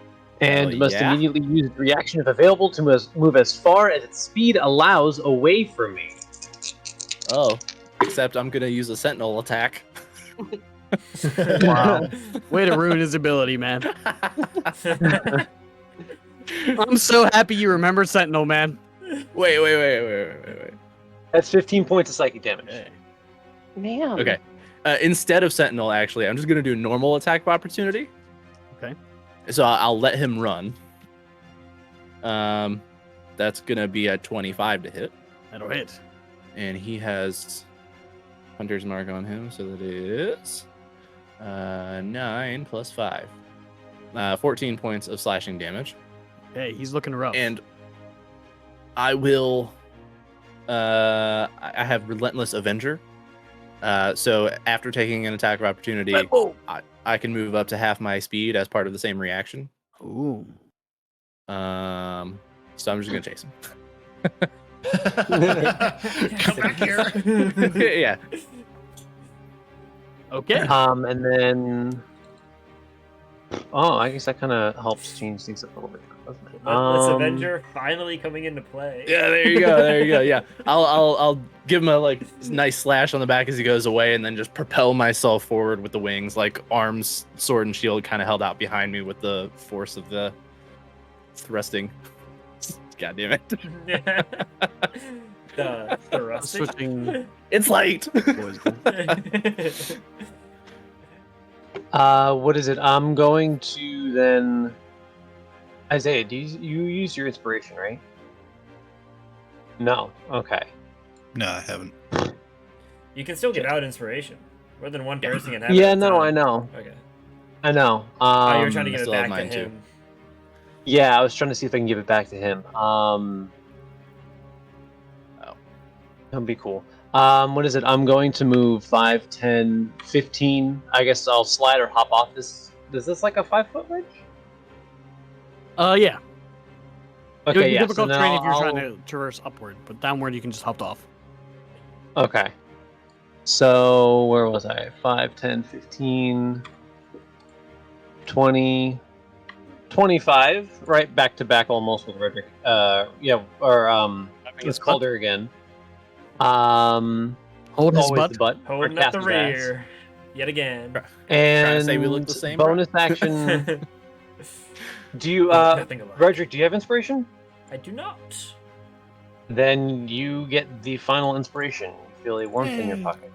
And Hell must yeah. immediately use its reaction if available to move as far as its speed allows away from me. Oh. Except I'm gonna use a sentinel attack. Wow. Way to ruin his ability, man. I'm so happy you remember Sentinel, man. Wait. That's 15 points of psychic damage. Man. Okay. Instead of sentinel, actually, I'm just gonna do normal attack of opportunity. Okay. So I'll let him run. That's gonna be a 25 to hit, That'll hit. and he has Hunter's Mark on him, so that is 9 plus 5, 14 points of slashing damage. Hey, he's looking rough. And I will. I have Relentless Avenger. So after taking an attack of opportunity, I can move up to half my speed as part of the same reaction. Ooh. So I'm just gonna chase him. Come back here. Yeah. Okay. And then, I guess that kind of helps change things up a little bit, doesn't it? This Avenger finally coming into play. Yeah, there you go. Yeah, I'll give him a nice slash on the back as he goes away, and then just propel myself forward with the wings, like arms, sword, and shield kind of held out behind me with the force of the thrusting. God damn it! the rusting. Switching. It's light. What is it? I'm going to then. Isaiah, do you use your inspiration, right? No. Okay. No, I haven't. You can still give out inspiration. More than one person can have it. Yeah, at a no, time. I know. Okay. I know. Oh, you were trying to I give it still have back to mine, too. him. Yeah, I was trying to see if I can give it back to him. That'd be cool. What is it? I'm going to move 5, 10, 15. I guess I'll slide or hop off this. Is this like a 5-foot ledge? Yeah. Okay, Your yeah. difficult so terrain now if you're trying I'll- to traverse upward, but downward you can just hop off. Okay. So where was I? 5, 10, 15, 20, 25. Right back to back almost with Redrick. Yeah, or let's call her again. Hold his Always butt. the butt. Holding or up the Casper's ass. rear. Yet again. And Trying to say we look the same, bro? bonus action. Do you, Nothing alike. Redrick? Do you have inspiration? I do not. Then you get the final inspiration. You feel a warmth in your pocket,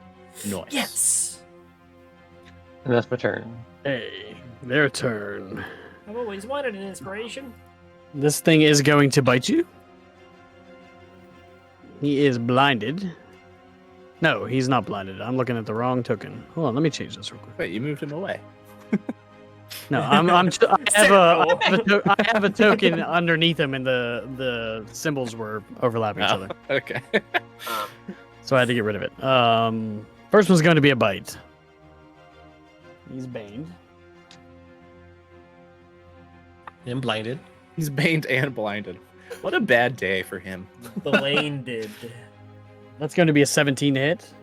Nice. Yes. and that's my turn. Hey, their turn. I've always wanted an inspiration. This thing is going to bite you. He is blinded. No, he's not blinded. I'm looking at the wrong token. Hold on, let me change this real quick. Wait, you moved him away. No, I have a token underneath him, and the symbols were overlapping each Oh, other, okay. so I had to get rid of it. First one's going to be a bite. He's baned. And blinded. He's baned and blinded. What a bad day for him. Blaine did. That's going to be a 17 to hit.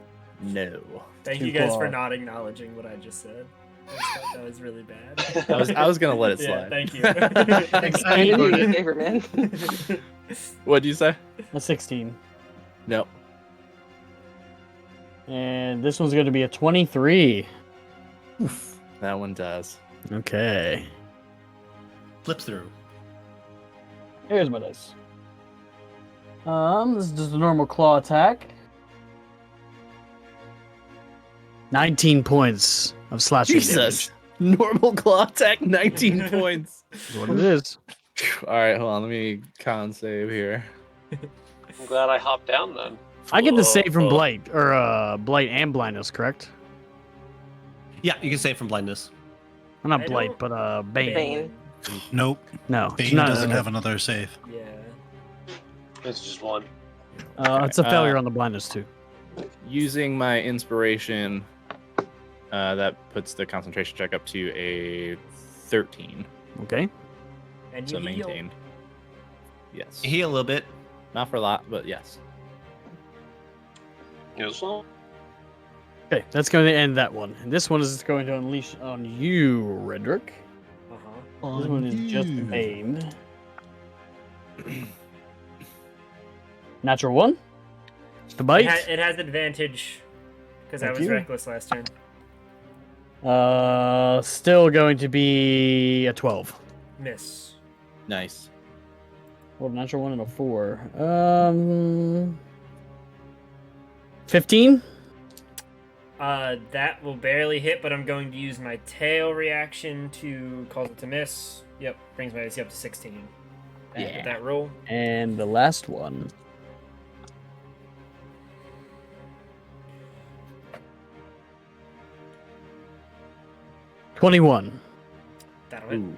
No. Thank Too you guys for far. not acknowledging what I just said. I just thought that was really bad. I was gonna let it Yeah, slide. thank you. I knew you a favor, man. What'd you say? A 16. No. And this one's going to be a 23. That one does. Okay. Flips through. Here's my dice. This is just a normal claw attack. 19 points of slashing Jesus. Normal claw attack, 19 points. damage. That's what it is. All right, hold on. Let me con save here. I'm glad I hopped down then. I get to save from blight, or blight and blindness, correct? Yeah, you can save from blindness. Well, not I blight, don't- but bane. Bane. Nope. No, it's Bane not. doesn't have another save. Yeah. It's just one. It's a failure on the blindness too. Using my inspiration, that puts the concentration check up to a 13. Okay. And So you heal. maintained. Yes. Heal a little bit. Not for a lot, but yes. Okay, that's going to end that one. And this one is going to unleash on you, Redrick. Uh-huh. This one is just bane. Natural one. The bite. It has advantage because I Thank was you. reckless last turn. Still going to be a 12. Miss. Nice. Well, natural one and a 4. 15. That will barely hit, but I'm going to use my tail reaction to cause it to miss. Yep, brings my AC up to 16. Yeah. With that roll. And the last one. $21. That'll hit. Ooh.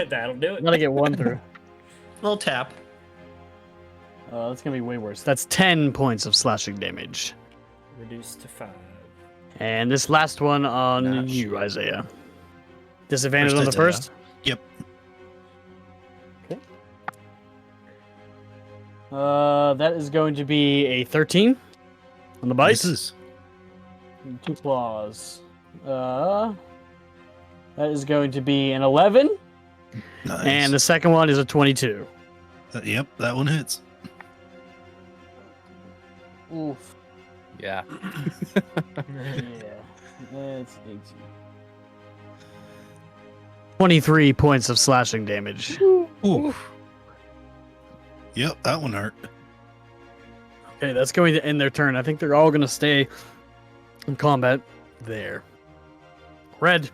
That'll do it. Gotta get one through. Little tap. That's gonna be way worse. That's 10 points of slashing damage. Reduced to 5. And this last one on Not you, sure. Isaiah. Disadvantage First on the Isaiah. first? Yep. Okay. That is going to be a 13 on the bite. Misses. 2 claws. That is going to be an 11. Nice. And the second one is a 22. Yep, that one hits. Oof. Yeah. Yeah. That's 18. 23 points of slashing damage. Ooh. Yep, that one hurt. Okay, that's going to end their turn. I think they're all going to stay in combat there. Red.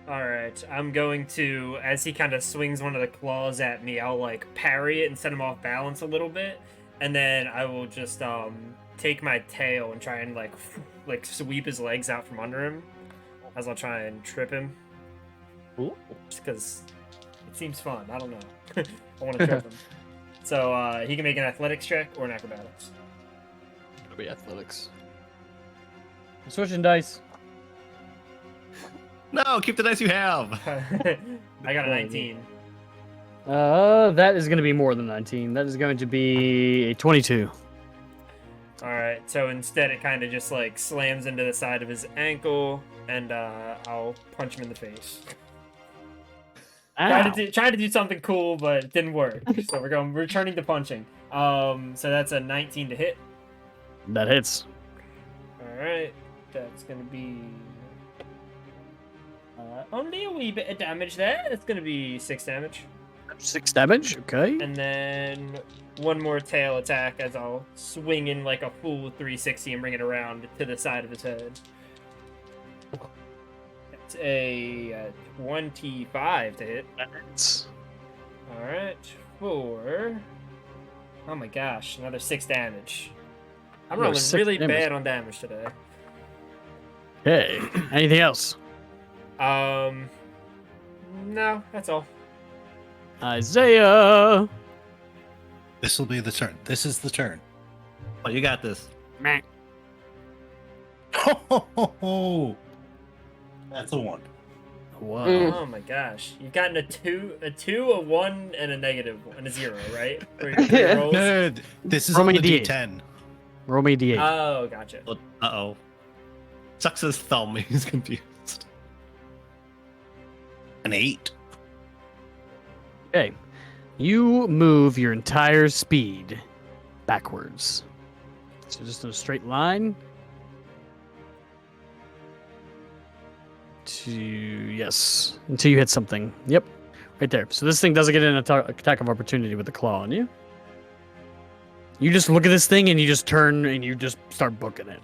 Alright, I'm going to, as he kind of swings one of the claws at me, I'll like parry it and set him off balance a little bit. And then I will just take my tail and try and like sweep his legs out from under him as I'll try and trip him. Just because it seems fun. I don't know. I want to trip him. So he can make an athletics check or an acrobatics. It'll be athletics. I'm switching dice. No, keep the dice you have. I got a 19. That is going to be more than 19. That is going to be a 22. All right. So instead, it kind of just like slams into the side of his ankle, and I'll punch him in the face. Ow. Tried to do something cool, but it didn't work. So we're returning to punching. So that's a 19 to hit. That hits. All right. That's gonna be only a wee bit of damage there. It's gonna be 6 damage. 6 damage. Okay. And then one more tail attack as I'll swing in like a full 360 and bring it around to the side of his head. It's a 25 to hit. That hits. Alright, for... Oh my gosh, another 6 damage. I'm Another rolling 6 really damage. bad on damage today. Okay. Anything else? No, that's all. Isaiah. This will be the turn. This is the turn. Oh, you got this. Meh. Ho, ho, ho, ho. That's a 1. Wow. Oh my gosh, you've gotten a 2, a 1, and a negative, and a 0, right? For your rolls? No, this is Roll on me the a D8. D10. Roll me a D8. Oh, gotcha. Uh-oh. Sucks his thumb. He's confused. An 8. Okay. You move your entire speed backwards. So just in a straight line. Yes. Until you hit something. Yep. Right there. So this thing doesn't get an attack of opportunity with the claw on you. You just look at this thing and you just turn and you just start booking it.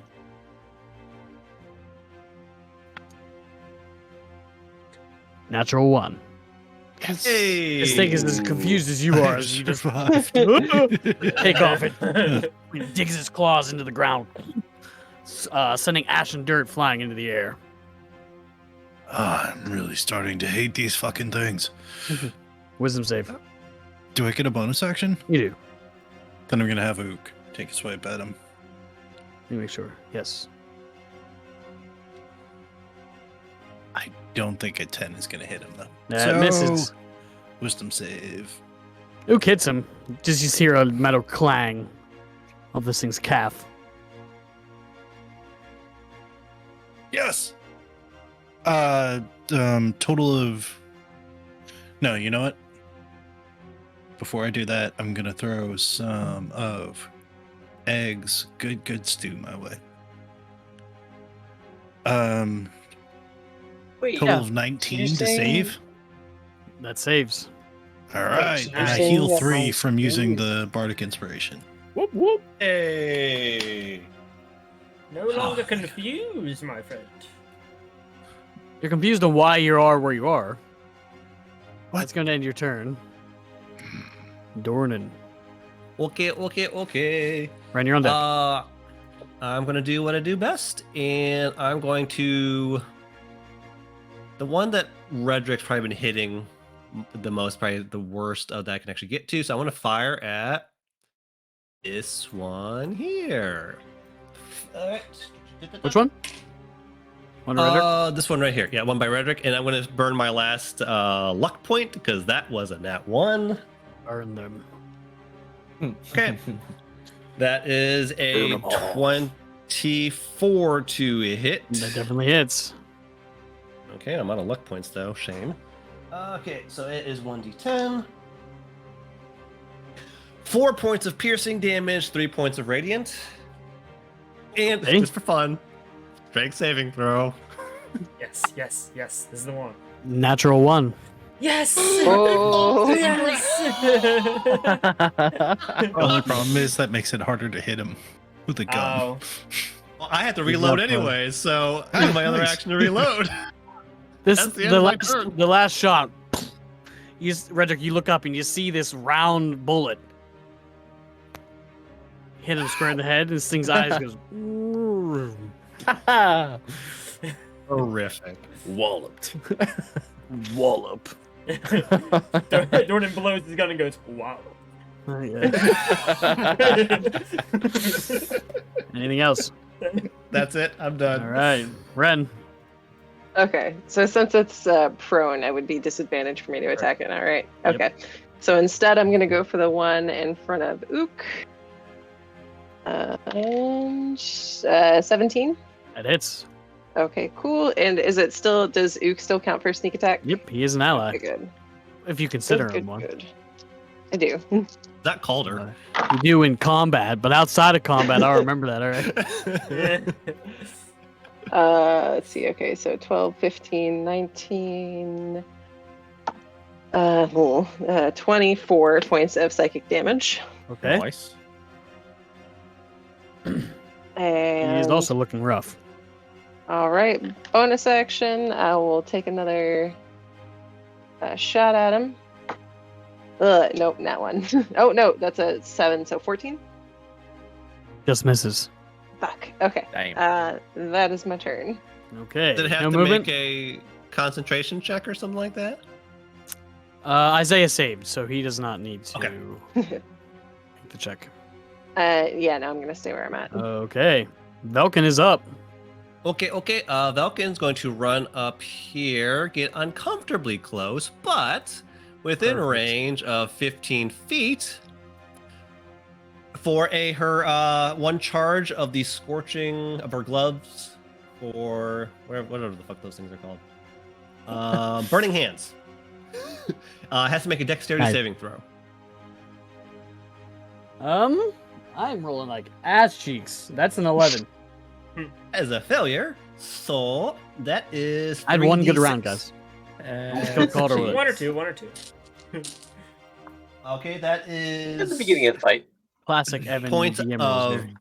Natural 1. Yes. Hey. This thing is as confused as you are as you just survived. take off it. He digs his claws into the ground, sending ash and dirt flying into the air. I'm really starting to hate these fucking things. Wisdom save. Do I get a bonus action? You do. Then I'm gonna have Ook take a swipe at him. Let me make sure. Yes. I don't think a 10 is gonna hit him though. That misses. Wisdom save. Ook hits him. Just hear a metal clang of this thing's calf. Yes. Total of. No, you know what? Before I do that, I'm gonna throw some of eggs, good stew my way. Wait, Total of 19 to save. That saves. All right, You're and I saying heal that 3 my from using stew- the bardic inspiration. Whoop whoop. Hey. No longer confused, my friend. You're confused on why you are where you are. What? That's gonna end your turn. Dornan. Okay. Ran your own deck. I'm gonna do what I do best, and I'm going to the one that Redrick's probably been hitting the most, probably the worst of that I can actually get to. So I want to fire at this one here. Which one? One Redrick? This one right here. Yeah, one by Redrick, and I'm gonna burn my last luck point because that was a nat 1. Burn them. Okay. That is a 24 to hit. That definitely hits. Okay, I'm out of luck points though. Shame. Okay, so it is 1d10. 4 points of piercing damage, 3 points of radiant. And Okay. just for fun, strength saving throw. Yes. This is the one. Natural 1. Yes. Oh. Yes. The only problem is that makes it harder to hit him with a gun. Oh. Well, I had to Good reload luck, bud. anyway, so I use my other Nice. action to reload. This That's the end of my turn. the last shot. Redrick, you look up and you see this round bullet hit him square in the head. And this thing's eyes goes. Horrific. Walloped. Wallop. Dornan blows his gun and goes, wow. Anything else? That's it. I'm done. All right, Ren. Okay, so since it's prone, it would be disadvantage for me to attack it. All right. Yep. Okay. So instead, I'm gonna go for the one in front of Ook. And 17. That hits. Okay, cool. And is it still? Does Ook still count for sneak attack? Yep, he is an ally. Okay, good. If you consider Good, him good, one. good. I do. That Calder. You do in combat, but outside of combat, I'll remember that. All right. Let's see. Okay, so 12, 15, 19. 24 points of psychic damage. Okay. Nice. And He is also looking rough. all right, bonus action. I will take another shot at him. Nope, not one. Oh no, that's a 7, so 14. Just misses. Fuck. Okay. Damn. That is my turn. Okay. Did it have no to movement. make a concentration check or something like that? Isaiah saved, so he does not need to Okay. make the check. Yeah, no, I'm gonna stay where I'm at. Okay. Velkin is up. Okay. Velkin's going to run up here, get uncomfortably close, but within Perfect. range of 15 feet for her one charge of the scorching of her gloves for whatever the fuck those things are called. Burning hands. Has to make a dexterity Nice. saving throw. I'm rolling like ass cheeks. That's an 11. As a failure, so that is. I had one good 3d6. round, guys. Almost killed Calder with it. One or two. Okay, that is At the beginning of the fight. Classic Evan Points DM rolls of there.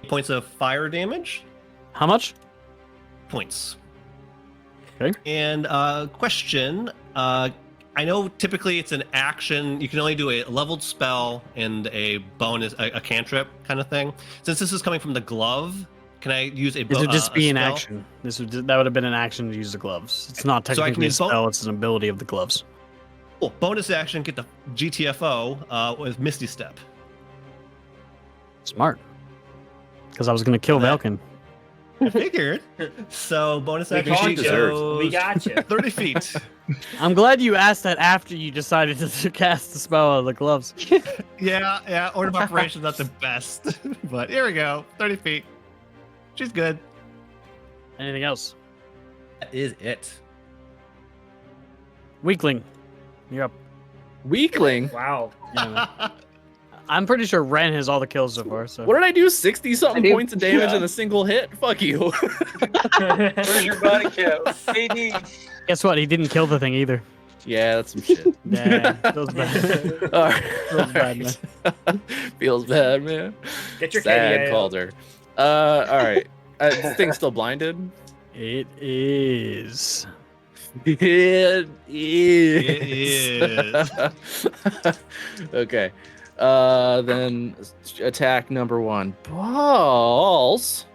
points of fire damage. How much? Points. Okay. And question. I know typically it's an action. You can only do a leveled spell and a bonus, a cantrip kind of thing. Since this is coming from the glove, can I use a This would just a be an spell? action. That would have been an action to use the gloves. It's not So I can technically a use both? spell. It's an ability of the gloves. Cool. Bonus action, get the GTFO with Misty Step. Smart. Because I was going to kill That- Velkin. I figured. So bonus We action got she you. goes We got you. 30 feet. I'm glad you asked that after you decided to cast the spell out of the gloves. Yeah. Order of operations not the best, but here we go. 30 feet. She's good. Anything else? That is it. Weakling. You're up. Weakling. Wow. Yeah. I'm pretty sure Ren has all the kills so far. So What did I do? 60 something I do. points of damage Yeah. in a single hit? Fuck you. Where's your body count? AD. guess what? He didn't kill the thing either. Yeah, that's some shit. Nah, feels bad. All right. Feels bad, Feels bad, man. Get your Sad KDA out. Calder. All right. This thing's still blinded. It is. It is. It is. Okay. Then attack number 1. Balls.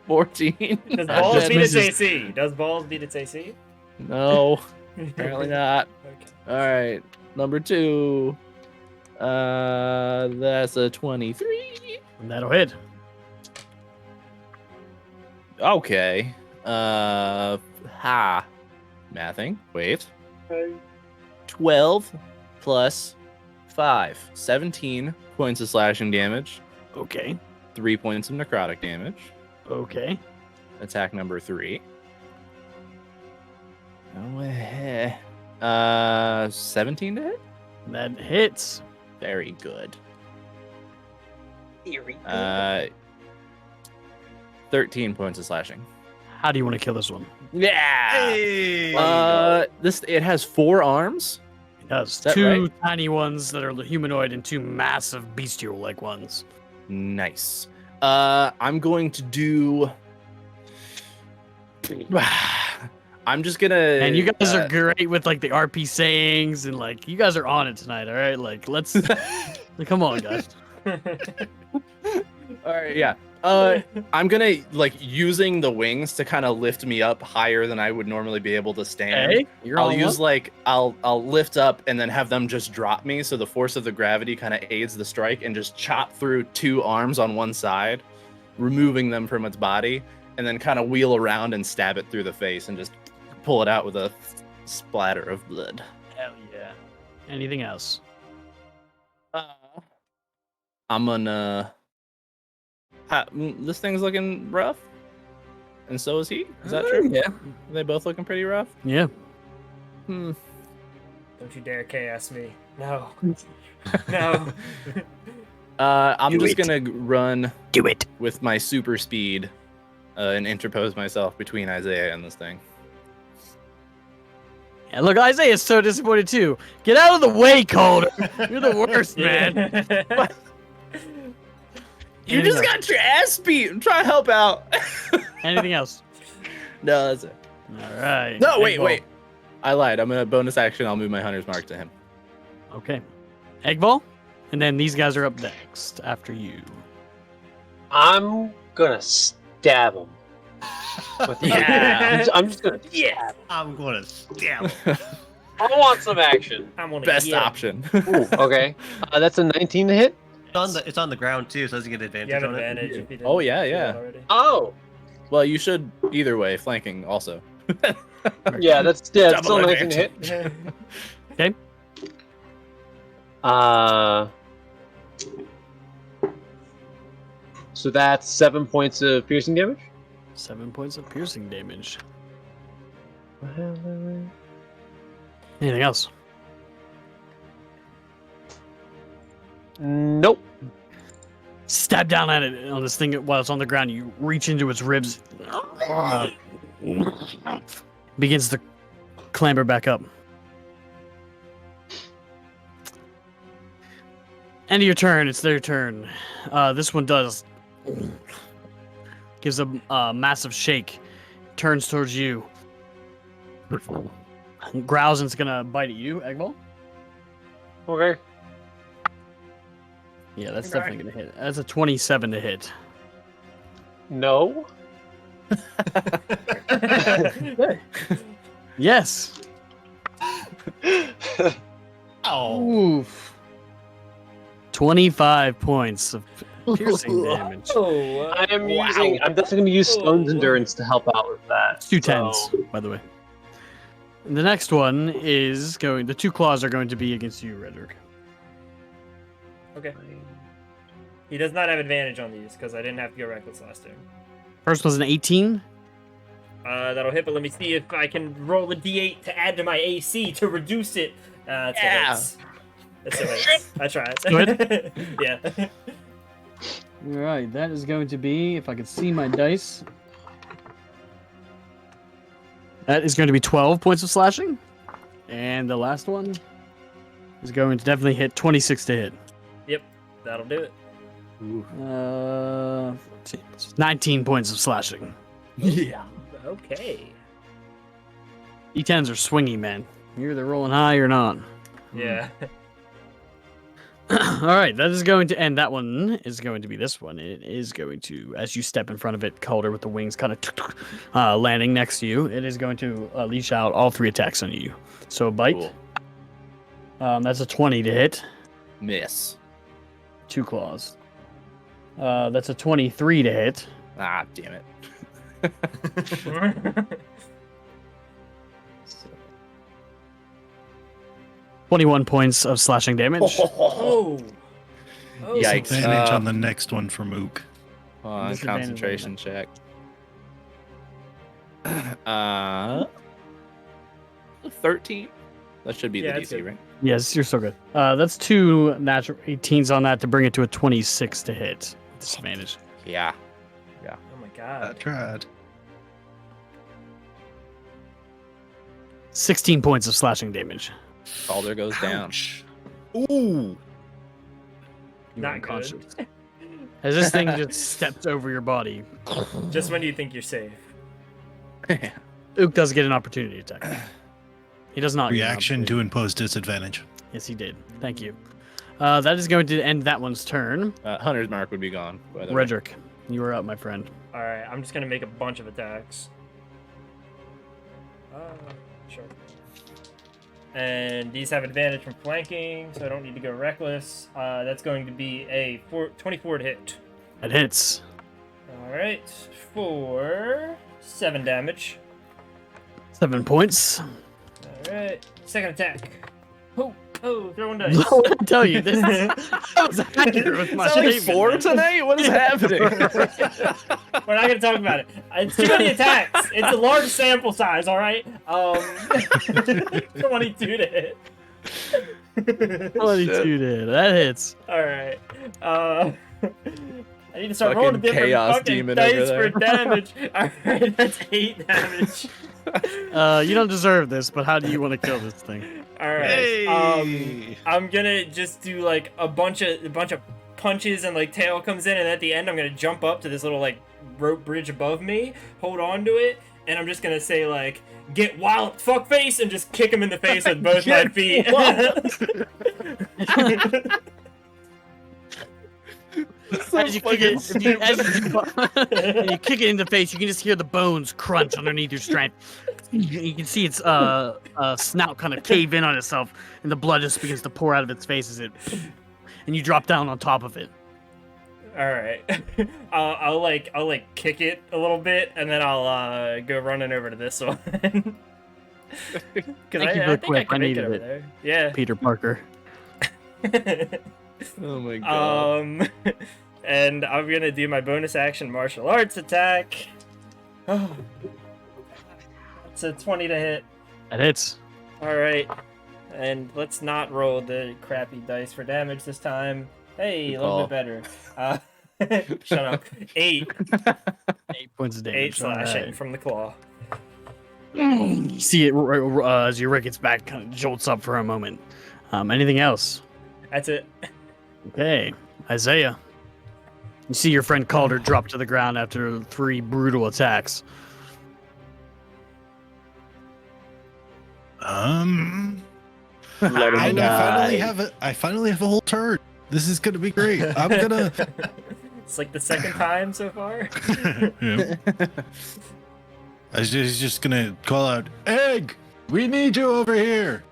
14. Does balls That beat its misses. AC? Does balls beat its AC? No, apparently not. Okay. All right. Number 2. That's a 23. That'll hit. Okay. Mathing. Wait. 12 plus 5. 17 points of slashing damage. Okay. 3 points of necrotic damage. Okay. Attack number 3. 17 to hit? That hits. Very good. Theory. 13 points of slashing. How do you want to kill this one? Yeah. Hey! It has 4 arms. It does. that 2 right? tiny ones that are humanoid and 2 massive bestial-like ones. Nice. I'm going to do. I'm just gonna. And you guys are great with like the RP sayings and like you guys are on it tonight, all right? Like let's come on, guys. All right, yeah. I'm gonna like using the wings to kind of lift me up higher than I would normally be able to stand. Hey, you're I'll on use one. like I'll lift up and then have them just drop me, so the force of the gravity kind of aids the strike, and just chop through 2 arms on one side, removing them from its body, and then kind of wheel around and stab it through the face and just pull it out with a splatter of blood. Hell yeah. Anything else? I'm gonna. This thing's looking rough, and so is he. Is that true? Yeah. Are they both looking pretty rough? Yeah. Hmm. Don't you dare chaos me. No. No. I'm Do just it. gonna run Do it. with my super speed and interpose myself between Isaiah and this thing. Yeah, look, Isaiah's so disappointed too. Get out of the way, Calder. You're the worst, man. You Anything just else? got your ass beat. I'm trying to help out. Anything else? No, that's it. All right. No, wait, Egg ball. wait. I lied. I'm gonna bonus action. I'll move my hunter's mark to him. Okay. Egg ball, and then these guys are up next after you. I'm gonna stab him. Yeah. I'm just gonna stab him. I'm going to stab him. I want some action. I'm gonna Best get him. option. Ooh, okay. That's a 19 to hit. It's on the ground too, so doesn't get advantage You have on advantage it. if you didn't Oh, yeah, do that yeah. already. Oh, Well, you should either way, flanking also. yeah, that's still Double 19 to hit. Okay. So that's 7 points of piercing damage. 7 points of piercing damage. Anything else? Nope. Stab down at it on this thing while it's on the ground. You reach into its ribs. Begins to clamber back up. End of your turn. It's their turn. This one does. Gives a massive shake. Turns towards you. Growls and it's gonna bite at you, Eggball. Okay. Yeah, that's Okay. definitely gonna hit. That's a 27 to hit. No. Yes. Oh. Oof. 25 points of piercing damage. Oh, I am using. I'm definitely gonna use Stone's Endurance to help out with that. It's 2 tens, by the way. And the next one is going. The 2 claws are going to be against you, Redrick. Okay. He does not have advantage on these because I didn't have to go reckless last turn. First was an 18. That'll hit, but let me see if I can roll a d8 to add to my AC to reduce it. It's a Yeah. hits. It's a hits. I tried. Good. Yeah. All right, that is going to be, if I could see my dice. That is going to be 12 points of slashing. And the last one is going to definitely hit 26 to hit. Yep. That'll do it. 19 points of slashing. Yeah. Okay. D10s are swingy, man. You're either rolling high or not. Yeah. All right, that is going to end. That one is going to be this one. It is going to, as you step in front of it, Calder with the wings kind of landing next to you, it is going to leash out all 3 attacks on you. So a bite. Cool. That's a 20 to hit. Miss. 2 claws. That's a 23 to hit. Ah, damn it. 21 points of slashing damage. Oh. Oh. Yikes. Advantage on the next one from Ook. On Disadvantage on concentration check. 13. That should be Yeah, the that's DC, good. right? Yes, you're so good. That's 2 natural 18s on that to bring it to a 26 to hit. Disadvantage. Yeah. Oh my I god. tried. 16 points of slashing damage. Calder goes down. Ouch. Ooh. You are Not unconscious. good. As this thing just steps over your body, Just when you think you're safe. Ook does get an opportunity attack. He does not. get an Reaction opportunity. to impose disadvantage. Yes, he did. Thank you. That is going to end that one's turn. Hunter's mark would be gone. By the way. Redrick. You are up, my friend. All right, I'm just gonna make a bunch of attacks. Sure. And these have advantage from flanking, so I don't need to go reckless. That's going to be a 24 to hit. It hits. All right, for 7 damage. 7 points. All right, second attack. Oh, throw one dice. What did I tell you? This was accurate with my It's only statement, 4 man. tonight? What is happening? We're not gonna talk about it. It's too many attacks. It's a large sample size. All right. 22 to hit. 22 did. That hits. All right. I need to start Fucking rolling different chaos fucking demon over dice for there. damage. All right, that's 8 damage. You don't deserve this, but how do you want to kill this thing? All right. Hey! I'm gonna just do like a bunch of punches and like tail comes in, and at the end I'm gonna jump up to this little like rope bridge above me, hold on to it, and I'm just gonna say like, "Get walloped, fuckface," and just kick him in the face with both my feet. As you kick it, and you kick it in the face, you can just hear the bones crunch underneath your strength. You can see its snout kind of cave in on itself, and the blood just begins to pour out of its face as it, and you drop down on top of it. All right, I'll kick it a little bit, and then I'll go running over to this one. Because Thank you I for the think I quip. I can make it needed over it. there. Yeah. Peter Parker. Oh my god. And I'm gonna do my bonus action martial arts attack. Oh, it's a 20 to hit. That hits. All right, and let's not roll the crappy dice for damage this time. Hey, a little bit better. Shut up. 8. 8 points of 8 damage. slashing Alright. from the claw. You see it as your rickets back kind of jolts up for a moment. Anything else? That's it. Okay, Isaiah. You see your friend Calder drop to the ground after 3 brutal attacks. Let him I die. finally have a whole turn. This is gonna be great. I'm gonna. It's like the second time so far. Yeah. He's just gonna call out, "Egg, we need you over here."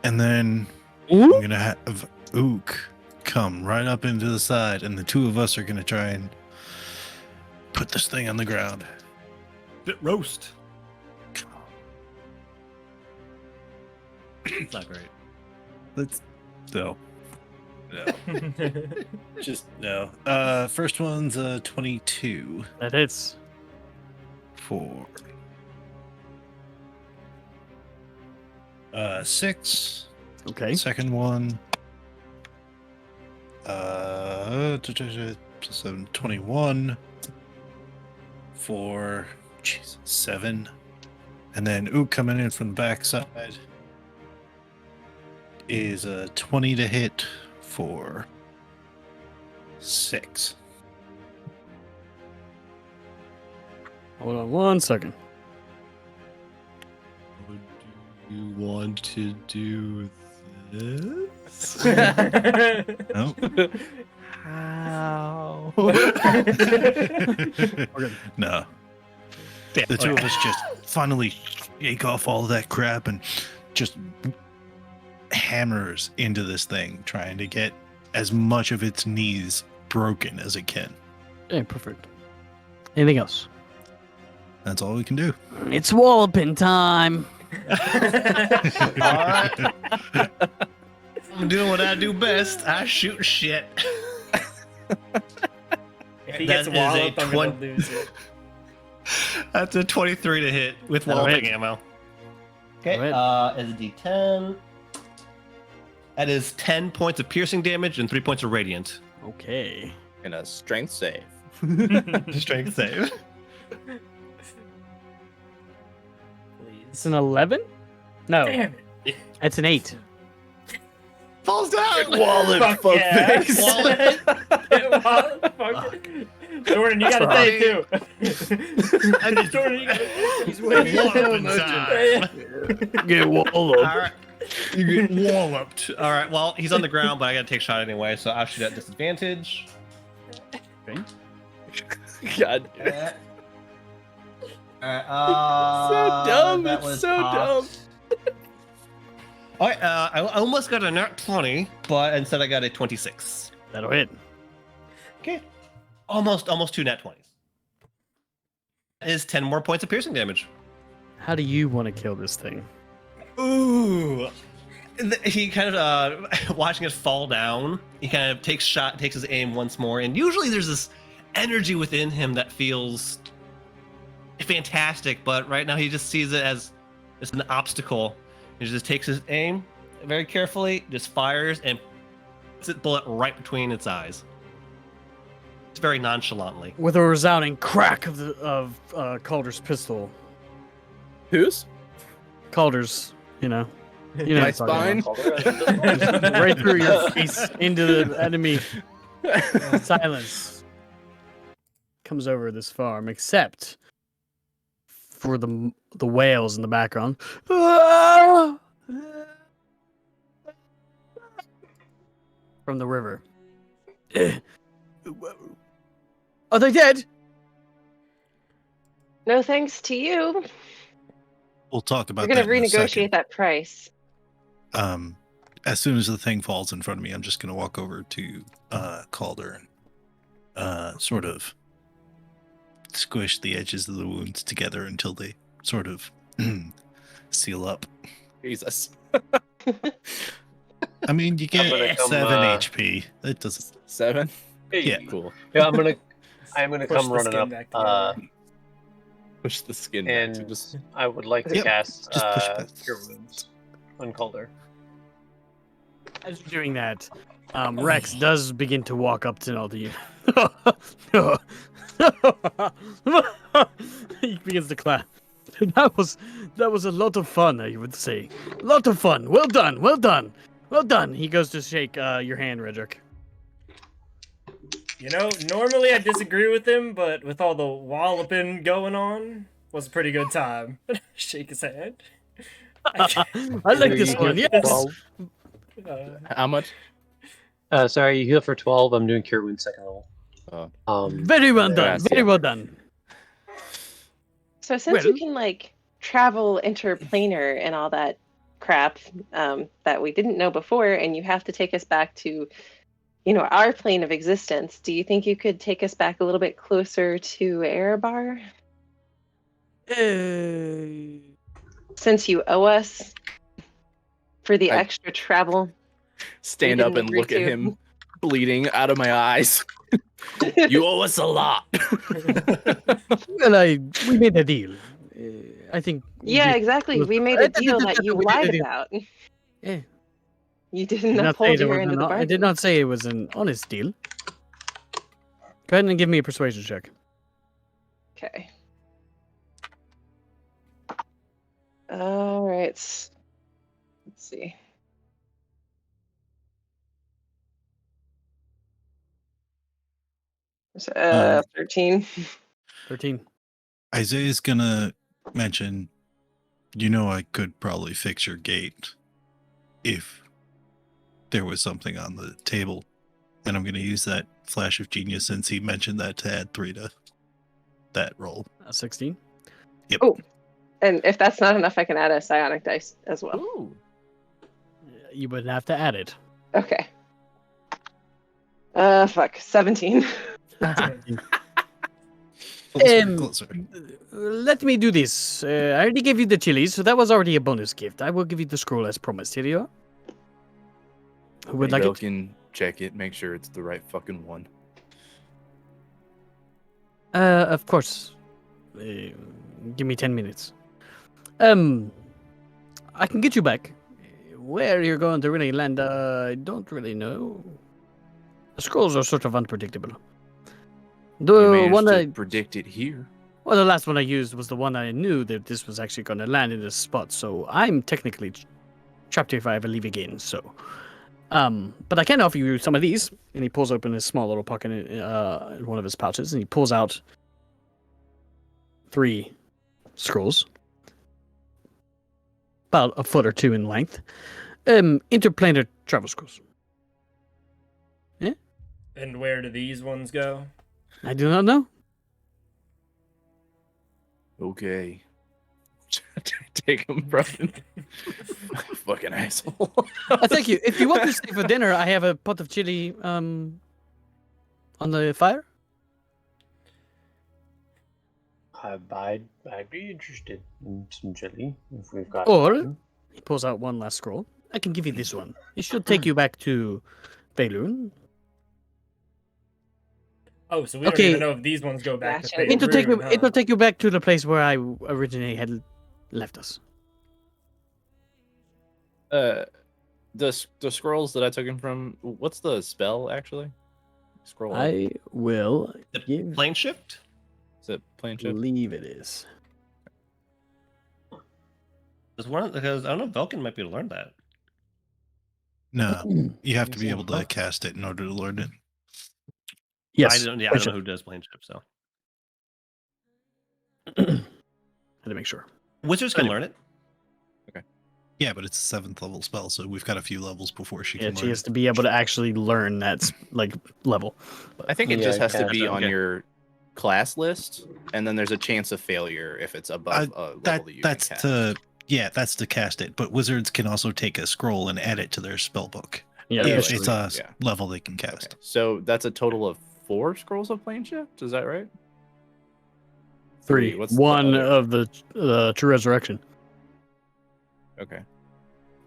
And then I'm gonna have Ook come right up into the side, and the two of us are gonna try and put this thing on the ground. Bit roast. It's not great. Let's no. Just no. First one's 22 That hits. for 6. Okay. Second one, 7, 21 for 7, and then Ook coming in from the backside is a 20 to hit for 6. Hold on 1 second. What do you want to do this? No. How? No. The two of us just finally shake off all of that crap and just hammers into this thing, trying to get as much of its knees broken as it can. Okay, perfect. Anything else? That's all we can do. It's walloping time. Alright. I'm doing what I do best. I shoot shit. If he That gets is walloped, a I'm gonna lose it. That's a 23 to hit with All walloping right. ammo. Okay, All as a D10. That is 10 points of piercing damage and 3 points of radiant. Okay. And a strength save. Strength save. It's an 11? No, Damn it. it's an 8. Falls down! Fuck yeah. Fuck. Jordan, you gotta say it too. Jordan, you gotta... He's Walloping time. Get walloped. Alright. You get walloped. Alright, well, he's on the ground, but I gotta take a shot anyway, so I'll shoot at disadvantage. Okay. God. Uh, So dumb. That It's was so dumb. popped. All right, I almost got a nat 20, but instead I got a 26. That'll hit. Okay. Almost 2 nat 20s. That is 10 more points of piercing damage. How do you want to kill this thing? Ooh. He kind of, watching it fall down, he kind of takes his aim once more, and usually there's this energy within him that feels fantastic, but right now he just sees it as an obstacle. He just takes his aim very carefully, just fires, and puts a bullet right between its eyes. It's very nonchalantly. With a resounding crack of Calder's pistol. Whose? Calder's, you know. You know My what I'm talking spine. about. Right through your face into the enemy. Silence comes over this farm, except for the whales in the background. From the river. Are they dead? No thanks to you. We'll talk about We're going that to in a renegotiate second. that price. As soon as the thing falls in front of me, I'm just going to walk over to Calder and sort of squish the edges of the wounds together until they sort of seal up. Jesus. I mean, you I'm gonna get come, 7 HP. That doesn't. 7. Yeah. Cool. Yeah, I'm gonna Push come the running skin up, back together. Push the skin back to and just. I would like to Yep, cast just push back. Cure Wounds on Calder. As you're doing that, Rex does begin to walk up to all of you. He begins to clap. That was a lot of fun, I would say. A lot of fun. Well done. Well done. Well done. He goes to shake your hand, Redrick. You know, normally I disagree with him, but with all the walloping going on, was a pretty good time. Shake his hand. I like this one. Yes. 12. How much? Sorry, you heal for 12. I'm doing Cure Wounds second level. Very well Yeah, done. see Very ya. well done. So since you Well- can like travel interplanar and all that crap that we didn't know before, and you have to take us back to, you know, our plane of existence, do you think you could take us back a little bit closer to Erebar? Since you owe us for the I- extra travel. Stand We up didn't and look agree at to. him, bleeding out of my eyes. You owe us a lot. Well, we made a deal. I think. Yeah, exactly. We made a deal that you We made a lied deal. about. Yeah. You I didn't did not say uphold there your was end of an- the I bargain. did not say it was an honest deal. Go ahead and give me a persuasion check. Okay. All right. Let's see. So, 13. 13. Isaiah's gonna mention, I could probably fix your gate if there was something on the table. And I'm gonna use that flash of genius since he mentioned that to add 3 to that roll. 16. And if that's not enough, I can add a psionic dice as well. Ooh. You would have to add it. Okay. Fuck. 17. Closer. Let me do this. I already gave you the chilies, so that was already a bonus gift. I will give you the scroll as promised. Here you are. Who would like Bell it? can check it, make sure it's the right fucking one. Of course. Give me 10 minutes. I can get you back. Where you're going to really land, I don't really know. The scrolls are sort of unpredictable. You The managed one to I, predict it here. well, the last one I used was the one I knew that this was actually going to land in this spot. So I'm technically trapped here if I ever leave again. So, but I can offer you some of these. And he pulls open his small little pocket in one of his pouches, and he pulls out 3 scrolls, about a foot or 2 in length. Interplanar travel scrolls. And where do these ones go? I do not know. Okay. Take him, Brian. Fucking asshole. Thank you. If you want to stay for dinner, I have a pot of chili on the fire. I'd be interested in some chili if we've got Or time. he pulls out one last scroll. I can give you this one. It should take you back to Beilun. Oh, so we don't Okay. even know if these ones go back to Gotcha. Faerun, It'll take you back to the place where I originally had left us. The scrolls that I took him from. What's the spell actually? Scroll. Up. I will The give. plane shift? Is it plane shift? Believe it is. Because I don't know, Vulcan might be able to learn that. No, you have to be able to cast it in order to learn it. Yes. I don't know who does plane shift, so. Had to make sure. Wizards can learn it. Yeah, but it's a 7th level spell, so we've got a few levels before she Yeah, can she learn has it. to be able to actually learn that like level. I think it Yeah, just has to cast be it, on okay. your class list, and then there's a chance of failure if it's above a level that you That's can cast. that's to cast it. But wizards can also take a scroll and add it to their spell book. Yeah, Yeah, If officially. it's a yeah. level they can cast. Okay. So that's a total of 4 scrolls of plane shift. Is that right? 3. What's the One other? of the true resurrection. Okay.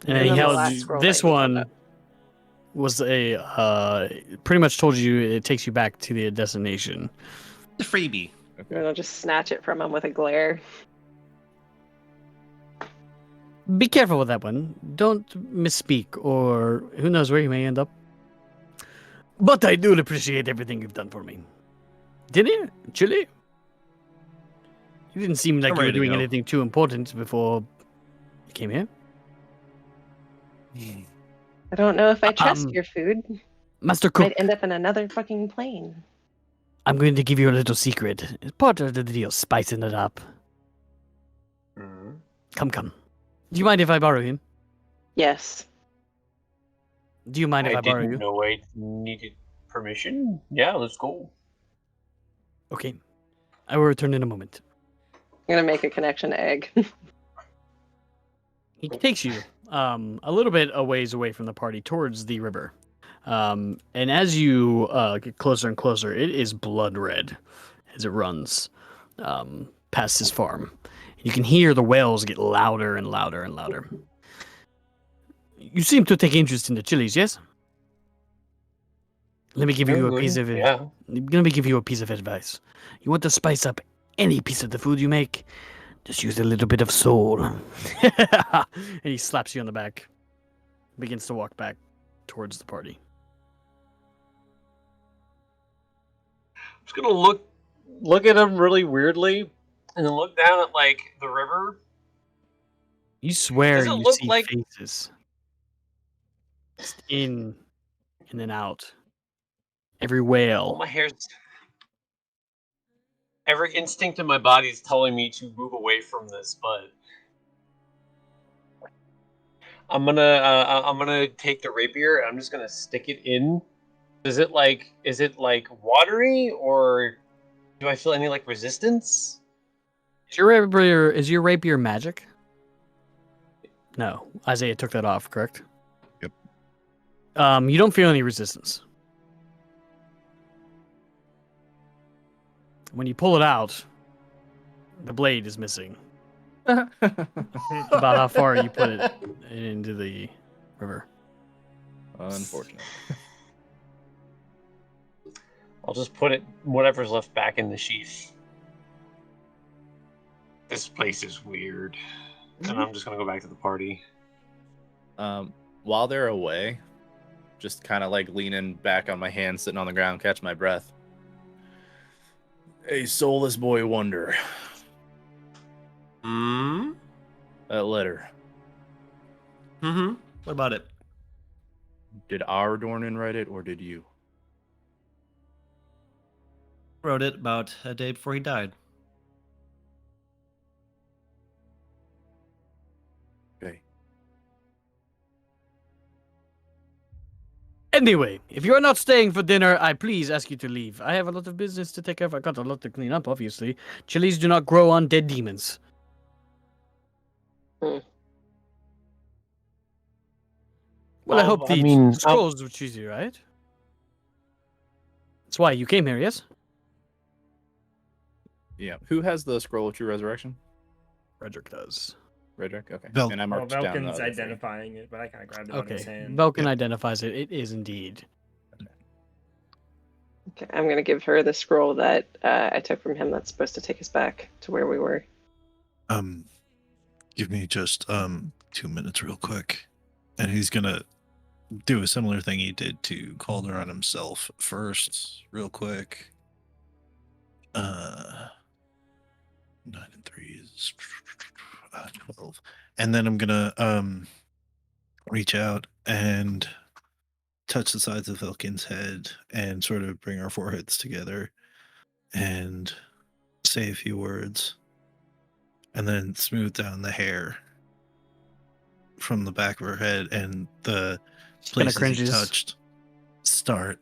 And And he then the held last you, scroll this that you one held was pretty much told you it takes you back to the destination. The freebie. And then I'll just snatch it from him with a glare. Be careful with that one. Don't misspeak, or who knows where you may end up. But I do appreciate everything you've done for me. Dinner? Chili? You didn't seem like I'm you were ready to doing go. anything too important before you came here. I don't know if I trust Um, your food. Master Cook, Might end up in another fucking plane. I'm going to give you a little secret. It's part of the deal, spicing it up. Mhm. Come. Do you mind if I borrow him? Yes. Do you mind if I borrow didn't you? know I needed permission. Yeah, let's go. Okay. I will return in a moment. I'm gonna make a connection egg. He takes you a little bit a ways away from the party towards the river. And as you get closer and closer, it is blood red as it runs past his farm. You can hear the wails get louder and louder and louder. You seem to take interest in the chilies, yes? Let me give you a piece of it. Yeah. Let me give you a piece of advice. You want to spice up any piece of the food you make? Just use a little bit of soul. And he slaps you on the back. Begins to walk back towards the party. I'm just gonna look at him really weirdly, and then look down at like the river. You swear Does it you look see like- faces. Just in and out. Every whale. All my hair's. Every instinct in my body is telling me to move away from this, but I'm gonna take the rapier. And I'm just gonna stick it in. Is it like watery, or do I feel any like resistance? Is your rapier magic? No. Isaiah took that off, correct? Yep. You don't feel any resistance. When you pull it out, the blade is missing. About how far you put it into the river. Unfortunate. I'll just put it whatever's left back in the sheath. This place is weird, and I'm just gonna go back to the party. While they're away, just kind of like leaning back on my hand, sitting on the ground, catch my breath. A soulless boy wonder. Hmm? That letter. Mm-hmm. What about it? Did our Dornan write it, or did you? Wrote it about a day before he died. Okay. Anyway, if you are not staying for dinner, I please ask you to leave. I have a lot of business to take care of. I got a lot to clean up, obviously. Chilies do not grow on dead demons. Well, I hope I the mean, scrolls were cheesy, right? That's why you came here, yes? Yeah. Who has the scroll of true resurrection? Frederick does. Frederick. Okay. Vel- And I Well, marked down the Velkin's other three. identifying it, but I kind of grabbed it out of his Okay. hand. Belkin Yeah. identifies it. It is indeed. Okay, I'm gonna give her the scroll that I took from him. That's supposed to take us back to where we were. Give me just 2 minutes real quick. And he's gonna do a similar thing he did to Calder on himself first, real quick. 9 and 3 is 12. And then I'm gonna reach out and touch the sides of Vilkin's head and sort of bring our foreheads together and say a few words. And then smooth down the hair from the back of her head, and the She kind of places he cringes. touched start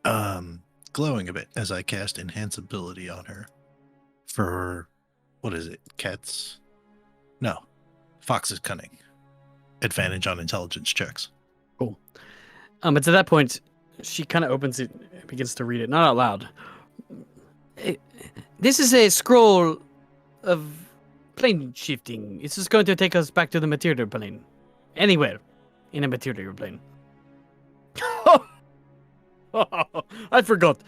glowing a bit as I cast enhance ability on her for what is it? Cat's no. Fox's cunning. Advantage on intelligence checks. But to that point, she kind of opens it, begins to read it, not out loud. This is a scroll of plane shifting. It's just going to take us back to the material plane. Anywhere in a material plane. I forgot.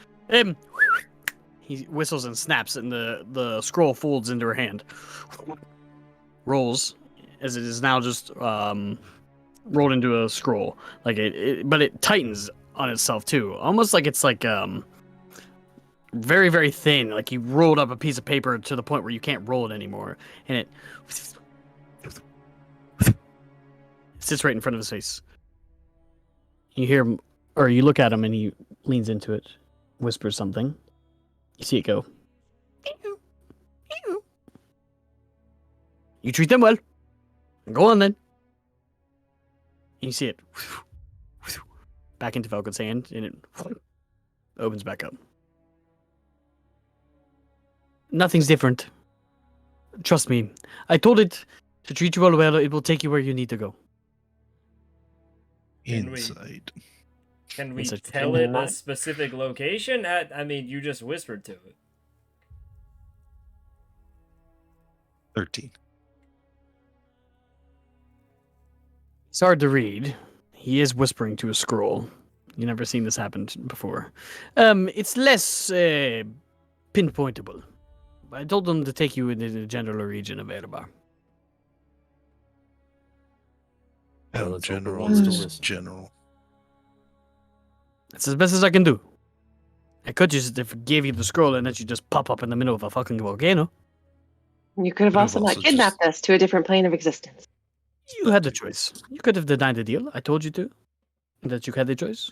He whistles and snaps, and the scroll folds into her hand. Rolls, as it is now just rolled into a scroll. Like but it tightens on itself too, almost like it's like very, very thin. Like you rolled up a piece of paper to the point where you can't roll it anymore, and it sits right in front of his face. You hear him, or you look at him, and he leans into it, whispers something. You see it go. You treat them well. Go on then. And you see it back into Falcon's hand, and it opens back up. Nothing's different. Trust me. I told it to treat you all well. It will take you where you need to go. Can we- Insight. Can we Insight. tell it a Not- specific location? I mean, you just whispered to it. 13. It's hard to read. He is whispering to a scroll. You've never seen this happen before. It's less pinpointable. I told them to take you into the general region of Erbar. Well, Oh, let's hope it general. wants to is listen. General. That's as best as I can do. I could just give you the scroll and let you just pop up in the middle of a fucking volcano. You could have Could have also not also kidnapped us to a different plane of existence. You had the choice. You could have denied the deal. I told you to. That you had the choice.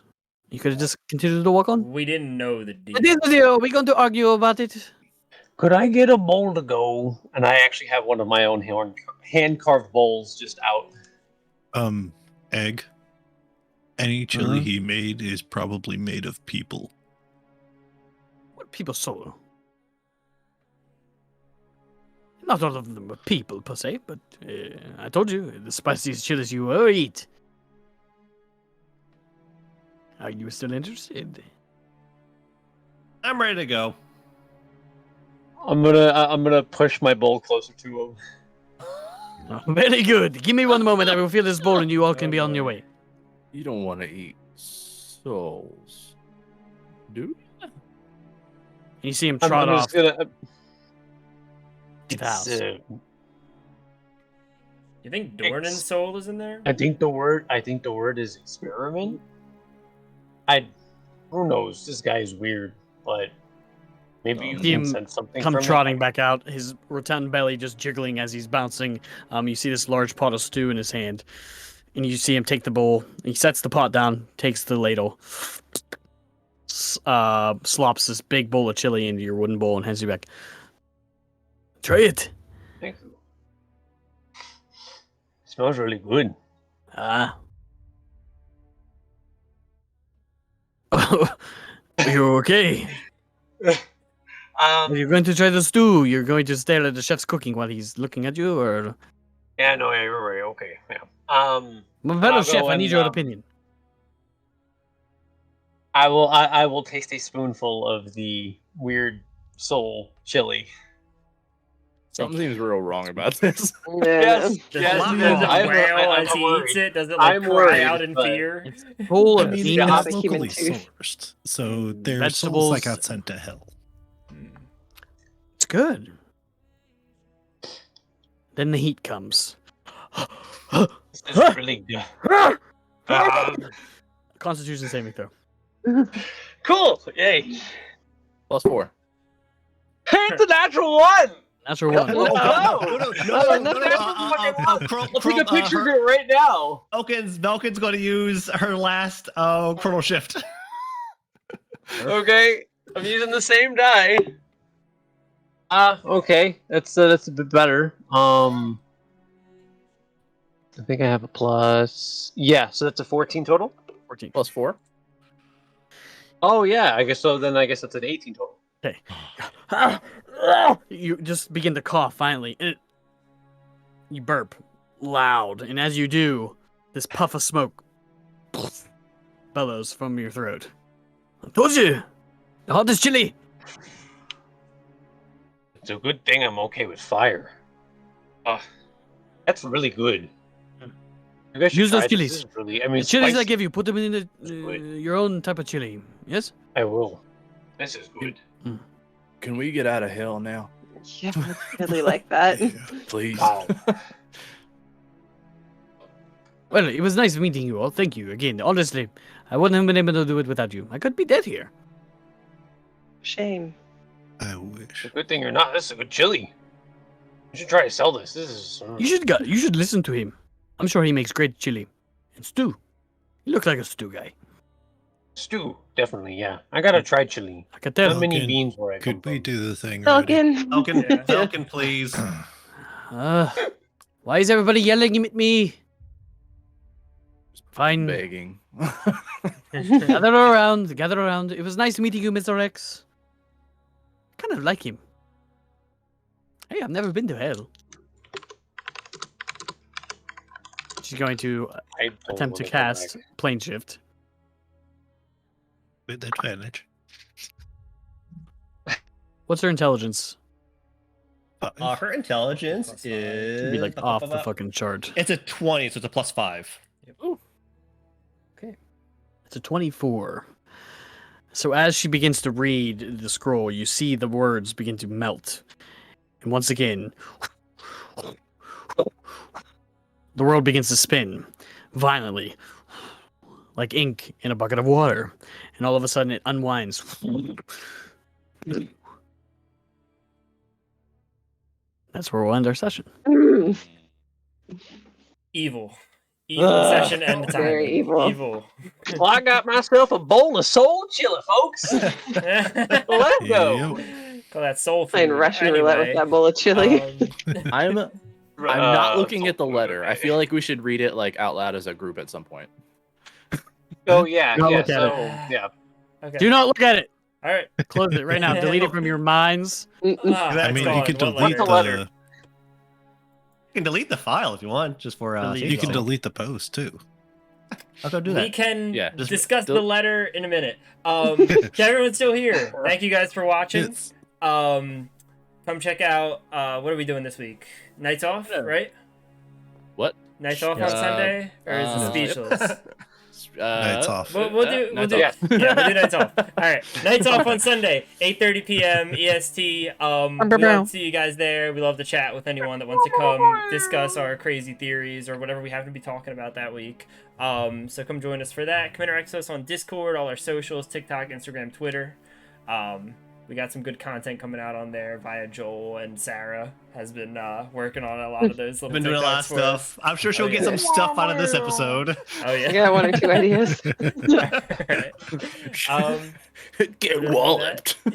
You could have just continued to walk on. We didn't know the deal. It is the deal. We're going to argue about it. Could I get a bowl to go? And I actually have one of my own hand carved bowls just out. Egg. Any chili he made is probably made of people. What people soul? Not all of them are people per se, but I told you the spiciest chilies you ever eat. Are you still interested? I'm ready to go. I'm gonna push my bowl closer to him. Oh, very good. Give me one moment. I will fill this bowl, and you all can Oh, be on your boy. way. You don't want to eat souls, do you? And you see him I'm trot off just gonna. to the house. You think Dornan's soul is in there? I think the word is experiment. Who knows? This guy is weird, but maybe you See can him sense something Come from trotting it. back out, his rotund belly just jiggling as he's bouncing. You see this large pot of stew in his hand, and you see him take the bowl. He sets the pot down, takes the ladle, slops this big bowl of chili into your wooden bowl, and hands you back. Try it. Thank you. Smells really good. Ah. Are you okay? Are you going to try the stew? You're going to stare at the chef's cooking while he's looking at you, or Yeah, no, yeah, you're right. Okay, yeah. my fellow I'll chef? go I need and, your opinion. I will taste a spoonful of the weird soul chili. Something seems real wrong about this. Yeah. Does Yes, it, yes, does it I'm- wail I'm as he worried. eats it? Does it like I'm cry worried, out in but- fear? It's full I of mean, Yeah, beans, I'll it's be human locally too. sourced, so their vegetables. souls that got sent to hell. It's good. Then the heat comes. This is really good. Constitution saving throw. Cool. Yay. +4. It's a natural one. Natural one. No. I'll Take a picture of it right now. Velkin's going to use her last chrono shift. Okay, I'm using the same die. Okay, that's a bit better. I think I have a plus. Yeah, so that's a 14 total. 14. +4. Oh yeah, I guess so. Then I guess that's an 18 total. You just begin to cough finally. You burp loud, and as you do, this puff of smoke bellows from your throat. I told you! The hottest chili! It's a good thing I'm okay with fire. That's really good. You guys should Use those try this. chilies. This is really, I mean, The chilies I spicy. give you, put them in good. your own type of chili. Yes? I will. This is good. Can we get out of hell now, Yeah, it's really like that. please? Wow. Well, it was nice meeting you all. Thank you again. Honestly, I wouldn't have been able to do it without you. I could be dead here. Shame. I wish. Good thing you're not. This is a good chili. You should try to sell this. This is. You should go. You should listen to him. I'm sure he makes great chili and stew. He looks like a stew guy. Stew, definitly, yeah. I gotta try chili. I can tell. How many Falcon, beans were I? Could we do the thing already? Falcon. Velkin, Yeah. Velkin, please. Why is everybody yelling at me? Fine. Begging. Gather around. Gather around. It was nice meeting you, Mr. X. Kind of like him. Hey, I've never been to hell. She's going to I don't attempt to wanna go cast back. plane shift. With advantage. What's her intelligence? Her intelligence It'd is be like off the fucking chart. It's a 20, so it's a +5. It's a 24. So as she begins to read the scroll, you see the words begin to melt. And once again, the world begins to spin violently, like ink in a bucket of water. And all of a sudden it unwinds. That's where we'll end our session. Evil. Evil session end time. Very evil. Evil. Well, I got myself a bowl of soul chili, folks. Let's go. Call that soul food. Playing Russian roulette with that bowl of chili. I'm not looking at the letter. I feel like we should read it like out loud as a group at some point. Oh yeah, Don't yeah. look at So it. yeah. Okay. Do not look at it. All right. Close it right now. Delete it from your minds. I mean, you can delete the letter? the. You can delete the file if you want, just for Delete. You can safety. delete the post too. I'll go do We that. can Yeah, just discuss the del- letter in a minute. To everyone still here, thank you guys for watching. Yes. Come check out. What are we doing this week? Nights off, right? What? Nights off on Uh, Sunday, or is it speechless? Nights off. We'll do Nights yeah, off. we'll do nights off. All right, nights off on Sunday, 8:30 p.m. EST. We love to see you guys there. We love to chat with anyone that wants to come discuss our crazy theories or whatever we happen to be talking about that week. So come join us for that. Come interact with us on Discord, all our socials, TikTok, Instagram, Twitter. We got some good content coming out on there via Joel, and Sarah has been working on a lot of those little Been doing a lot of TikToks for us. stuff. I'm sure she'll Oh, get yeah. some stuff out of this episode. Oh I yeah. got one or two ideas. Alright. Get walloped. Nah,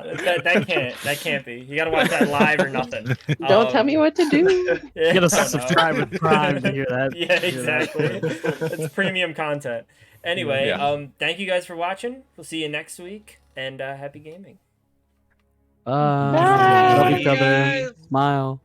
that can't be. You gotta watch that live or nothing. Don't tell me what to do. You gotta subscribe with Prime to hear that. Yeah, exactly. It's premium content. Anyway, Yeah. thank you guys for watching. We'll see you next week, and happy gaming. Bye. Bye. Love Bye, each other. guys. Smile.